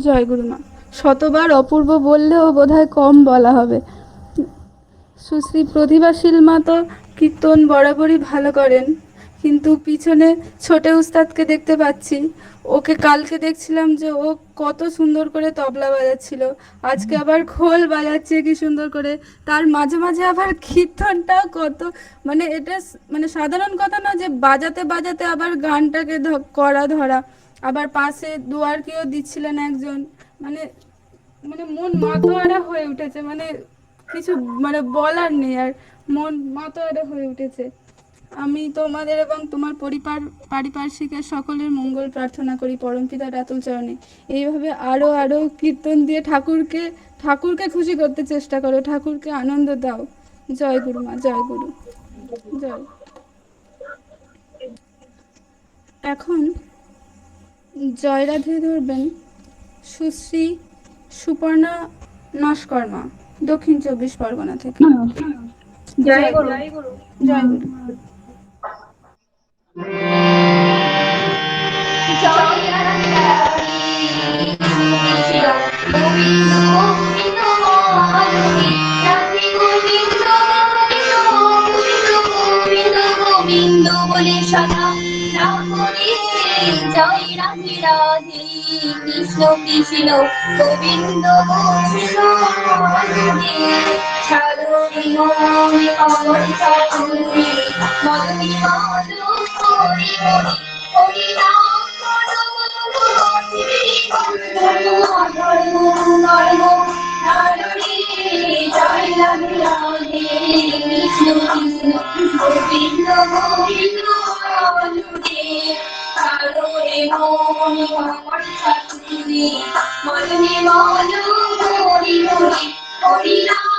জয় গুরুমা। শতবার অপূর্ব বললেও বোধহয় কম বলা হবে। সুশ্রী প্রতিভাশীল মা তো কীর্তন বরাবরই ভালো করেন, কিন্তু পিছনে ছোটে উস্তাদকে দেখতে পাচ্ছি। ওকে কালকে দেখছিলাম যে ও কত সুন্দর করে তবলা বাজাচ্ছিল, আজকে আবার খোল বাজাচ্ছে কি সুন্দর করে। তার মাঝে মাঝে আবার কীর্তনটাও কত, মানে এটা মানে সাধারণ কথা না যে বাজাতে বাজাতে আবার গানটাকে করা ধরা। আবার পাশে দুয়ারকিও দিচ্ছিলেন একজন, মানে মানে মন মাতোয়ারা হয়ে উঠেছে, মানে কিছু মানে বলার নেই আর, মন মাতোয়ারা হয়ে উঠেছে। আমি তোমাদের এবং তোমার পারিপার্শ্বিকের সকলের মঙ্গল প্রার্থনা করি পরমপিতা রাতুল চরণে। এইভাবে আরো আরো কীর্তন দিয়ে ঠাকুরকে খুশি করতে চেষ্টা করো, ঠাকুরকে আনন্দ দাও। জয় গুরু মা, জয় গুরু, জয়। এখন জয়রাধে ধরবেন সুশ্রী সুপর্ণা নস্কর্মা, দক্ষিণ 24 পরগনা থেকে। জয় গুরু, জয় গুরু। সারা রাখুনি জয় রাধে রাধে কৃষ্ণ কৃষ্ণ গোবিন্দ গোবিন্দ হরে সারণি মন কমল চাতুরি মদনি মধু হরি হরি হরি রাম জয় রাধে রাধে কৃষ্ণ কৃষ্ণ গোবিন্দ গোবিন্দ হরে সারণি মন কমল চাতুরি মদনি মধু হরি হরি হরি রাম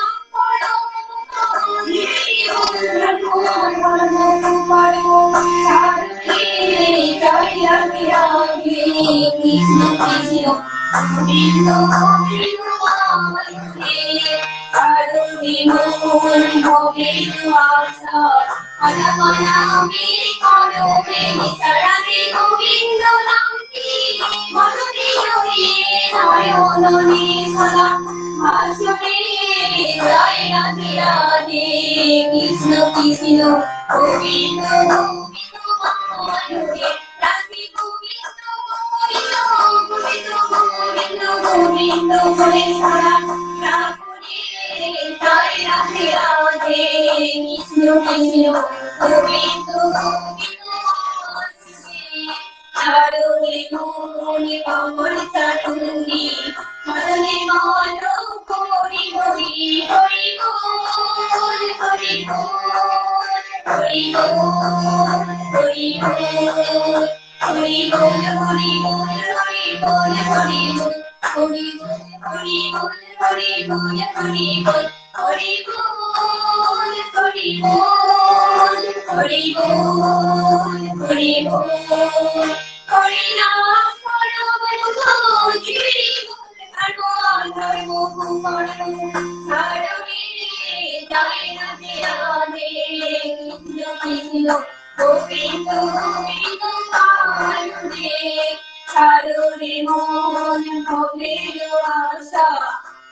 কৃষ্ণ কৃষ্ণ গোবিন্দ গোবিন্দ হরে রাধে গোবিন্দ গোবিন্দ গোবিন্দ গোবিন্দ গোবিন্দ হরে সারা রাখুনি জয় রাধে রাধে কৃষ্ণ কৃষ্ণ গোবিন্দ গোবিন্দ সারণি মন কমল চাতুরি মদনে মন হরি হরি হরি বল হরি বল হরি বল হরি বল হরি বল হরি বল হরি বল হরি বল হরি বল হরি বল হরি বল হরি বল হরি বল হরি বল হরি বল হরি বল হরি নাম পরম গিরি ভগবান ধর্ম পরম সারণি জয় রাধে রাধে কৃষ্ণ কৃষ্ণ গোবিন্দ গোবিন্দ হরে সারণি মন ভবের আশা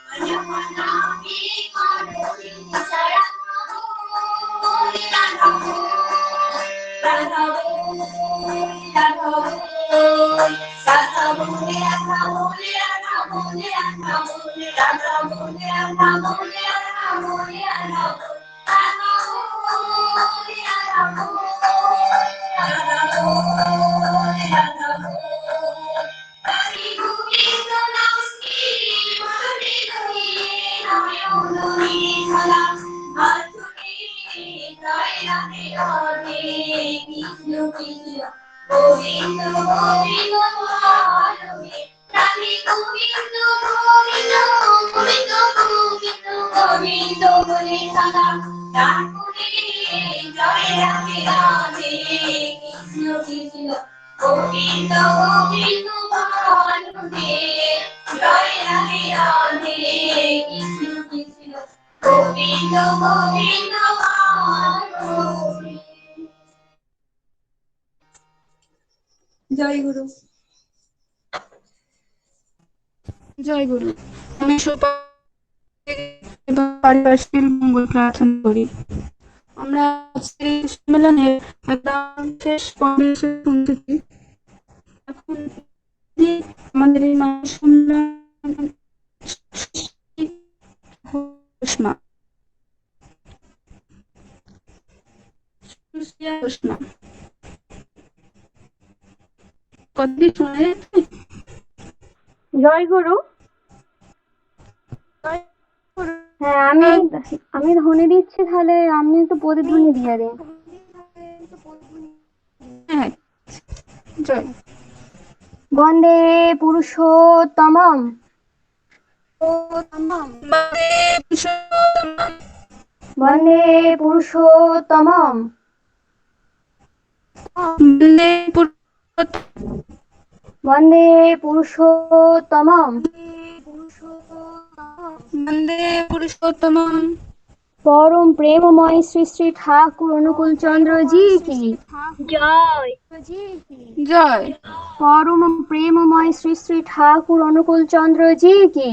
মনমনামি করুণি সারা কৃষ্ণ কৃষ্ণ গোবিন্দ গোবিন্দ হরে রাধে গোবিন্দ গোবিন্দ গোবিন্দ গোবিন্দ গোবিন্দ হরে সারা রাখুনি জয় রাধে রাধে কৃষ্ণ কৃষ্ণ গোবিন্দ গোবিন্দ হরে জয় রাধে রাধে কৃষ্ণ কৃষ্ণ গোবিন্দ গোবিন্দ হরে জয় গুরু। জয় গুরু। আমি এবং পারিপার্শ্বিক মঙ্গল প্রার্থনা করি। আমরা আজকের এই সম্মেলনের একদম শেষ পর্বে এসে পৌঁছেছি। এখন আমাদের এই মানুষ সম্মেলন ঘোষণা কতদিন শোনা যাচ্ছে? জয় গুরু। হ্যাঁ, আমি ধ্বনি দিচ্ছি, তাহলে আপনি একটু প্রতিধ্বনি দিয়ে দিন। হ্যাঁ, জয়। বন্দে পুরুষোত্তমম বন্দে পুরুষোত্তমম বন্দে পুরুষোত্তমম বন্দে পুরুষোত্তমম। পরম প্রেমময় শ্রী শ্রী ঠাকুর অনুকূল চন্দ্র জি কি জয়। জয়। পরম প্রেমময় শ্রী শ্রী ঠাকুর অনুকূল চন্দ্র জি কি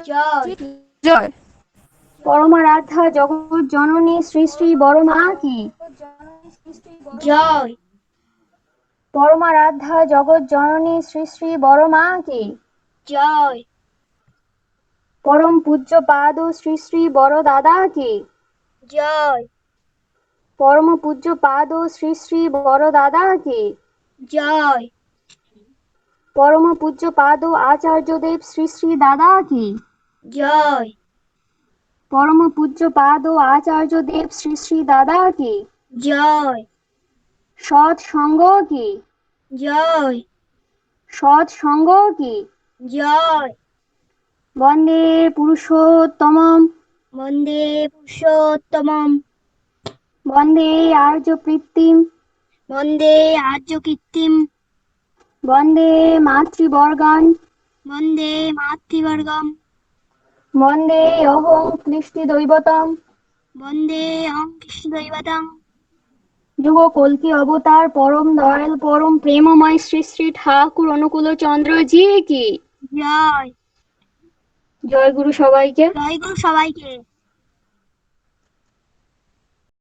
জয়। জয়। পরমারাধ্যা জগৎ জননী শ্রী শ্রী বড় মা কি জয়। পরমারাধ্যা জগৎ জননী শ্রী শ্রী বড় মা কি জয়। পরম পূজ্য পাদ শ্রী শ্রী বড় দাদা কি জয়। পরম পূজ্য পাদ শ্রী শ্রী বড় দাদা কি জয়। পরম পূজ্য পাদ আচার্যদেব শ্রী শ্রী দাদা কি জয়। পরম পূজ্য পাদ আচার্যদেব শ্রী শ্রী দাদা কি জয়। সৎ সঙ্গ কি জয়। সৎ সঙ্গ কি জয়। বন্দে পুরুষোত্তমম বন্দে পুরুষোত্তমম। বন্দে আর্য প্রীতিম বন্দে আর্যকীর্তিম। বন্দে মাতৃবর্গান বন্দে মাতৃবর্গম। বন্দে অহং কৃষ্টি দৈবতম বন্দে অহং কৃষ্ণদৈবতম। যুগ কল্কি অবতার পরম দয়াল পরম প্রেমময় শ্রী শ্রী ঠাকুর অনুকূল চন্দ্র জি কি জয়। জয় গুরু সবাইকে। জয় গুরু সবাইকে।